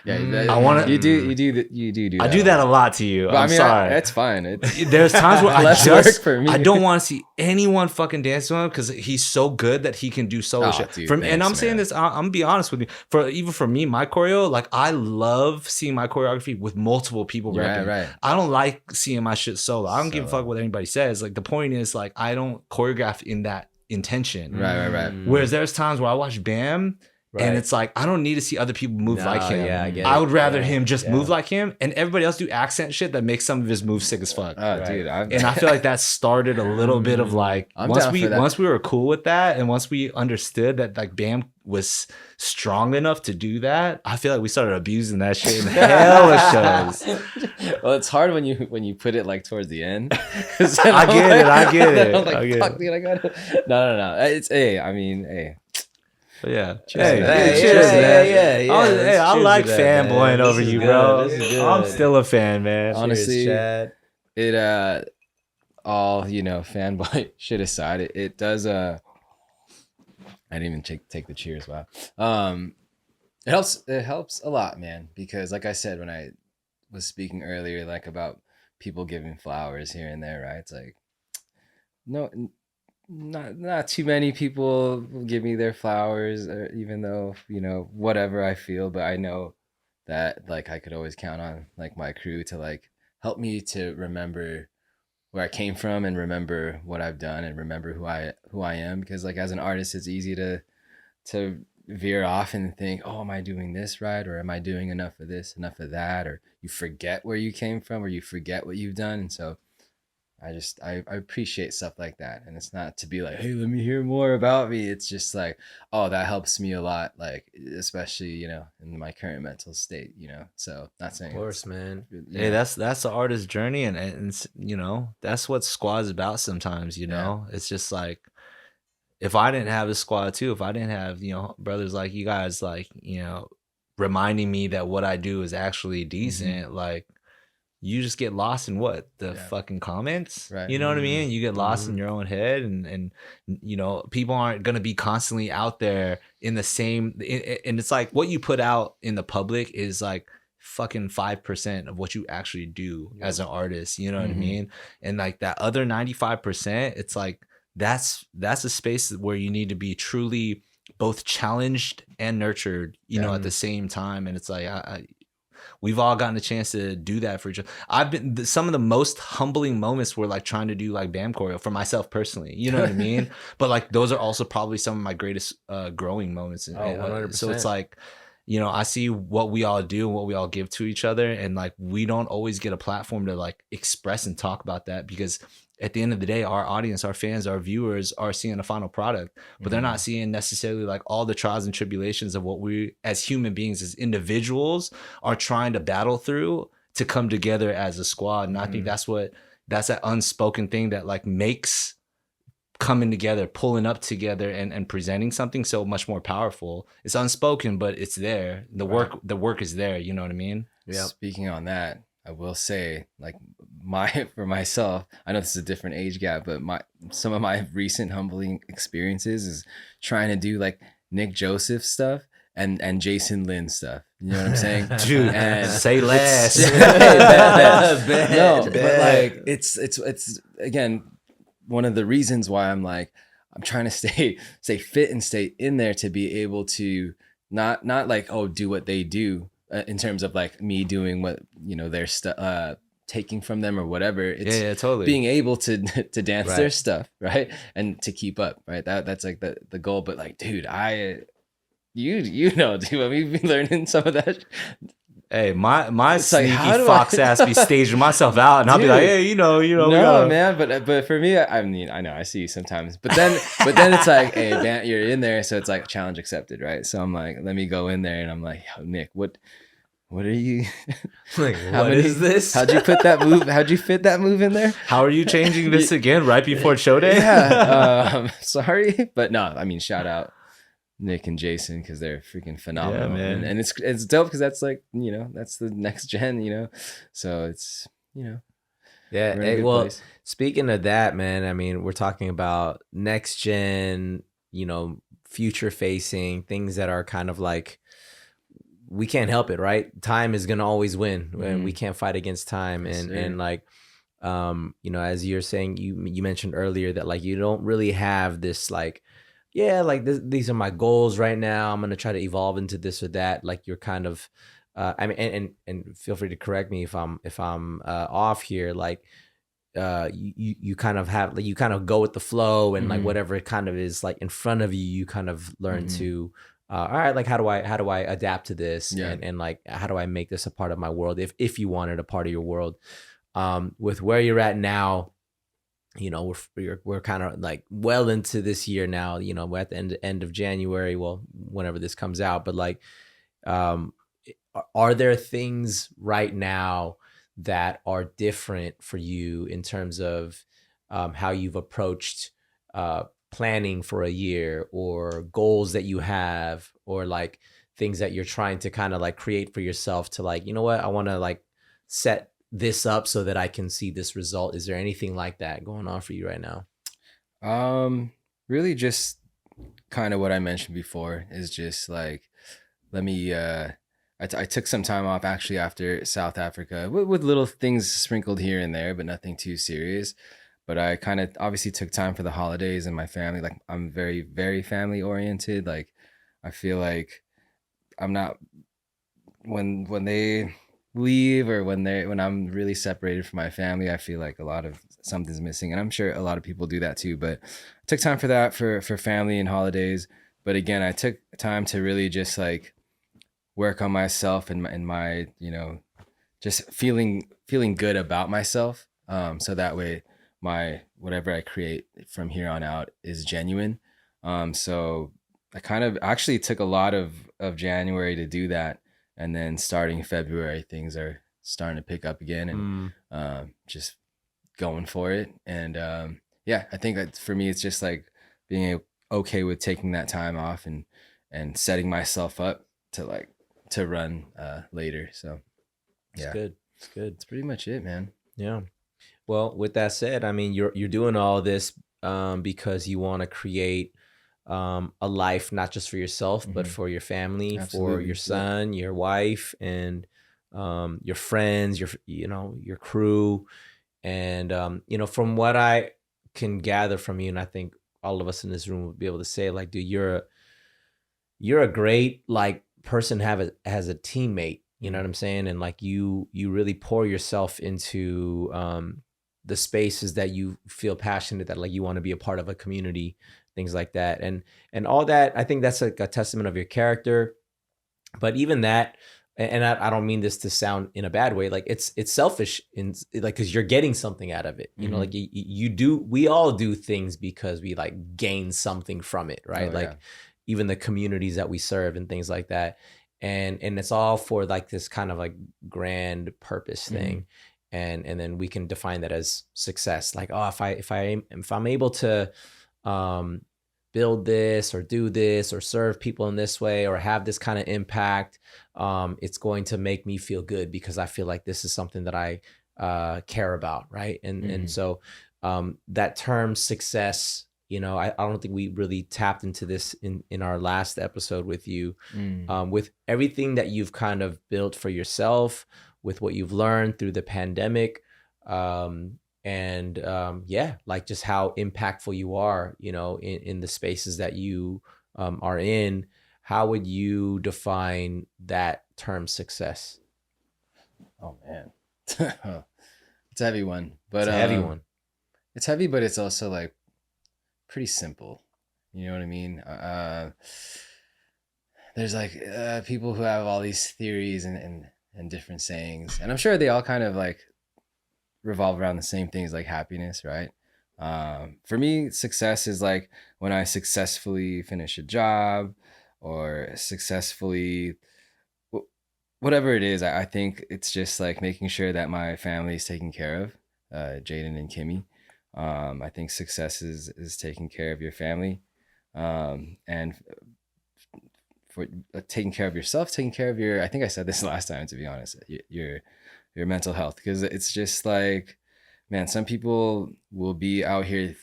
C: Yeah,
D: I want to.
C: You do that.
D: I do that a lot to you.
C: But
D: I'm sorry.
C: That's fine.
D: There's times where
C: Less work for me.
D: I don't want to see anyone fucking dance with him because he's so good that he can do solo shit.
C: Dude,
D: And I'm
C: thanks,
D: saying
C: man.
D: this. I'm gonna be honest with you. Even for me, my choreo, like I love seeing my choreography with multiple people repping.
C: Right.
D: I don't like seeing my shit solo. I don't give a fuck what anybody says. Like the point is, like I don't choreograph in that intention.
C: Right.
D: Whereas there's times where I watch Bam
B: Right.
D: And it's like, I don't need to see other people move like him.
B: Yeah, I get
D: I
B: it.
D: would rather
B: Yeah,
D: him just
B: yeah.
D: move like him, and everybody else do accent shit that makes some of his moves sick as fuck.
C: Oh, dude.
D: And I feel like that started a little bit of like,
C: I'm
D: once
C: down for that.
D: once we were cool with that, and once we understood that like Bam was strong enough to do that, I feel like we started abusing that shit in hella shows.
C: Well, it's hard when you put it like towards the end.
D: I get it.
C: I'm like,
D: I get
C: fuck,
D: it.
C: dude, I got it. No. It's hey.
D: But yeah.
C: Cheers,
D: Hey,
B: cheers, man.
D: Yeah. I
B: Cheers
D: like
B: to that,
D: fanboying
B: man.
D: over
B: This is
D: you,
B: good.
D: bro.
B: This is
D: I'm
B: good.
D: still a fan, man.
C: Honestly,
B: Cheers, Chad.
C: It all fanboy shit aside, it does I didn't even take the cheers. Wow. It helps a lot, man, because like I said when I was speaking earlier, like about people giving flowers here and there, right? It's like not too many people will give me their flowers, or even though whatever I feel, but I know that like I could always count on like my crew to like help me to remember where I came from and remember what I've done and remember who I am, because like as an artist it's easy to veer off and think, oh, am I doing this right, or am I doing enough of this, enough of that, or you forget where you came from, or you forget what you've done. And so I appreciate stuff like that, and it's not to be like, hey, let me hear more about me. It's just like, oh, that helps me a lot, like especially in my current mental state, so not saying
B: Of course, man.
D: Hey, that's the artist's journey, and that's what squad's about sometimes. It's just like, if I didn't have a squad too, if I didn't have brothers like you guys, like reminding me that what I do is actually decent, like you just get lost in the fucking comments,
C: right?
D: You know what I mean? You get lost in your own head, and people aren't gonna be constantly out there in the same, and it's like what you put out in the public is like fucking 5% of what you actually do as an artist, you know what I mean? And like that other 95%, it's like that's a space where you need to be truly both challenged and nurtured, at the same time. And it's like we've all gotten a chance to do that for each other. I've been some of the most humbling moments were like trying to do like BAM choreo for myself personally, you know what I mean? But like those are also probably some of my greatest growing moments.
B: 100%.
D: So it's like, I see what we all do and what we all give to each other, and like we don't always get a platform to like express and talk about that, because at the end of the day, our audience, our fans, our viewers are seeing a final product, but they're not seeing necessarily like all the trials and tribulations of what we as human beings, as individuals, are trying to battle through to come together as a squad. And I think that's that unspoken thing that like makes coming together, pulling up together and presenting something so much more powerful. It's unspoken, but it's there. The work is there. You know what I mean?
C: Yeah. Speaking on that, I will say, like for myself, I know this is a different age gap, but some of my recent humbling experiences is trying to do like Nick Joseph stuff and Jason Lin stuff. You know what I'm saying?
D: Dude,
C: and
D: say less.
C: No, but like it's again one of the reasons why I'm trying to stay fit and stay in there, to be able to not like, oh, do what they do in terms of like me doing what they're taking from them or whatever. It's
D: totally
C: being able to dance their stuff, right, and to keep up, right. That's like the goal. But like, dude, dude, we've been learning some of that.
D: Hey, my sneaky
C: like,
D: fox ass be staging myself out, and I'll be like, hey,
C: no, man. But for me, I mean, I know I see you sometimes, but then it's like, hey, man, you're in there, so it's like challenge accepted, right? So I'm like, let me go in there, and I'm like, yo, Nick, what are you
B: like? What is this?
C: How'd you put that move? How'd you fit that move in there?
D: How are you changing this again right before show day?
C: Yeah, sorry, but no, I mean, shout out Nick and Jason, because they're freaking phenomenal.
D: Yeah, man.
C: And it's dope, because that's like, that's the next gen, so it's
B: Yeah.
C: Hey,
B: well,
C: place.
B: Speaking of that, man, I mean, we're talking about next gen, future facing things that are kind of like, we can't help it, right? Time is gonna always win, and we can't fight against time.
C: Yes,
B: and like, as you're saying, you mentioned earlier that like you don't really have this like, like these are my goals right now, I'm gonna try to evolve into this or that. Like you're kind of, I mean, and feel free to correct me if I'm off here. Like, you kind of have, like, you kind of go with the flow, and like whatever kind of is like in front of you, you kind of learn to all right, like how do I adapt to this,
C: Yeah.
B: and like how do I make this a part of my world, if you want it a part of your world. With where you're at now, you know, we're kind of like well into this year now. You know, we're at the end of January. Well, whenever this comes out, but like, are there things right now that are different for you in terms of how you've approached planning for a year, or goals that you have, or like things that you're trying to kind of like create for yourself to like, you know what, I want to like set this up so that I can see this result? Is there anything like that going on for you right now?
C: Really just kind of what I mentioned before is just like, let me, I took some time off actually after South Africa with little things sprinkled here and there, but nothing too serious. But I kind of obviously took time for the holidays and my family. Like I'm very, very family oriented. Like I feel like I'm not, when they leave or when I'm really separated from my family, I feel like a lot of something's missing. And I'm sure a lot of people do that too, but I took time for that for family and holidays. But again, I took time to really just like work on myself and my, you know, just feeling good about myself. So that way my whatever I create from here on out is genuine. So I kind of actually took a lot of January to do that, and then starting February things are starting to pick up again, and just going for it. And yeah, I think that for me it's just like being okay with taking that time off and setting myself up to run later. So yeah,
B: It's good. It's good.
C: that's pretty much it, man.
B: Yeah. Well, with that said, I mean, you're doing all this because you want to create a life not just for yourself, but for your family,
C: Absolutely.
B: for your son, your wife, and your friends, your crew. And you know, from what I can gather from you, and I think all of us in this room would be able to say, like, dude, you're a great like person as a teammate. You know what I'm saying? And like you really pour yourself into the spaces that you feel passionate, that like you want to be a part of a community, things like that. And all that, I think that's like a testament of your character. But even that, and I don't mean this to sound in a bad way, like it's selfish in like, cause you're getting something out of it, you know, like we all do things because we like gain something from it. Right. Like even the communities that we serve and things like that. And it's all for like this kind of like grand purpose thing. And then we can define that as success. Like, oh, if I'm able to build this or do this or serve people in this way or have this kind of impact, it's going to make me feel good because I feel like this is something that I care about, right? And so that term success, you know, I don't think we really tapped into this in our last episode with you, with everything that you've kind of built for yourself, with what you've learned through the pandemic, and yeah, like just how impactful you are, you know, in the spaces that you are in. How would you define that term success?
C: Oh man, it's a heavy one, but
B: It's a heavy one.
C: It's heavy, but it's also like pretty simple. You know what I mean? There's like people who have all these theories and different sayings, and I'm sure they all kind of like revolve around the same things, like happiness, right? For me, success is like when I successfully finish a job or successfully whatever it is. I think it's just like making sure that my family is taken care of, Jaden and Kimmy. I think success is taking care of your family, and for taking care of yourself, taking care of your, I think I said this last time, to be honest, your mental health. Because it's just like, man, some people will be out here,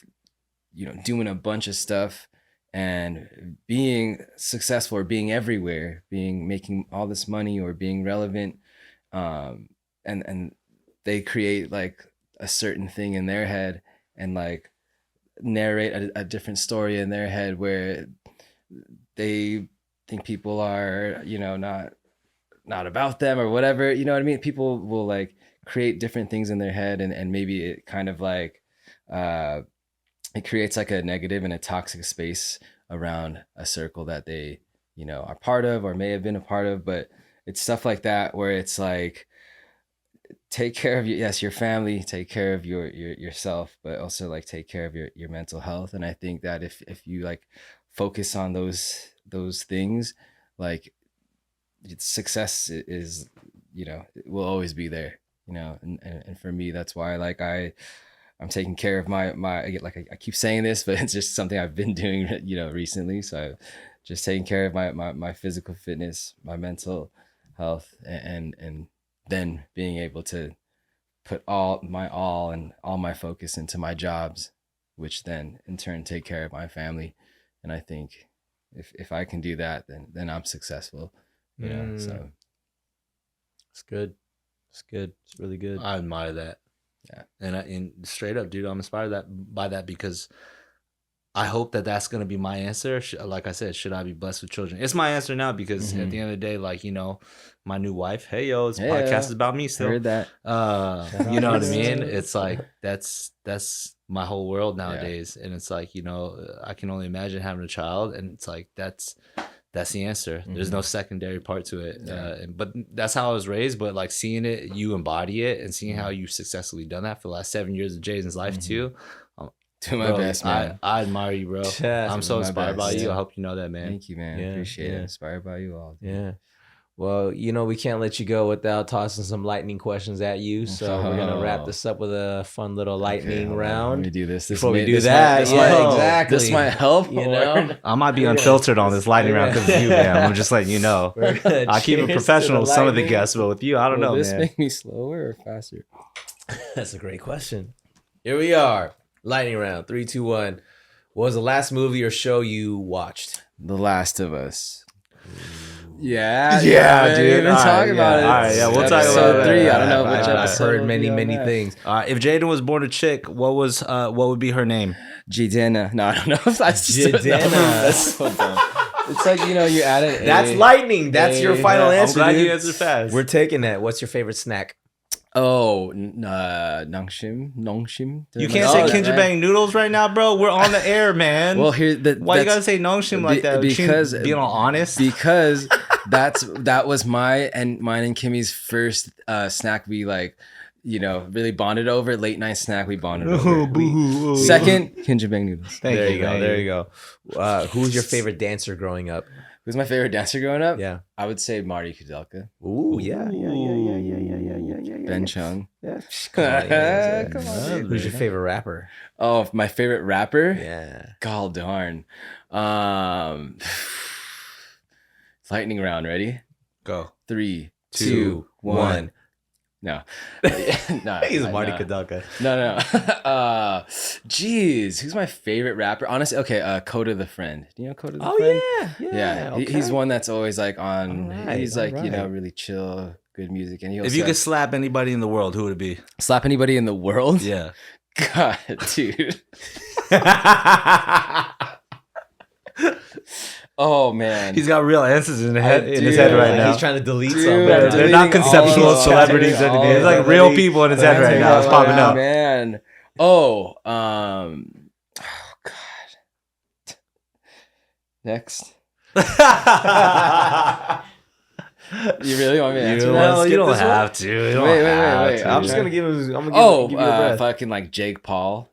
C: you know, doing a bunch of stuff and being successful or being everywhere, making all this money or being relevant, and they create like a certain thing in their head and like narrate a different story in their head where they think people are, you know, not about them or whatever, you know what I mean? People will like create different things in their head, and maybe it kind of like it creates like a negative and a toxic space around a circle that they are part of or may have been a part of. But it's stuff like that where it's like, take care of your family, take care of yourself, but also like take care of your mental health. And I think that if you like focus on those things, like success is, it will always be there, and for me, that's why like I'm taking care of my like I keep saying this, but it's just something I've been doing, recently. So just taking care of my physical fitness, my mental health, and then being able to put all my focus into my jobs, which then in turn take care of my family. And I think if I can do that, then I'm successful, so.
B: It's good. It's good. It's really good.
D: I admire that.
C: Yeah.
D: And straight up, dude, I'm inspired by that because I hope that that's going to be my answer. Like I said, should I be blessed with children? It's my answer now because at the end of the day, like, my new wife, hey, yo, this podcast is about me still.
C: Heard that.
D: You know what I mean? It's like, that's my whole world nowadays. Yeah. And it's like, I can only imagine having a child. And it's like, that's the answer. There's no secondary part to it. Yeah. But that's how I was raised. But like seeing it, you embody it, and seeing how you've successfully done that for the last 7 years of Jason's life too.
C: Do my best, man.
D: I admire you, bro. I'm so inspired by you. I hope you know that, man.
C: Thank you, man. Appreciate it. Inspired by you all.
B: Yeah. Well, we can't let you go without tossing some lightning questions at you. So we're gonna wrap this up with a fun little lightning round.
C: Let me do this.
B: Before we do that, exactly.
C: This might help.
D: I might be unfiltered on this lightning round because of you, man. I'm just letting you know. I keep it professional with some of the guests, but with you, I don't know, man.
C: Will this make me slower or faster?
B: That's a great question. Here we are. Lightning round. 3, 2, 1. What was the last movie or show you watched?
C: The Last of Us. Yeah,
B: dude.
C: We've been talking about it.
B: All right, yeah, we'll talk about
C: episode 3. I don't know which episode.
B: I've heard many things.
D: If Jaden was born a chick, what would be her name?
C: Jidana. No, I don't know. That's just that's so dumb. It's like, you add it.
B: That's lightning. That's your final answer.
D: I'm glad
B: dude.
D: you answered fast.
B: We're taking that. What's your favorite snack?
C: Oh, nongshim.
D: You can't say Kinjaz noodles right now, bro. We're on the air, man.
C: Well,
D: why you gotta say nongshim like that?
C: Because
D: being all honest.
C: Because that was mine and Kimmy's first snack. We really bonded over. Late night snack. We bonded over. Second, Kinjaz noodles.
B: There you go. Who's your favorite dancer growing up?
C: Who's my favorite dancer growing up?
B: Yeah,
C: I would say Marty Kudelka.
B: Ooh, yeah.
C: Ben Chung.
B: Yeah. Come on. Dude. Who's your favorite rapper?
C: Oh, my favorite rapper?
B: Yeah.
C: God darn. Lightning round. Ready?
D: Go.
C: 3, 2, 1. No.
B: He's Marty Kudelka.
C: No. Jeez, who's my favorite rapper? Honestly, okay, Coda the Friend. Do you know Coda the Friend? Yeah. Okay. He's one that's always like on. Right, he's like really chill, good music. And
D: if you could slap anybody in the world, who would it be?
C: Slap anybody in the world?
D: Yeah.
C: God, dude. Oh man,
D: he's got real answers in his head right now.
B: He's trying to delete some.
D: They're not conceptual celebrities or anything. It's like real people in his head right now. It's popping up.
C: Man. Oh God. Next. You really want me to answer that?
D: No, you don't have to.
C: Wait.
B: I'm just gonna give him. I'm gonna give you a breath.
C: Fucking like Jake Paul.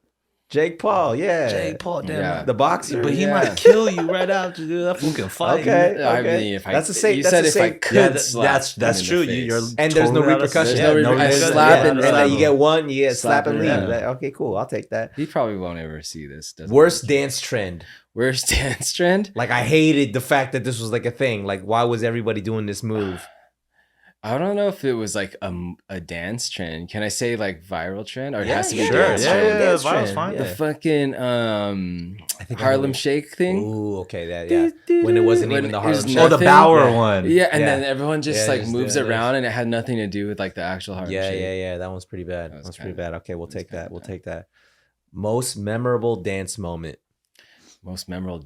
B: Jake Paul, yeah.
D: Jake Paul, damn.
C: Yeah.
B: The boxer.
D: But he might kill you right after you do that fucking fight.
B: Okay.
C: I mean,
B: that's a safe.
C: You
B: that's
C: said
B: a
C: if
B: safe,
C: I could slap.
D: That's true. You're
B: and there's no repercussions.
C: There's no repercussions. Slap
B: and then you get one. You get slap and leave.
C: Yeah.
B: Okay, cool. I'll take that.
C: He probably won't ever see this.
B: Worst dance trend.
C: Worst dance trend?
B: Like, I hated the fact that this was like a thing. Like, why was everybody doing this move?
C: I don't know if it was like a dance trend. Can I say like viral trend, or it has to be
D: sure.
C: dance trend?
D: Yeah, viral's fine.
C: The fucking
B: I think
C: Harlem Shake thing.
B: Ooh, okay, that when it wasn't even the Harlem Shake.
D: Oh, the Bauer one.
C: Yeah, and then everyone just like moves around, and it had nothing to do with like the actual Harlem Shake.
B: Yeah. That one's pretty bad. That one's pretty bad. Okay, we'll take that. We'll take that. Most memorable dance moment.
C: Most memorable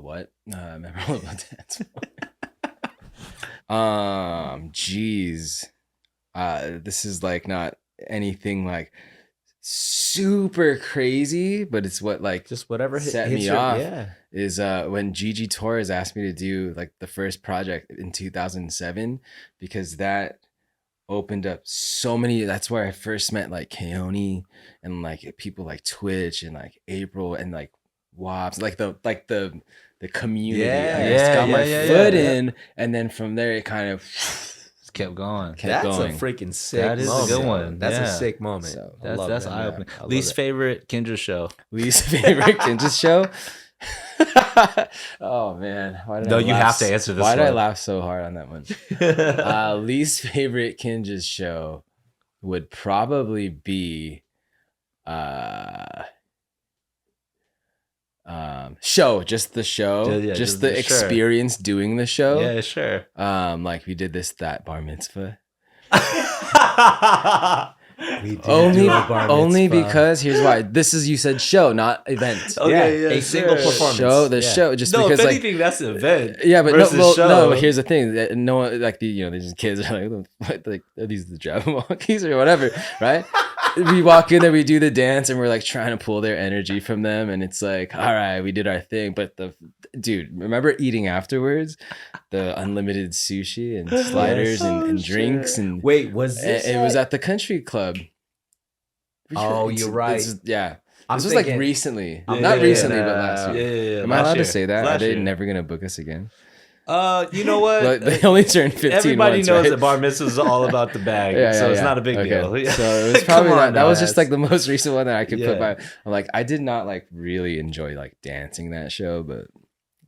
C: what? Memorable dance moment. Geez, this is like not anything like super crazy, but it's what like
B: just whatever
C: set
B: hits
C: me
B: your,
C: off
B: yeah.
C: is when Gigi Torres asked me to do like the first project in 2007, because that opened up so many. That's where I first met like Keone and like people like Twitch and like April and like Wops, like the community. I just got my foot in, and then from there it kind of
D: just kept going.
B: That's a freaking sick
D: That is
B: moment.
D: a good one.
B: That's
D: yeah.
B: a sick moment.
C: So,
D: that's eye opening. Least favorite Kinjaz show.
C: Least favorite Kinjaz show. Oh man, why did
D: No,
C: I
D: you
C: laugh
D: have to answer this
C: Why
D: one.
C: did I laugh so hard on that one? Least favorite Kinjaz show would probably be show, just the show, just the experience doing the show.
D: Yeah, sure.
C: Like we did that bar mitzvah.
B: We did do a bar
C: Only
B: mitzvah.
C: because here's why. This is, you said show, not event.
B: A single performance.
C: Show just
D: no,
C: because
D: if
C: like
D: anything, that's an event.
C: yeah, but
D: versus show.
C: no. But here's the thing: that no one like these kids are like, what, like are these the Jabberwockies or whatever, right? We walk in there, we do the dance, and we're like trying to pull their energy from them, and it's like, all right, we did our thing. But dude, remember eating afterwards, the unlimited sushi and sliders and drinks and
B: wait, was this?
C: it was at the country club.
B: Oh, you're right.
C: This
B: I'm
C: was
B: thinking-
C: like recently,
B: I'm
C: not
B: thinking,
C: recently, but last year.
D: Yeah.
C: Am I allowed to say that? Are
D: Last
C: they
D: year.
C: never gonna book us again?
D: You know what?
C: But they only turned 15
D: Everybody
C: once,
D: knows
C: right?
D: that bar mitzvah is all about the bag, so it's not a big deal.
C: So it was probably
D: Come on
C: that
D: now,
C: was just like the most recent one that I could put
D: Yeah.
C: by. I'm like, I did not like really enjoy like dancing that show, but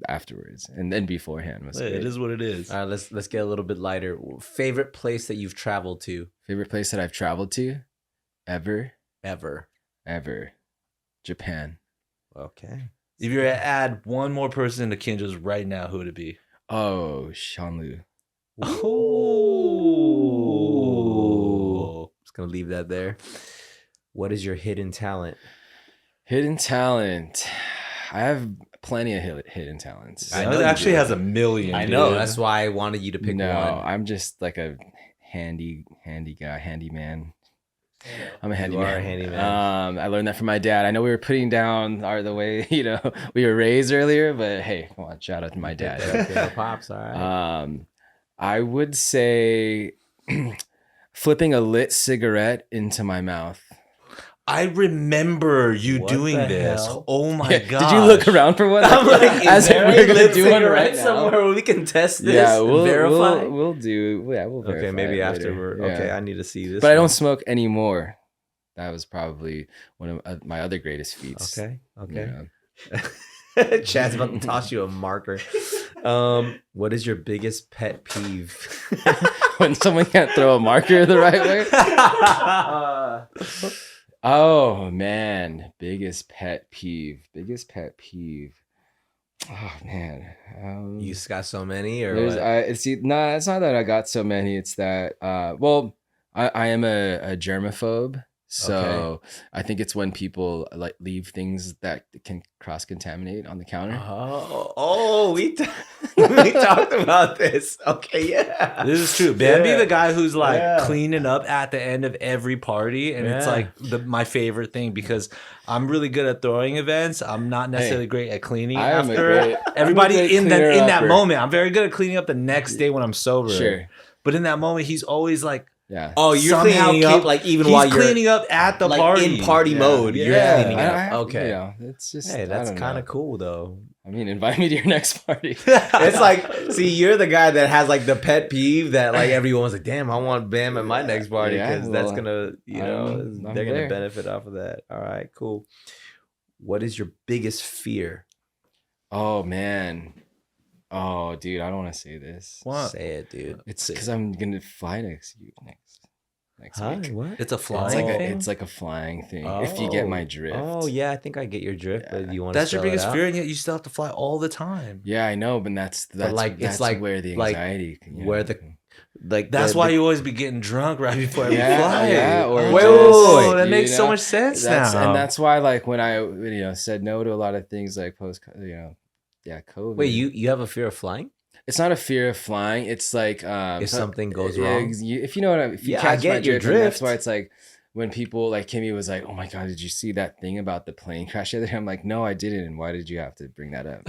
C: afterwards and then beforehand was
D: It
C: great.
D: is what it is.
B: All right, let's get a little bit lighter. Favorite place that you've traveled to
C: Favorite place that I've traveled to
B: ever?
C: ever, Japan.
B: Okay.
D: If you were to add one more person to Kinjaz right now, who would it be?
C: Oh, Shanlu.
B: Oh. Just gonna leave that there. What is your hidden talent?
C: Hidden talent. I have plenty of hidden talents.
B: I know
D: It
B: you
D: actually
B: do.
D: has a million.
B: I know.
D: dude.
B: That's why I wanted you to pick
C: No,
B: one.
C: I'm just like a handy guy, handyman. I'm a
B: You
C: handyman.
B: are a handyman.
C: I learned that from my dad. I know we were putting down the way we were raised earlier, but hey, come on, shout out to my dad.
B: Okay, pops. All right.
C: I would say flipping a lit cigarette into my mouth.
D: I remember you
B: What
D: doing
B: the
D: this.
B: hell?
D: Oh my god!
C: Did you look around for one?
B: I'm like,
C: as
B: is
C: if
B: there
C: we're
B: a
C: gonna
B: lit
C: do one right
B: cigarette
C: now.
B: somewhere where we can test this?
C: Yeah,
B: and
C: we'll
B: verify.
C: we'll do. Yeah, we'll verify.
B: Okay, maybe
C: it
B: after
C: later.
B: we're
C: Yeah.
B: okay. I need to see this.
C: But I
B: one.
C: don't smoke anymore. That was probably one of my other greatest feats.
B: Okay.
C: Yeah.
B: Chad's about to toss you a marker. What is your biggest pet peeve?
C: When someone can't throw a marker the right way. Oh man, biggest pet peeve. Oh man,
B: You just got so many, or
C: there's
B: what?
C: it's not that I got so many. It's that well, I am a germaphobe. So I think it's when people like leave things that can cross contaminate on the counter.
B: We talked about this. Okay, yeah.
D: This is true. Ben be
B: Yeah.
D: the guy who's like
B: Yeah.
D: cleaning up at the end of every party, and it's
B: Yeah.
D: like my favorite thing because I'm really good at throwing events. I'm not necessarily great at cleaning
C: I am a
D: after
C: great-
D: everybody
C: I'm a great
D: in
C: cleaner
D: that
C: upper.
D: moment. I'm very good at cleaning up the next day when I'm sober.
C: Sure.
D: But in that moment, he's always like,
C: Yeah.
B: Oh, you're
D: somehow
B: cleaning up like even
D: he's
B: while you're
D: cleaning up at the
B: like
D: party.
B: in party mode. You're
D: Yeah.
B: cleaning up. Okay.
C: Yeah, it's just.
B: Hey,
C: I
B: that's
C: don't
B: kind
C: know.
B: of cool though.
C: I mean, invite me to your next party.
B: It's like, see, you're the guy that has like the pet peeve that like everyone's like, damn, I want Bam at my next party
C: Yeah,
B: because that's
C: well,
B: gonna,
C: I'm
B: they're gonna
C: there.
B: benefit off of that. All right, cool. What is your biggest fear?
C: Oh man. Oh, dude, I don't want to say this.
D: What?
B: Say it, dude.
C: It's because I'm gonna fly next week.
B: What?
D: It's a
C: It's
D: flying
C: like
D: thing.
C: it's like a flying thing. If you get my drift.
B: Oh yeah, I think I get your drift, but
C: Yeah.
B: you want to
D: That's your biggest fear, and yet you still have to fly all the time.
C: Yeah, I know, but that's
B: like, it's
C: that's
B: like-
C: where the
B: like,
C: anxiety.
B: where the like
D: That's
B: the-
D: why
B: the-
D: you always be getting drunk right before every
C: Yeah,
D: flight.
C: yeah, or
D: Wait,
C: just,
D: that
C: you
D: makes so
C: know,
D: much sense
C: that's,
D: now.
C: and that's why, like, when I said no to a lot of things, like post, COVID.
B: Wait, you have a fear of flying?
C: It's not a fear of flying. It's like
B: If something goes wrong?
C: if you know what if you
B: Yeah, I
C: catch my
B: get your
C: drift, and that's
B: drift.
C: why it's like when people like Kimmy was like, oh my God, did you see that thing about the plane crash the other day? I'm like, no, I didn't. And why did you have to bring that up?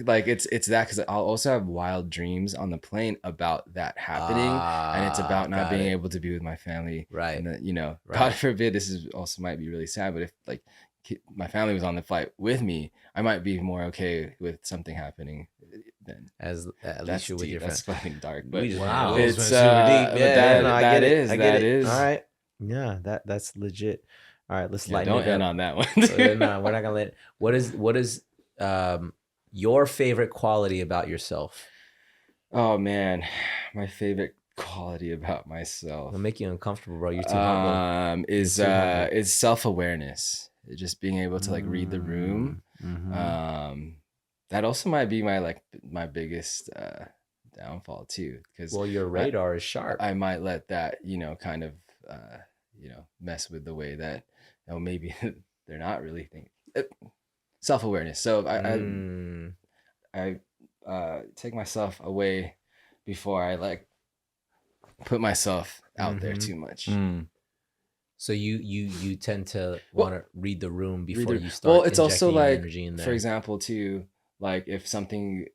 C: Like it's that, because I'll also have wild dreams on the plane about that happening. And it's about not being able to be with my family.
B: Right.
C: And you know, God forbid, this is also might be really sad, but if like my family was on the flight with me, I might be more okay with something happening than
B: at least you're with your
C: that's
B: friends.
C: fucking dark. But
D: wow,
C: it's
D: super deep.
B: I get it.
C: That is.
B: All right. Yeah, that's legit. All right, let's lighten it up.
C: Don't end on that one.
B: No, we're not gonna let. What is your favorite quality about yourself?
C: Oh man, my favorite quality about myself.
B: It'll make you uncomfortable, bro. You're too humble.
C: Is self-awareness. Just being able to like read the room. That also might be my biggest downfall too, because
B: your radar is sharp.
C: I might let that kind of mess with the way that maybe they're not really thinking. Self-awareness. So I take myself away before I like put myself out there too much.
B: So you tend to want to read the room before you start.
C: Well, it's also like,
B: energy in there.
C: for example, too, like if something,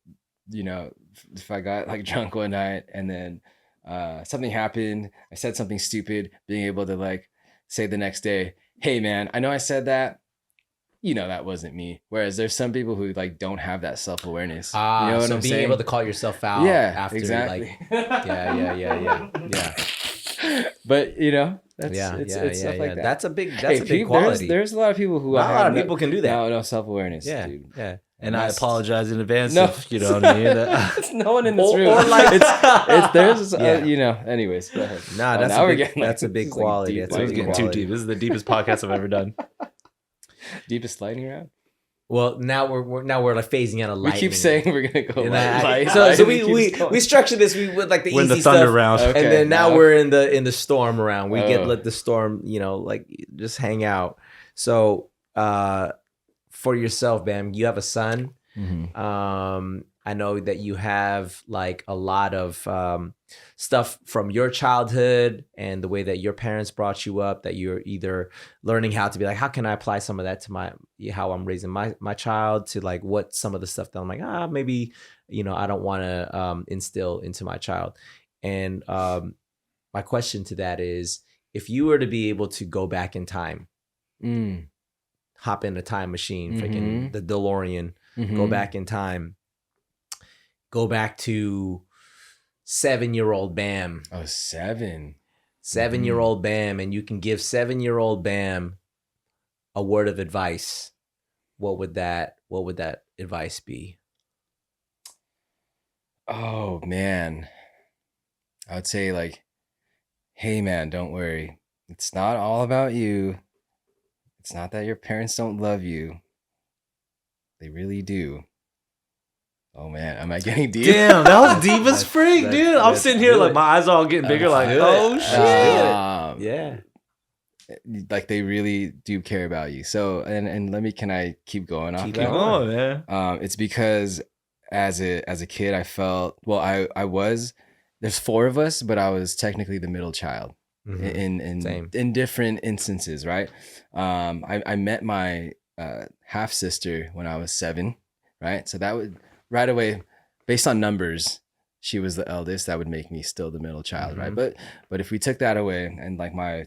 C: if I got like drunk one night and then something happened, I said something stupid, being able to like say the next day, hey man, I know I said that, that wasn't me. Whereas there's some people who like don't have that self-awareness. You know what I'm
B: being
C: saying?
B: able to call yourself out. After
C: exactly.
B: Yeah.
C: But it's stuff like that.
B: That's a big quality.
C: There's a lot of people who
B: not a lot of people can do that.
C: No self-awareness.
B: Yeah,
C: dude.
B: yeah.
D: And I apologize in advance.
C: No.
D: If, you know what I mean.
C: It's no one in this room.
B: Or like
C: there's anyways. Go ahead.
B: Nah, that's a big quality. That's
D: getting too deep. This is the deepest podcast I've ever done.
C: Deepest lightning round.
B: Well, now we're like phasing out a lightning.
C: We keep saying we're gonna go light.
B: So we structured this. We would like the
D: when
B: easy
D: the thunder
B: stuff,
D: round,
B: and then now we're in the storm round. We let the storm, like just hang out. So for yourself, Bam, you have a son. I know that you have like a lot of stuff from your childhood and the way that your parents brought you up, that you're either learning how to be like, how can I apply some of that to how I'm raising my child, to like what some of the stuff that I'm like, maybe, I don't want to instill into my child. And my question to that is, if you were to be able to go back in time, hop in a time machine, freaking the DeLorean, go back in time, go back to 7-year-old Bam.
C: Oh, 7.
B: 7-year-old Bam, and you can give 7-year-old Bam a word of advice. What would that advice be?
C: Oh man, I would say like, hey man, don't worry. It's not all about you. It's not that your parents don't love you. They really do. Oh man, am I getting deep?
D: Damn, that was deep as freak, dude. I'm sitting here like my eyes are all getting bigger. Like, oh shit.
B: Yeah.
C: Like they really do care about you. So and can I keep going off?
B: Keep
D: going, man.
C: It's because as a kid, I felt, well, I was, there's 4 of us, but I was technically the middle child in different instances, right? I met my half sister when I was 7, right? So that would right away, based on numbers, she was the eldest. That would make me still the middle child, right? But if we took that away, and like my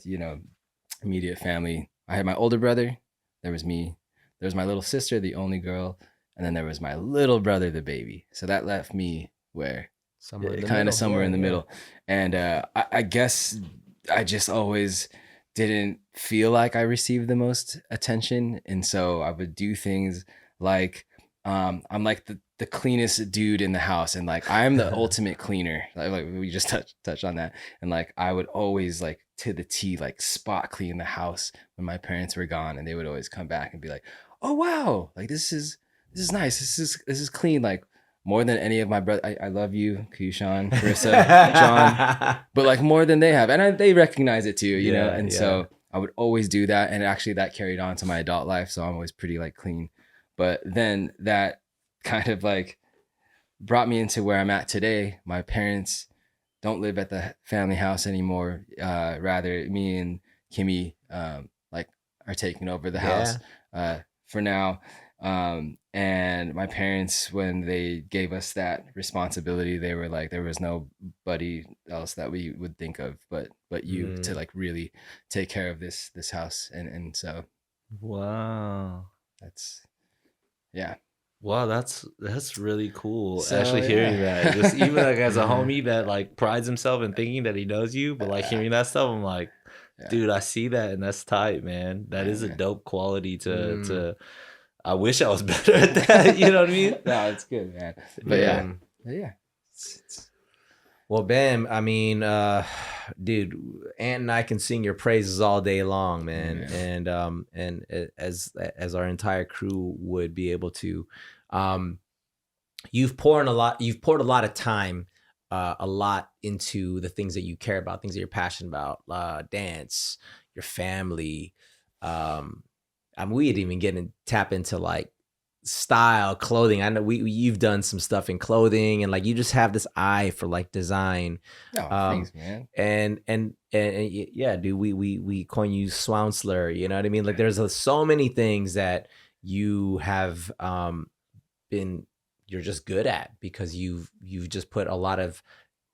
C: immediate family, I had my older brother, there was me, there was my little sister, the only girl, and then there was my little brother, the baby. So that left me where somewhere in the middle. And I guess I just always didn't feel like I received the most attention, and so I would do things like I'm like the cleanest dude in the house, and like I'm the ultimate cleaner. Like we just touched on that, and like I would always like to the T like spot clean the house when my parents were gone, and they would always come back and be like, "Oh wow, like this is nice. This is clean." Like more than any of my brothers. I love you, Kushan, Carissa, John, but like more than they have, and they recognize it too, you know. And so I would always do that, and actually that carried on to my adult life. So I'm always pretty like clean. But then that kind of like brought me into where I'm at today. My parents don't live at the family house anymore. Rather, me and Kimmy like are taking over the house for now. And my parents, when they gave us that responsibility, they were like, there was nobody else that we would think of but you to like really take care of this house. And so
D: wow,
C: that's yeah.
D: Wow, that's really cool.
C: So,
D: actually hearing that, just even like as a homie that like prides himself in thinking that he knows you, but like hearing that stuff, I'm like, dude, I see that, and that's tight, man. That is a dope quality to. I wish I was better at that. You know what I mean?
C: No, it's good, man. But yeah.
B: Well, Bam, I mean, dude, Ant and I can sing your praises all day long, man. Yeah. And as our entire crew would be able to, you've poured a lot of time, a lot into the things that you care about, things that you're passionate about, dance, your family. I mean, we didn't even get to tap into like style, clothing. I know you've done some stuff in clothing, and like you just have this eye for like design.
C: Oh, thanks, man.
B: And yeah, dude, we coin you Swounsler, you know what I mean? Like there's so many things that you have you're just good at because you've just put a lot of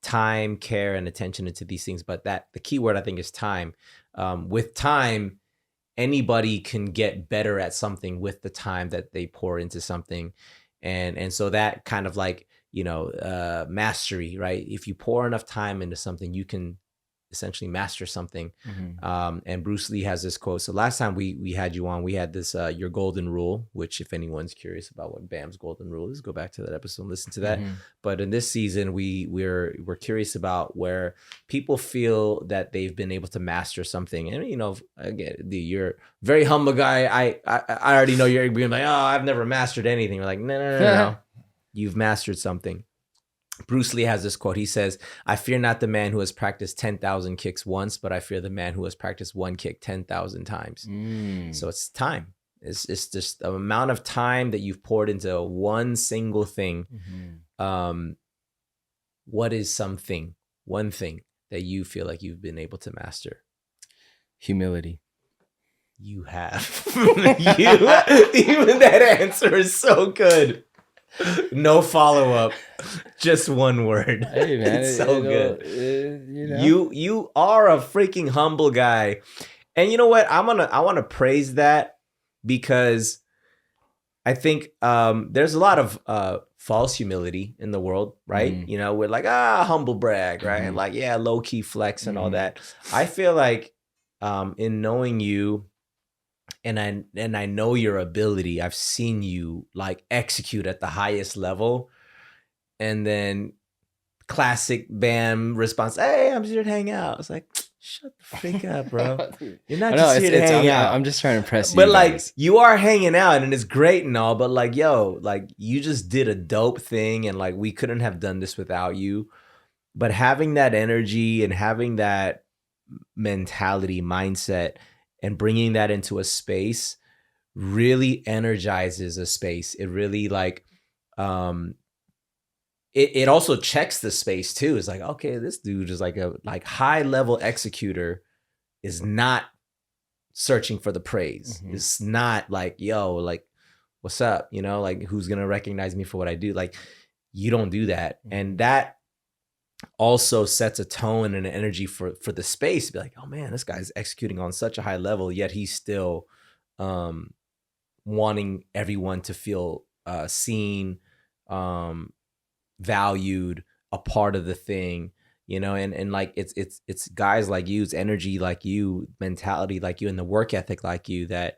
B: time, care, and attention into these things. But the key word I think is time. With time, anybody can get better at something with the time that they pour into something. And so that kind of like, mastery, right? If you pour enough time into something, you can essentially master something. And Bruce Lee has this quote. So last time we had you on, we had this, your golden rule, which if anyone's curious about what Bam's golden rule is, go back to that episode and listen to that. But in this season, we're curious about where people feel that they've been able to master something. And, again, you're a very humble guy. I already know you're being like, oh, I've never mastered anything. We're like, no. You've mastered something. Bruce Lee has this quote. He says, I fear not the man who has practiced 10,000 kicks once, but I fear the man who has practiced one kick 10,000 times. So it's time. It's just the amount of time that you've poured into one single thing. What is one thing that you feel like you've been able to master?
C: Humility.
B: You have. Even that answer is so good. No follow-up, just one word.
C: Hey, man,
B: it's so good. You are a freaking humble guy, and you know what? I want to praise that because I think there's a lot of false humility in the world, right? We're like humble brag, right? And like low key flex and all that. I feel like in knowing you. And I know your ability. I've seen you like execute at the highest level, and then classic Bam response. Hey, I'm just here to hang out. It's like, shut the freak up, bro. You're not just here to hang out.
C: I'm just trying to impress you.
B: But like, you are hanging out, and it's great and all. But like, like you just did a dope thing, and like we couldn't have done this without you. But having that energy and having that mentality, mindset, and bringing that into a space really energizes a space. It really like, it also checks the space too. It's like, okay, this dude is like a high level executor is not searching for the praise. It's not like, like, what's up? Like who's going to recognize me for what I do? Like you don't do that. And that also sets a tone and an energy for the space to be like, oh man, this guy's executing on such a high level, yet he's still wanting everyone to feel seen, valued, a part of the thing, and like it's guys like you, it's energy like you, mentality like you, and the work ethic like you that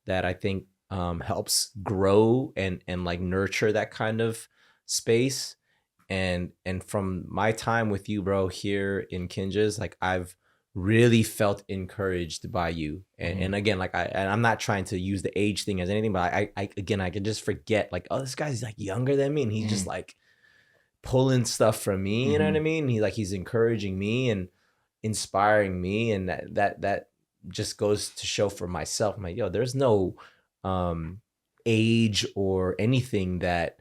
B: I think helps grow and like nurture that kind of space. And from my time with you, bro, here in Kinjaz, like I've really felt encouraged by you. And again, like I'm not trying to use the age thing as anything, but I can just forget like, oh, this guy's like younger than me, and he's just like pulling stuff from me. You know what I mean? He's encouraging me and inspiring me, and that just goes to show for myself. I'm like, there's no age or anything that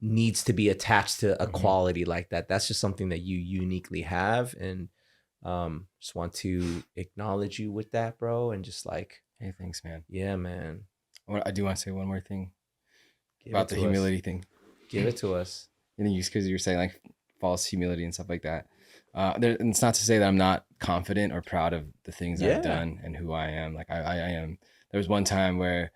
B: needs to be attached to a quality like that. That's just something that you uniquely have, and just want to acknowledge you with that, bro. And just like,
C: hey, thanks, man.
B: Yeah, man.
C: I do want to say one more thing about the humility thing.
B: Give it to us.
C: Because you're saying like false humility and stuff like that. And it's not to say that I'm not confident or proud of the things I've done and who I am. Like I am. There was one time where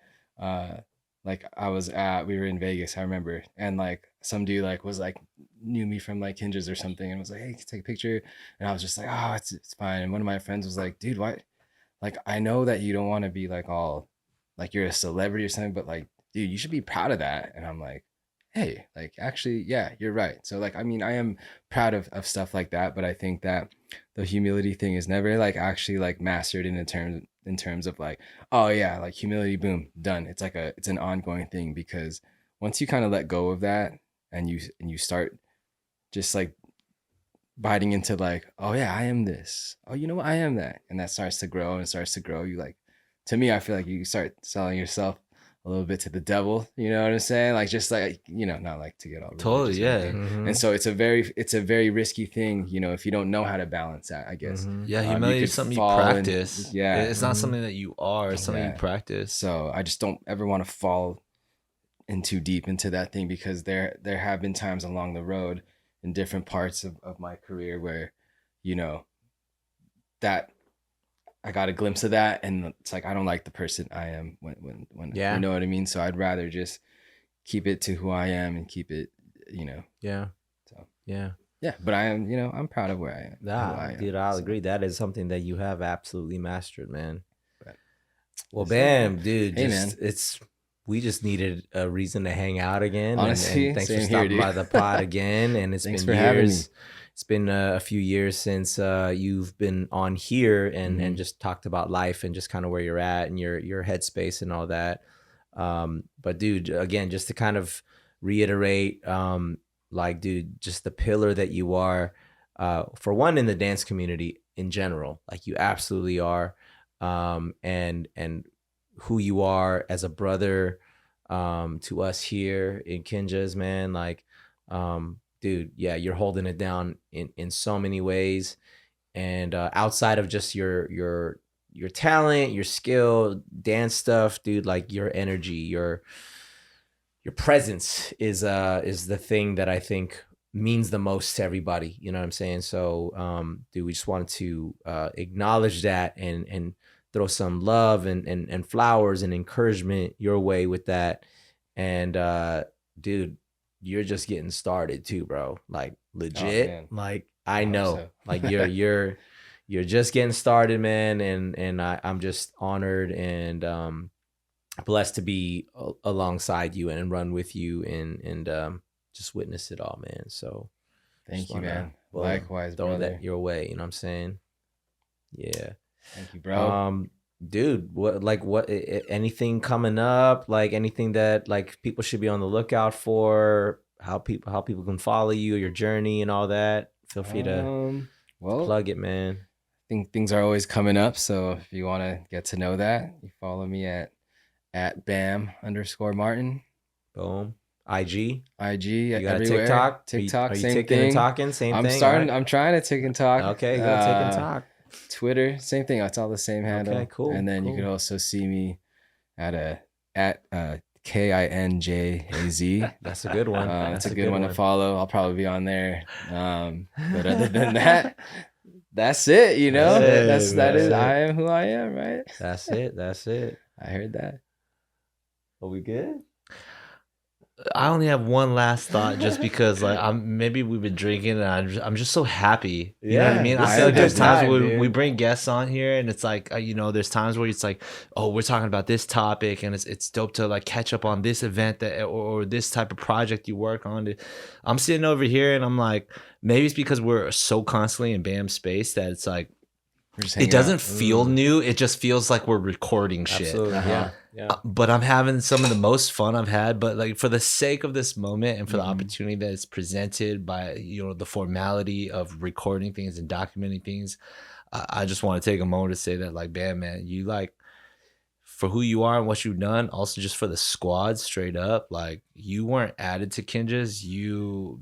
C: like we were in Vegas, I remember, and like some dude like was like knew me from like Kinjaz or something and was like, hey, can you take a picture? And I was just like, oh, it's fine. And one of my friends was like, dude, why? Like, I know that you don't want to be like all like you're a celebrity or something, but like, dude, you should be proud of that. And I'm like, hey, like actually, yeah, you're right. So like, I mean, I am proud of stuff like that, but I think that the humility thing is never like actually like mastered in terms of like, oh yeah, like humility, boom, done. It's like it's an ongoing thing, because once you kind of let go of that and you start just like biting into like, oh yeah, I am this. Oh, you know what? I am that. And that starts to grow and starts to grow. You like, to me, I feel like you start selling yourself a little bit to the devil, you know what I'm saying? Like, just like, you know, not like to get all
D: totally, yeah.
C: And so it's a very risky thing, you know, if you don't know how to balance that, I guess.
D: Yeah, humility is something you practice. It's not something that you are, it's something you practice.
C: So I just don't ever want to fall in too deep into that thing, because there have been times along the road in different parts of my career where, you know, that I got a glimpse of that, and it's like I don't like the person I am when you know what I mean. So I'd rather just keep it to who I am and keep it, you know. So but I am, you know, I'm proud of where I am.
B: Dude, I'll agree. That is something that you have absolutely mastered, man. Right. Well, bam, dude.
C: Hey, man.
B: We just needed a reason to hang out again.
C: Honestly,
B: and thanks for stopping by the pod again. And it's been years. It's been a few years since you've been on here and just talked about life and just kind of where you're at and your headspace and all that. But dude, again, just to kind of reiterate, like, dude, just the pillar that you are, for one, in the dance community in general, like you absolutely are, and who you are as a brother to us here in Kinjaz, man, like, dude, yeah, you're holding it down in so many ways, and outside of just your talent, your skill, dance stuff, dude, like your energy, your presence is the thing that I think means the most to everybody. You know what I'm saying? So, dude, we just wanted to acknowledge that and throw some love and flowers and encouragement your way with that. And dude, you're just getting started too, bro. Like legit. Like I know, so. Like you're just getting started, man. And I'm just honored and blessed to be alongside you and run with you and just witness it all, man. So
C: thank you, man. Likewise,
B: throw
C: brother.
B: that your way. You know what I'm saying? Yeah.
C: Thank you, bro.
B: Dude, what anything coming up, like anything that like people should be on the lookout for, how people can follow you, your journey and all that? Feel free to plug it, man.
C: I think things are always coming up, so if you want to get to know that, you follow me at @bam_Martin.
B: Boom. IG.
C: You got
B: everywhere. TikTok. Are you
C: same thing.
B: And talking? Same thing.
C: Right? I'm trying to tick and talk.
B: Okay, go tick and talk.
C: Twitter, same thing. It's all the same handle.
B: Okay, cool.
C: And then you could also see me at KINJAZ.
B: That's a good one.
C: That's a good one to follow. I'll probably be on there. But other than that, that's it. You know, that is I am who I am. Right.
B: That's it.
C: I heard that.
B: Are we good?
D: I only have one last thought, just because like maybe we've been drinking and I'm just so happy. You know what I mean? I feel like there's times where we bring guests on here and it's like, you know, there's times where it's like, oh, we're talking about this topic and it's dope to like catch up on this event that or this type of project you work on. I'm sitting over here and I'm like, maybe it's because we're so constantly in BAM space that it's like, it doesn't feel new. It just feels like we're recording shit.
B: Absolutely. Yeah.
D: But I'm having some of the most fun I've had. But like for the sake of this moment and for the opportunity that is presented by, you know, the formality of recording things and documenting things, I just want to take a moment to say that, like, bam, man, you like for who you are and what you've done, also just for the squad straight up, like you weren't added to Kinjaz, you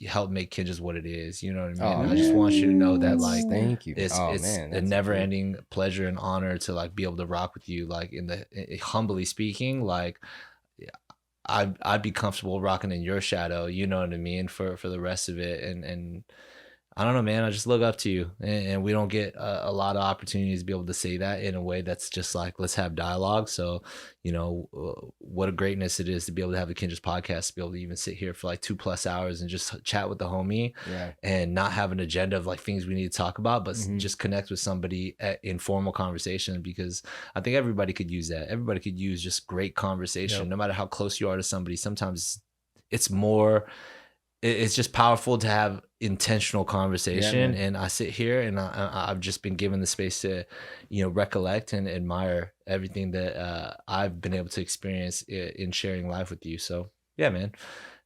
D: helped make Kinjaz what it is. You know what I mean? I just want you to know that, like,
C: thank you.
D: It's a never ending pleasure and honor to like be able to rock with you. Like humbly speaking, like I'd be comfortable rocking in your shadow. You know what I mean? For the rest of it, and I don't know, man. I just look up to you, and we don't get a lot of opportunities to be able to say that in a way that's just like, let's have dialogue. So, you know, what a greatness it is to be able to have the Kinjaz podcast, to be able to even sit here for like 2+ hours and just chat with the homie, and not have an agenda of like things we need to talk about, but just connect with somebody at informal conversation, because I think everybody could use that. Everybody could use just great conversation, no matter how close you are to somebody. Sometimes it's just powerful to have intentional conversation. And I sit here and I've just been given the space to, you know, recollect and admire everything that I've been able to experience in sharing life with you. So yeah, man.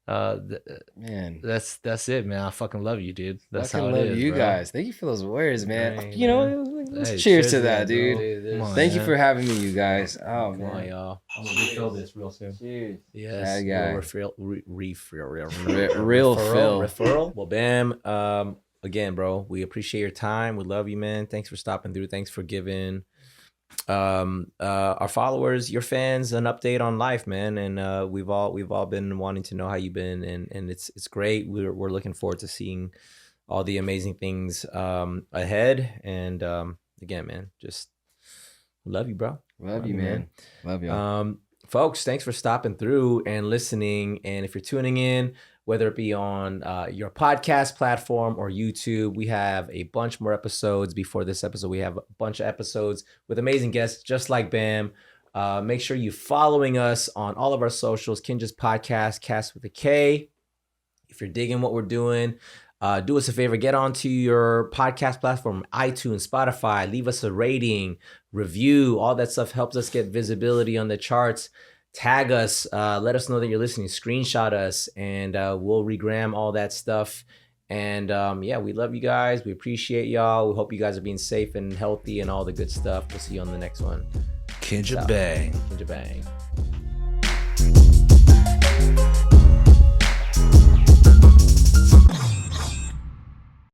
D: That's it, man. I fucking love you, dude. That's how it is,
C: you
D: bro.
C: guys. Thank you for those words, man.
B: Right,
C: you know, let's cheers to that, dude. Thank you for having me, you guys. Oh,
B: Come
C: man.
B: on, y'all.
D: I'm gonna refill this real soon.
C: Cheers.
B: Yes. Referral. Well, Bam. Again, bro, we appreciate your time. We love you, man. Thanks for stopping through. Thanks for giving our followers, your fans, an update on life, man. And we've all been wanting to know how you've been, and it's great. We're looking forward to seeing all the amazing things ahead. And again, man, just love you, bro.
C: Love you, man. Love you.
B: Folks, thanks for stopping through and listening. And if you're tuning in, whether it be on your podcast platform or YouTube, we have a bunch more episodes. Before this episode, we have a bunch of episodes with amazing guests just like Bam. Make sure you're following us on all of our socials, Kinjaz Podcast, Cast with a K. If you're digging what we're doing, do us a favor, get onto your podcast platform, iTunes, Spotify, leave us a rating, review. All that stuff helps us get visibility on the charts. Tag us, let us know that you're listening, screenshot us, and we'll regram all that stuff. And yeah, we love you guys. We appreciate y'all. We hope you guys are being safe and healthy and all the good stuff. We'll see you on the next one.
D: Kinjaz Bang.
B: Kinjaz Bang.